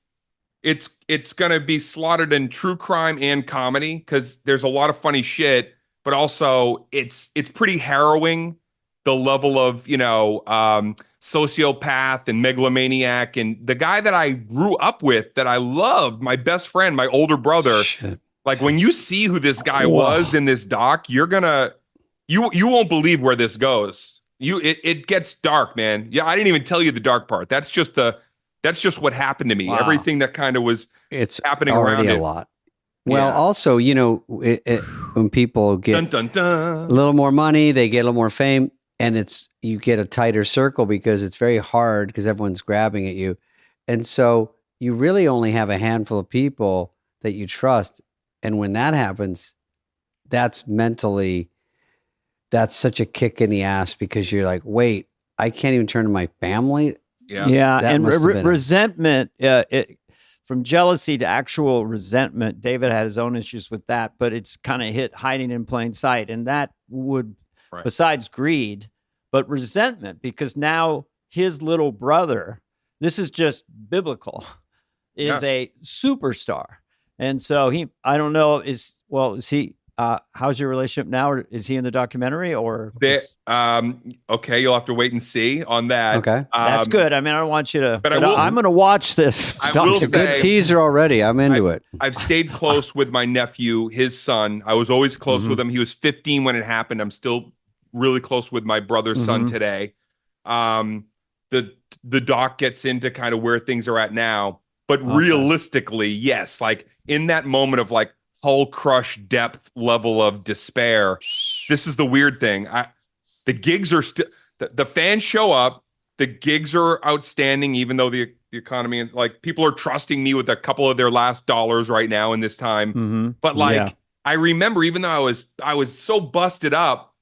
It's gonna be slaughtered in true crime and comedy because there's a lot of funny shit, but also it's pretty harrowing the level of sociopath and megalomaniac and the guy that I grew up with that I loved, my best friend, my older brother. Shit. Like when you see who this guy was in this doc, you won't believe where this goes. It gets dark, man. Yeah, I didn't even tell you the dark part. That's just what happened to me. Wow. Everything that kind of was happening already around a it. lot. Well, also, when people get Dun, dun, dun. a little more money, they get a little more fame, and you get a tighter circle because it's very hard because everyone's grabbing at you. And so you really only have a handful of people that you trust. And when that happens, that's such a kick in the ass because you're like, wait, I can't even turn to my family. Yeah, and resentment. from jealousy to actual resentment. David had his own issues with that, but it's kind of hiding in plain sight. And that would, besides greed, but resentment, because now his little brother, this is just biblical, is a superstar. And so I don't know, is he, how's your relationship now? Or is he in the documentary or? Okay, you'll have to wait and see on that. Okay. That's good. I mean, I don't want you to, but I'm going to watch this. It's a good teaser already. I'm into it. I've stayed close with my nephew, his son. I was always close with him. He was 15 when it happened. I'm still really close with my brother's son today. The doc gets into kind of where things are at now, but realistically, yes, like in that moment of like hull crush depth level of despair, this is the weird thing. The gigs are still, the fans show up, the gigs are outstanding, even though the economy and like people are trusting me with a couple of their last dollars right now in this time. But like, I remember, even though I was so busted up,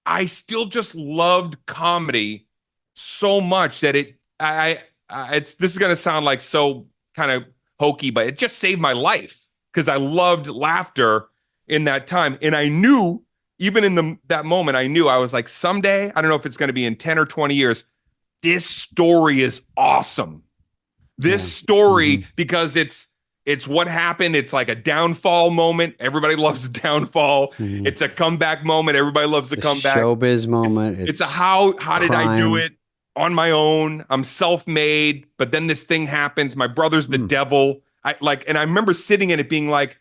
I still just loved comedy so much that this is going to sound like so kind of hokey, but it just saved my life because I loved laughter in that time. And I knew, even in that moment, I was like, someday, I don't know if it's going to be in 10 or 20 years, this story is awesome. This story, because it's what happened. It's like a downfall moment. Everybody loves a downfall. It's a comeback moment. Everybody loves a comeback. Showbiz moment. It's a how did I do it on my own? I'm self-made, but then this thing happens. My brother's the devil. And I remember sitting in it being like,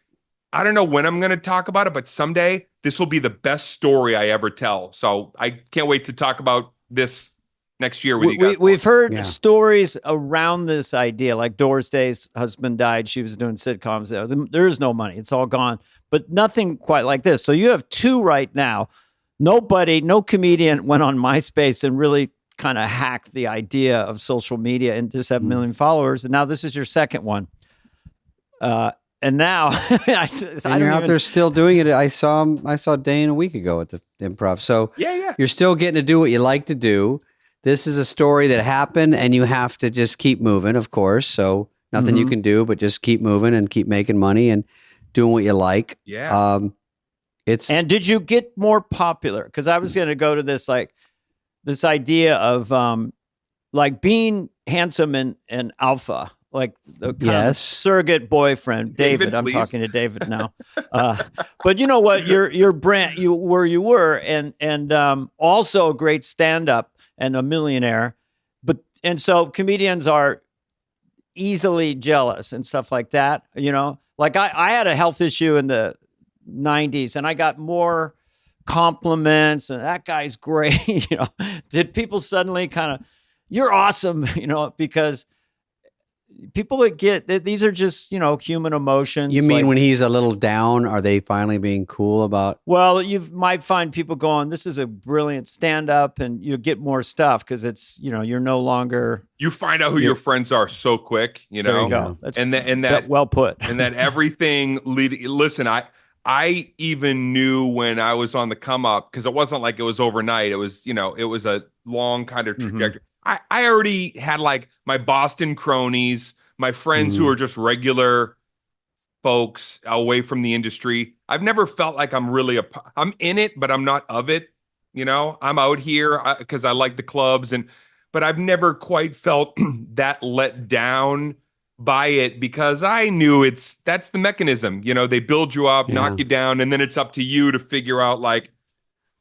I don't know when I'm going to talk about it, but someday this will be the best story I ever tell. So I can't wait to talk about this next year with you guys. We've heard stories around this idea, like Doris Day's husband died. She was doing sitcoms. There is no money. It's all gone, but nothing quite like this. So you have two right now. No comedian went on MySpace and really kind of hacked the idea of social media and just have a million followers. And now this is your second one. And now you're out there still doing it. I saw Dane a week ago at the Improv. So you're still getting to do what you like to do. This is a story that happened and you have to just keep moving, of course. So nothing you can do, but just keep moving and keep making money and doing what you like. Yeah. And did you get more popular? Because I was going to go to this, like this idea of like being handsome and alpha, like the kind of surrogate boyfriend. David, I'm talking to David now. But you know what? Your brand, you were, and also a great stand-up and a millionaire. And so comedians are easily jealous and stuff like that. You know, like I had a health issue in the 90s and I got more compliments and that guy's great. You know, did people suddenly kind of, you're awesome, you know, because people that get these are just, you know, human emotions. You mean when he's a little down, are they finally being cool about? Well, you might find people going, this is a brilliant stand-up, and you get more stuff because it's, you know, you're no longer. You find out who your friends are so quick, you know. There you go. That's and that well put. And that everything listen, I even knew when I was on the come up, because it wasn't like it was overnight. It was, you know, it was a long kind of trajectory. I already had like my Boston cronies, my friends who are just regular folks away from the industry. I've never felt like I'm really I'm in it, but I'm not of it. You know, I'm out here because I like the clubs, but I've never quite felt that let down by it, because I knew that's the mechanism. You know, they build you up, knock you down, and then it's up to you to figure out like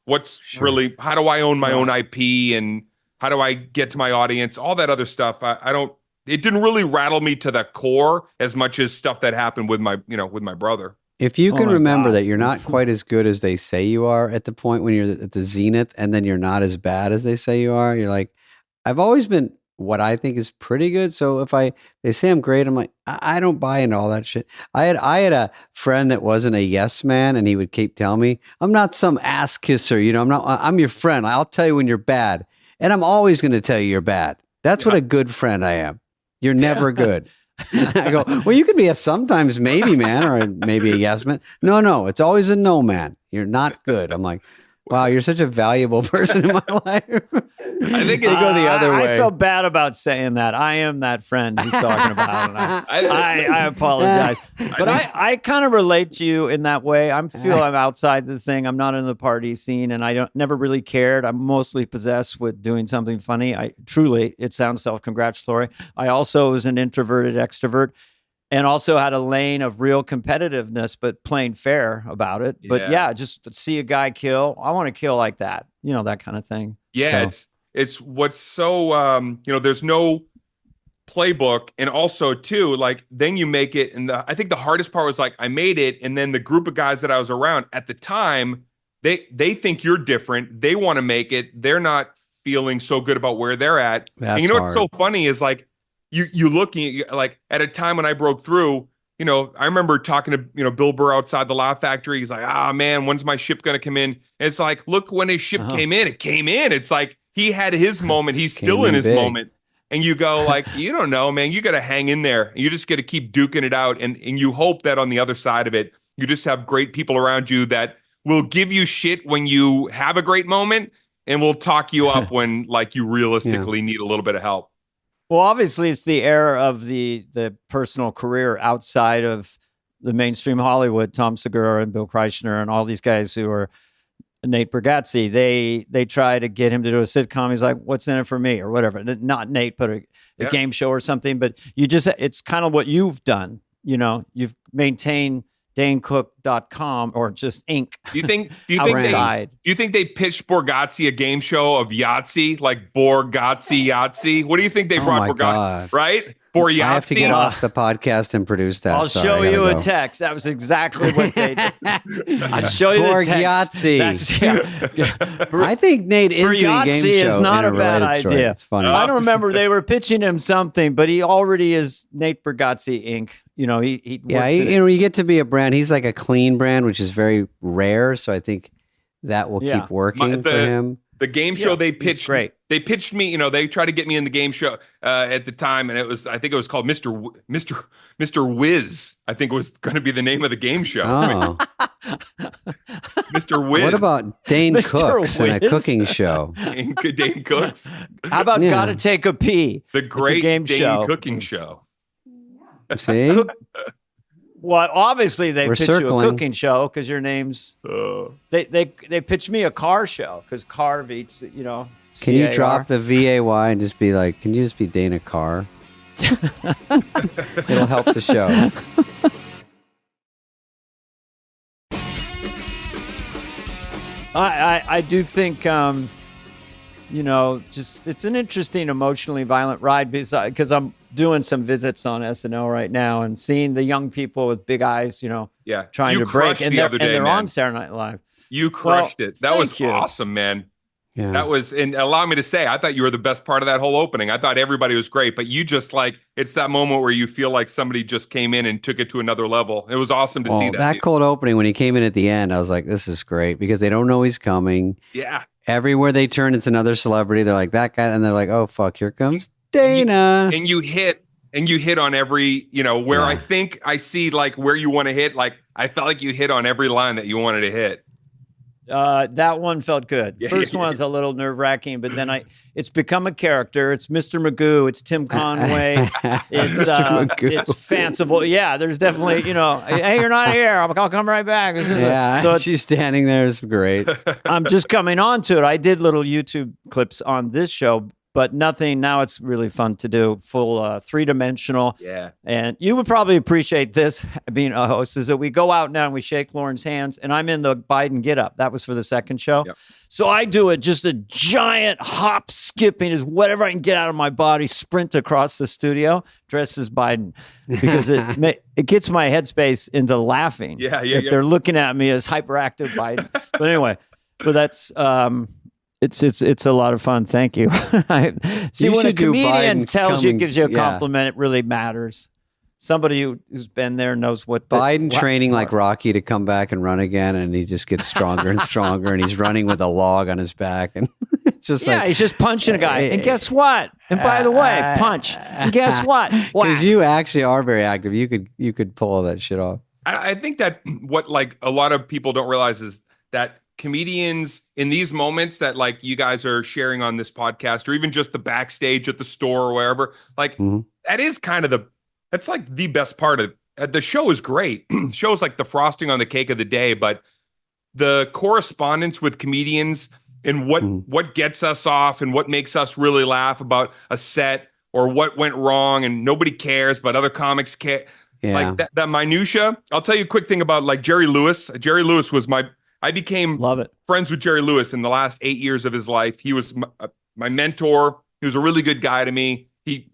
what's really, how do I own my own IP, and how do I get to my audience? All that other stuff. It didn't really rattle me to the core as much as stuff that happened with my brother. If you can remember that you're not quite as good as they say you are at the point when you're at the zenith, and then you're not as bad as they say you are, you're like, I've always been what I think is pretty good. So if they say I'm great, I'm like, I don't buy into all that shit. I had a friend that wasn't a yes man, and he would keep telling me, I'm not some ass kisser, you know, I'm your friend. I'll tell you when you're bad. And I'm always going to tell you you're bad. That's what a good friend I am. You're never good. I go, well, you could be a sometimes maybe man, or maybe a yes man. No, it's always a no man. You're not good. I'm like, Wow, you're such a valuable person in my life. I think they go the other way. I felt bad about saying that. I am that friend he's talking about. And I apologize. But I kind of relate to you in that way. I'm outside the thing. I'm not in the party scene, and I never really cared. I'm mostly possessed with doing something funny. It sounds self-congratulatory. I also was an introverted extrovert and also had a lane of real competitiveness, but playing fair about it. But yeah, just to see a guy kill, I want to kill like that, that kind of thing. Yeah, So. it's what's so there's no playbook, and also too, like, then you make it, and I think the hardest part was like I made it, and then the group of guys that I was around at the time, they think you're different, they want to make it, they're not feeling so good about where they're at. And you know what's so funny is like you looking at, like, at a time when I broke through, I remember talking to, Bill Burr outside the Laugh Factory. He's like, man, when's my ship going to come in? And it's like, look, when his ship came in, it came in. It's like, he had his moment. He's still in his moment. And you go like, you don't know, man, you got to hang in there. You just got to keep duking it out. And you hope that on the other side of it, you just have great people around you that will give you shit when you have a great moment and will talk you up when, like, you realistically need a little bit of help. Well, obviously, it's the era of the personal career outside of the mainstream Hollywood. Tom Segura and Bill Kreischer and all these guys who are Nate Bargatze. They try to get him to do a sitcom. He's like, "What's in it for me?" or whatever. Not Nate, but a game show or something. But it's kind of what you've done. You've maintained DaneCook.com or just Inc. Do you think they pitched Borgazzi a game show of Yahtzee, like Borgazzi Yahtzee? What do you think they brought Borgazzi? Right? Yahtzee? I have to get off the podcast and produce that. I'll show you a text. That was exactly what they did. I'll show you the text. Yahtzee. I think Nate is doing a game show. Yahtzee is not a bad idea. It's funny. I don't remember. They were pitching him something, but he already is Nate Bargatze Inc. He you get to be a brand. He's like a clean brand, which is very rare. So I think that will keep working for him. The game show they pitched, great. They pitched me. They tried to get me in the game show at the time, and I think it was called Mr. Whiz. I think was going to be the name of the game show. Oh, Mr. Whiz. What about Dane Cooks and a cooking show? Dane Cooks. How about Gotta Take a Pee? The great game Dane show. Cooking show. See. Well, obviously they pitch you a cooking show because your name's. They pitched me a car show because Carvey, Can you drop the VAY and just be like, can you just be Dana Carr? It'll help the show. I do think just it's an interesting emotionally violent ride because I'm doing some visits on SNL right now and seeing the young people with big eyes, trying to break, and they're on Saturday Night Live. You crushed it. That was awesome, man. Yeah. That was, and allow me to say, I thought you were the best part of that whole opening. I thought everybody was great, but you just it's that moment where you feel like somebody just came in and took it to another level. It was awesome to see that. That cold opening when he came in at the end, I was like, this is great because they don't know he's coming. Yeah. Everywhere they turn, it's another celebrity. They're like, that guy. And they're like, oh, fuck, here comes Dana. And you hit on every, where I think I see where you want to hit. I felt like you hit on every line that you wanted to hit. That one felt good. First one was a little nerve-wracking, but then it's become a character. It's Mr. Magoo. It's Tim Conway. It's fanciful. Yeah, there's definitely, hey, you're not here. I'll come right back. So she's standing there. It's great. I'm just coming on to it. I did little YouTube clips on this show, but nothing. Now it's really fun to do full three-dimensional. Yeah. And you would probably appreciate this being a host is that we go out now and we shake Lauren's hands and I'm in the Biden get up. That was for the second show. Yep. So I do just a giant hop skipping is whatever I can get out of my body, sprint across the studio dressed as Biden because it gets my headspace into laughing. Yeah. They're looking at me as hyperactive Biden. But anyway, that's, It's a lot of fun. Thank you. See, when a comedian gives you a compliment, it really matters. Somebody who's been there knows what Biden training like Rocky to come back and run again, and he just gets stronger and stronger, and he's running with a log on his back, and he's just punching a guy. And guess what? And by the way, punch. And guess what? Because you actually are very active. You could pull all that shit off. I think that what a lot of people don't realize is that comedians in these moments that like you guys are sharing on this podcast, or even just the backstage at the store or wherever, like that is kind of that's like the best part of the show is great. The show is like the frosting on the cake of the day, but the correspondence with comedians and what gets us off and what makes us really laugh about a set or what went wrong and nobody cares, but other comics care. Yeah. Like that minutia. I'll tell you a quick thing about like Jerry Lewis. Jerry Lewis was I became friends with Jerry Lewis in the last 8 years of his life. He was my mentor. He was a really good guy to me. He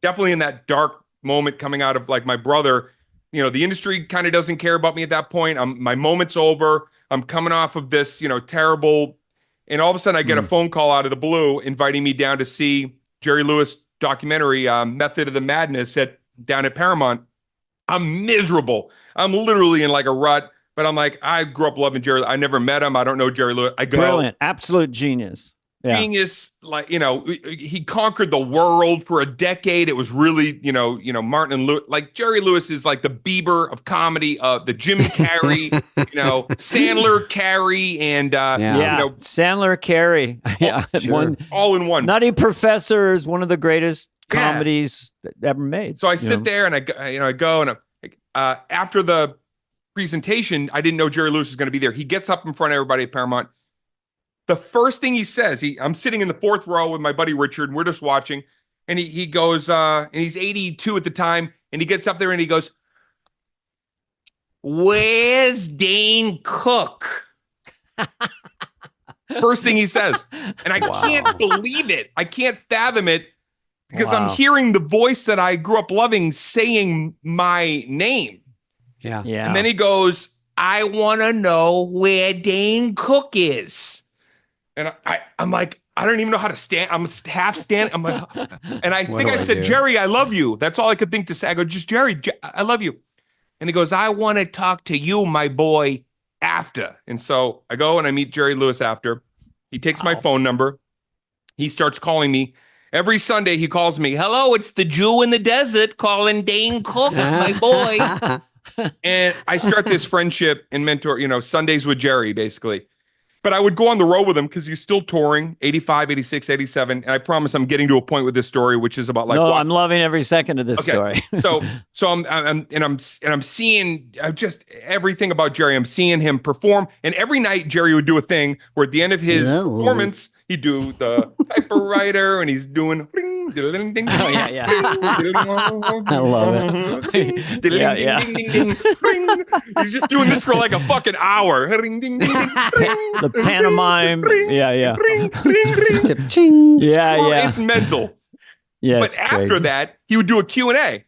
definitely in that dark moment coming out of like my brother, you know, the industry kind of doesn't care about me at that point. My moment's over. I'm coming off of this, you know, terrible. And all of a sudden I get a phone call out of the blue inviting me down to see Jerry Lewis documentary, Method of the Madness down at Paramount. I'm miserable. I'm literally in like a rut, but I'm like, I grew up loving Jerry. I never met him. I don't know Jerry Lewis. I go, brilliant, absolute genius. Yeah. Genius, like, you know, he conquered the world for a decade. It was really, you know, Martin and Lewis, like Jerry Lewis is like the Bieber of comedy, the Jim Carrey, you know, Sandler, Carrey, and you know, Sandler, Carrey, all in one. Nutty Professor is one of the greatest comedies that ever made. So I sit there and I go and after the presentation, I didn't know Jerry Lewis was going to be there. He gets up in front of everybody at Paramount. The first thing he says, I'm sitting in the fourth row with my buddy Richard, and we're just watching. And he goes, and he's 82 at the time, and he gets up there and he goes, "Where's Dane Cook?" First thing he says. And I can't believe it. I can't fathom it because I'm hearing the voice that I grew up loving saying my name. Yeah. And then he goes, "I want to know where Dane Cook is." And I'm like, I don't even know how to stand. I'm half standing. I'm like, and I think I said, "Jerry, I love you." That's all I could think to say. I go, "Just Jerry, I love you." And he goes, "I want to talk to you, my boy, after." And so I go and I meet Jerry Lewis after. He takes my phone number. He starts calling me. Every Sunday he calls me, "Hello, it's the Jew in the desert calling Dane Cook, my boy." And I start this friendship and mentor, you know, Sundays with Jerry, basically. But I would go on the road with him because he's still touring, 85, 86, 87. And I promise I'm getting to a point with this story, which is about like, I'm loving every second of this story. so I'm seeing just everything about Jerry. I'm seeing him perform. And every night Jerry would do a thing where at the end of his performance, he'd do the typewriter and he's doing I love it. He's just doing this for like a fucking hour. The pantomime. It's mental. Yeah. But after that, he would do a Q&A.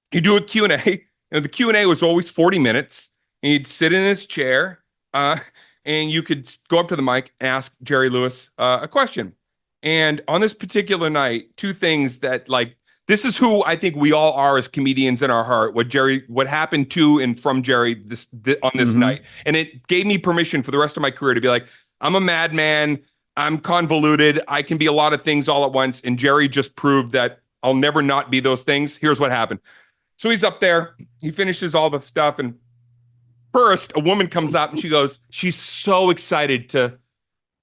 He'd do a Q&A, and the Q&A was always 40 minutes. And he'd sit in his chair, and you could go up to the mic and ask Jerry Lewis a question. And on this particular night, two things that like, this is who I think we all are as comedians in our heart, what happened to and from Jerry on this night. And it gave me permission for the rest of my career to be like, I'm a madman. I'm convoluted. I can be a lot of things all at once. And Jerry just proved that I'll never not be those things. Here's what happened. So he's up there. He finishes all the stuff. And first, a woman comes up and she goes, she's so excited to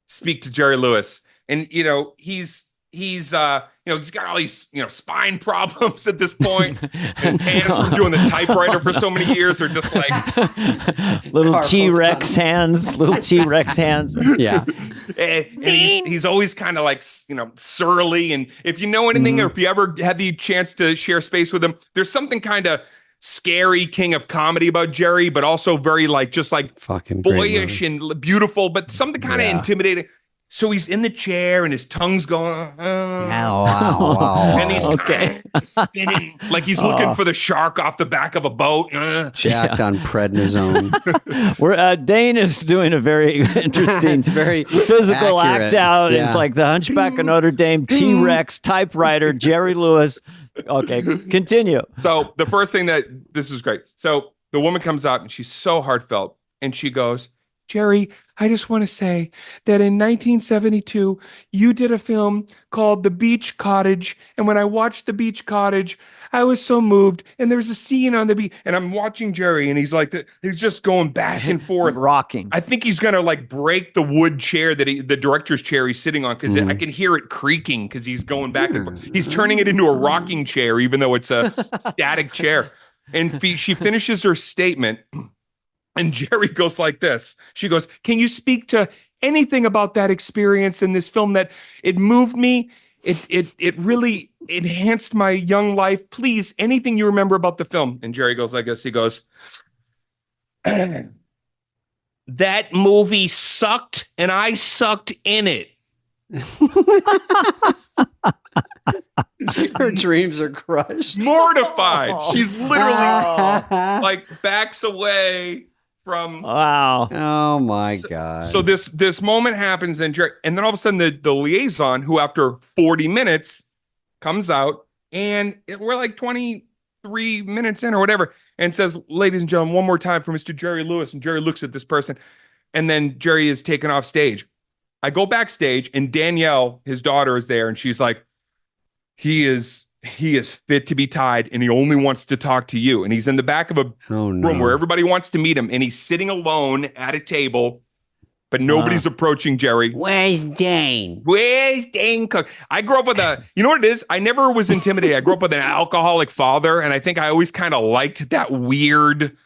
speak to Jerry Lewis. And, you know, he's got all these, spine problems at this point. And his hands from doing the typewriter for so many years are just like little T-Rex hands, Yeah. And he's always kind of like, surly. And if you know anything, or if you ever had the chance to share space with him, there's something kind of scary king of comedy about Jerry, but also very just fucking boyish and beautiful, but something kind of intimidating. So he's in the chair and his tongue's going, wow. And he's kind of spinning like he's looking for the shark off the back of a boat. Jacked on prednisone. Dane is doing a very interesting, it's very physical accurate. act out. Yeah. It's like the Hunchback of Notre Dame, T-Rex, typewriter, Jerry Lewis. Okay, continue. So the first thing this was great. So the woman comes out and she's so heartfelt and she goes, Jerry, I just want to say that in 1972, you did a film called The Beach Cottage. And when I watched The Beach Cottage, I was so moved. And there's a scene on the beach. And I'm watching Jerry, and he's like, he's just going back and forth. Rocking. I think he's going to like break the wood chair that the director's chair he's sitting on, because I can hear it creaking because he's going back and forth. He's turning it into a rocking chair, even though it's a static chair. And she finishes her statement. And Jerry goes like this. She goes, can you speak to anything about that experience in this film that it moved me? It really enhanced my young life. Please, anything you remember about the film. And Jerry goes like this. He goes, that movie sucked and I sucked in it. Her dreams are crushed. Mortified. She's literally like backs away from. Wow. Oh my God. So this moment happens, and then all of a sudden the liaison, who after 40 minutes comes out, and we're like 23 minutes in or whatever, and says, ladies and gentlemen, one more time for Mr. Jerry Lewis. And Jerry looks at this person, and then Jerry is taken off stage. I go backstage, and Danielle, his daughter, is there, and she's like, he is fit to be tied, and he only wants to talk to you. And he's in the back of a room where everybody wants to meet him, and he's sitting alone at a table, but nobody's approaching Jerry. Where's Dane? Where's Dane Cook? I grew up with you know what it is? I never was intimidated. I grew up with an alcoholic father, and I think I always kind of liked that weird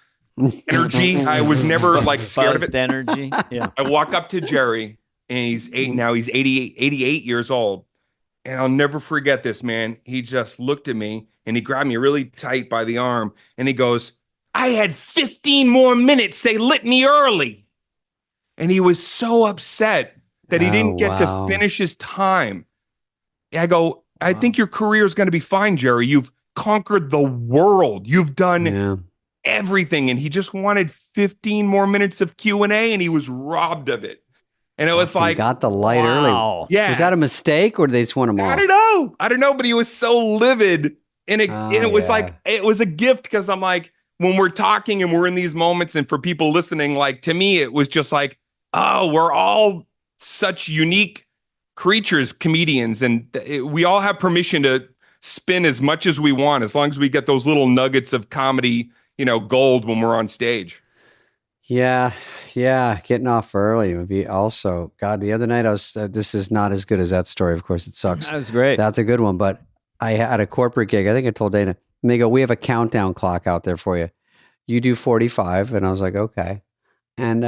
energy. I was never like scared of it. Energy. Yeah. I walk up to Jerry, and he's 88 years old. And I'll never forget this, man. He just looked at me, and he grabbed me really tight by the arm, and he goes, I had 15 more minutes. They lit me early. And he was so upset that he didn't get to finish his time. I go, I think your career is going to be fine, Jerry. You've conquered the world. You've done everything. And he just wanted 15 more minutes of Q&A, and he was robbed of it. And it was like, got the light early. Yeah. Was that a mistake, or did they just want them all? I don't know, but he was so livid. And it was like, it was a gift, because I'm like, when we're talking and we're in these moments, and for people listening, like, to me, it was just like, oh, we're all such unique creatures, comedians, and we all have permission to spin as much as we want, as long as we get those little nuggets of comedy, gold when we're on stage. Yeah, getting off early would be also. God, the other night I was. This is not as good as that story. Of course, it sucks. That was great. That's a good one. But I had a corporate gig. I think I told Dana. And they go, we have a countdown clock out there for you. You do 45, and I was like, okay. And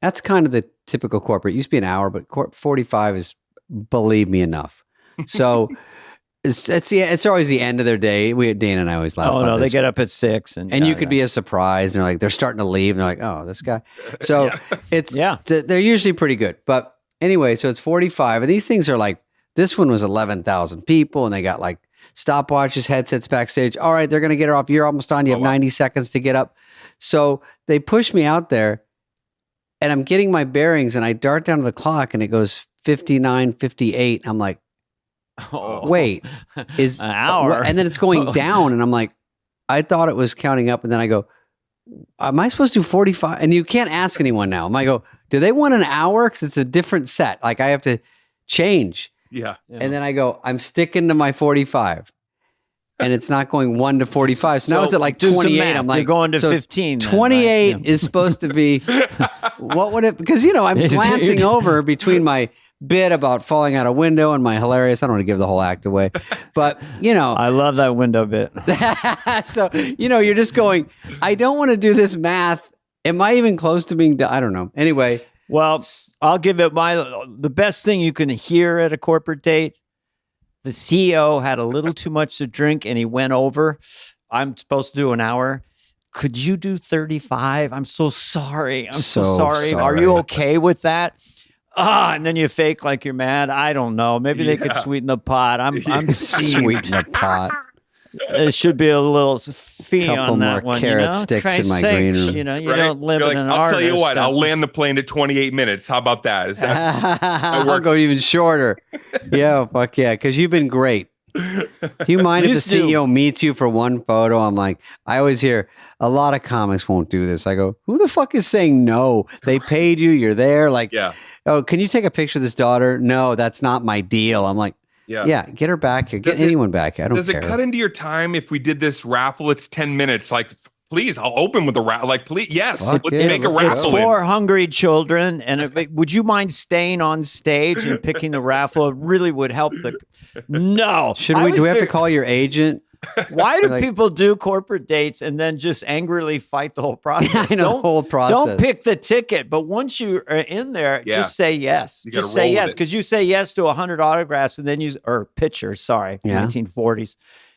that's kind of the typical corporate. It used to be an hour, but 45 is, believe me, enough. So. It's always the end of their day. Dana and I always laugh. Oh no, they get up at 6, and you could be a surprise. And they're starting to leave, and they're like, "Oh, this guy." So they're usually pretty good. But anyway, so it's 45, and these things are like, this one was 11,000 people, and they got like stopwatches, headsets backstage. All right, they're gonna get her off. You're almost on. You have 90 seconds to get up. So they push me out there, and I'm getting my bearings, and I dart down to the clock, and it goes 59, 58. I'm like, wait, is an hour, and then it's going down, and I'm like, I thought it was counting up, and then I go, am I supposed to do 45? And you can't ask anyone now. I go, do they want an hour? Because it's a different set. Like I have to change. Yeah. And then I go, I'm sticking to my 45, and it's not going 1 to 45. So now it's at like 28. I'm like, you're going to 15. 28 is supposed to be. What would it? Because I'm glancing over between my bit about falling out a window and my hilarious. I don't want to give the whole act away, but I love that window bit. So you're just going, I don't want to do this math. Am I even close to being done? I don't know. Anyway, well, I'll give it the best thing you can hear at a corporate date. The CEO had a little too much to drink, and he went over. I'm supposed to do an hour. Could you do 35? I'm so sorry. I'm so sorry. Are you okay with that? And then you fake like you're mad. I don't know. Maybe they could sweeten the pot. I'm sweeten the pot. There should be a little fee couple on that more one. carrot sticks in my green room. You don't live in an I'll artist. tell you what. I'll land the plane at 28 minutes. How about that? Is that I'll go even shorter. Yeah, fuck yeah. Because you've been great. Do you mind if the Used to. CEO meets you for one photo? I'm like, I always hear a lot of comics won't do this. I go, who the fuck is saying no? They paid you. You're there. Like, Yeah. oh, can you take a picture of this daughter? No, that's not my deal. I'm like, yeah, get her back here. Get anyone back here. I don't Does care. it cut into your time if we did this raffle? It's 10 minutes. Like, please, I'll open with a raffle. Like, please, yes, Fuck let's yeah, make a let's go. It's raffle. for hungry children. And would you mind staying on stage and picking the raffle? It really would help. No. Should I we? would Do we have to figure- call your agent? Why do Like- people do corporate dates and then just angrily fight the whole process? I know the whole process. Don't pick the ticket, but once you are in there, Yeah. just say yes. You gotta Just say roll with yes, it. because you say yes to 100 autographs and then or pictures, sorry, Yeah. 1940s,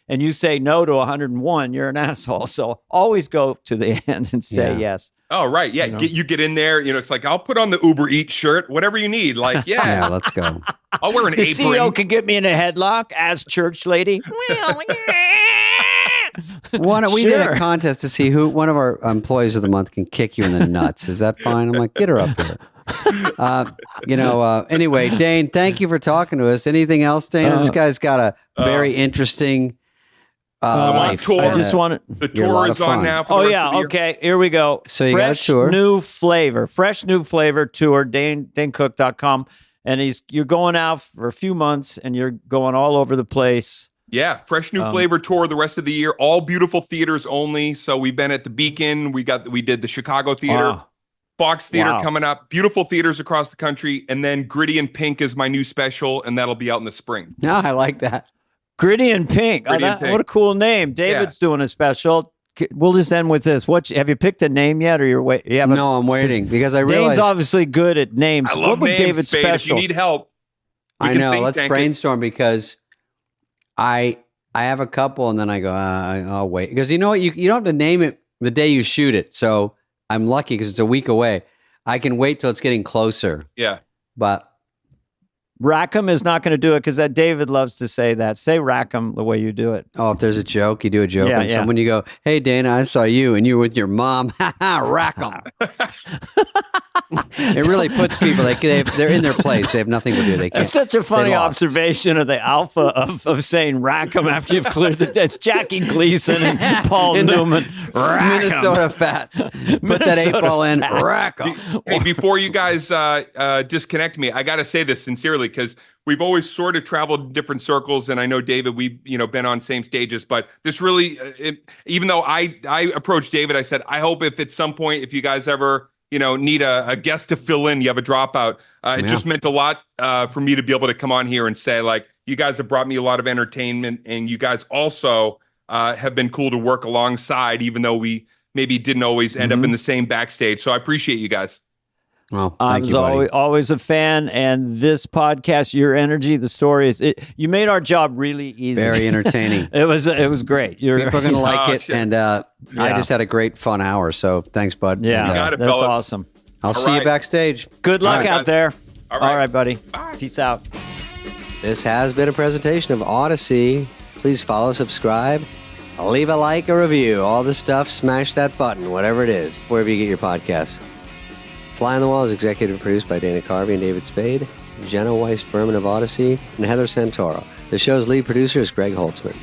and you say no to 101, you're an asshole. So always go to the end and say Yeah. yes. Oh, right. Yeah. You know? You get in there. It's like, I'll put on the Uber Eats shirt, whatever you need. Like, Yeah, yeah, let's go. I'll wear an The apron. CEO can get me in a headlock as church lady. We did Sure. a contest to see who one of our employees of the month can kick you in the nuts. Is that fine? I'm like, get her up here. Anyway, Dane, thank you for talking to us. Anything else, Dane? This guy's got a very interesting life. tour. I just want to. The You're a lot tour of is on fun. now. For Oh the rest yeah, of the year. okay. Here we go. So you got a fresh tour. new flavor tour. DaneCook.com, and you're going out for a few months, and you're going all over the place. Yeah, fresh new flavor tour the rest of the year. All beautiful theaters only. So we've been at the Beacon. We did the Chicago Theater, Wow. Fox Theater Wow. coming up. Beautiful theaters across the country, and then Gritty and Pink is my new special, and that'll be out in the spring. No, I like that. Gritty and Pink. Gritty and Pink. What a cool name. David's doing a special. We'll just end with this. Have you picked a name yet, or you're waiting? You haven't. No, I'm waiting because I Dane's realize obviously good at names. I love what would names, David's Spade. If you special? need help, we I can know. think Let's tank it. brainstorm because I have a couple and then I go, I'll wait because you know what? You don't have to name it the day you shoot it. So I'm lucky because it's a week away. I can wait till it's getting closer. Yeah. But Rackham is not going to do it because David loves to say that. Say Rackham the way you do it. if there's a joke, you do a joke. Yeah, and yeah. someone you go, hey Dana, I saw you and you were with your mom. Ha ha, rack 'em. It really puts people they're in their place. They have nothing to do. They can't. That's such a funny they lost. observation of the alpha of saying Rackham after you've cleared the dead. It's Jackie Gleason and Paul In the Newman. Rackham. Minnesota Fats. Put that Minnesota 8-ball in. Fats. Rack 'em. Hey, before you guys disconnect me, I got to say this sincerely because we've always sort of traveled in different circles, and I know David, we've been on same stages. But this really, even though I approached David, I said I hope if at some point if you guys ever need a guest to fill in, you have a dropout. It just meant a lot for me to be able to come on here and say like you guys have brought me a lot of entertainment, and you guys also have been cool to work alongside, even though we maybe didn't always end up in the same backstage. So I appreciate you guys. Well, I thank was you, buddy. always a fan, and this podcast, your energy, the stories, you made our job really easy. Very entertaining. It was great. People are going to like Oh, it. shit. And I just had a great fun hour. So thanks, bud. Yeah, And, got it, that's fellas. awesome. I'll see you right. backstage. Good luck All right, out guys. there. All right. All right, buddy. Bye. Peace out. This has been a presentation of Odyssey. Please follow, subscribe, leave a like, a review, all the stuff. Smash that button, whatever it is, wherever you get your podcasts. Fly on the Wall is executive produced by Dana Carvey and David Spade, Jenna Weiss Berman of Odyssey, and Heather Santoro. The show's lead producer is Greg Holtzman.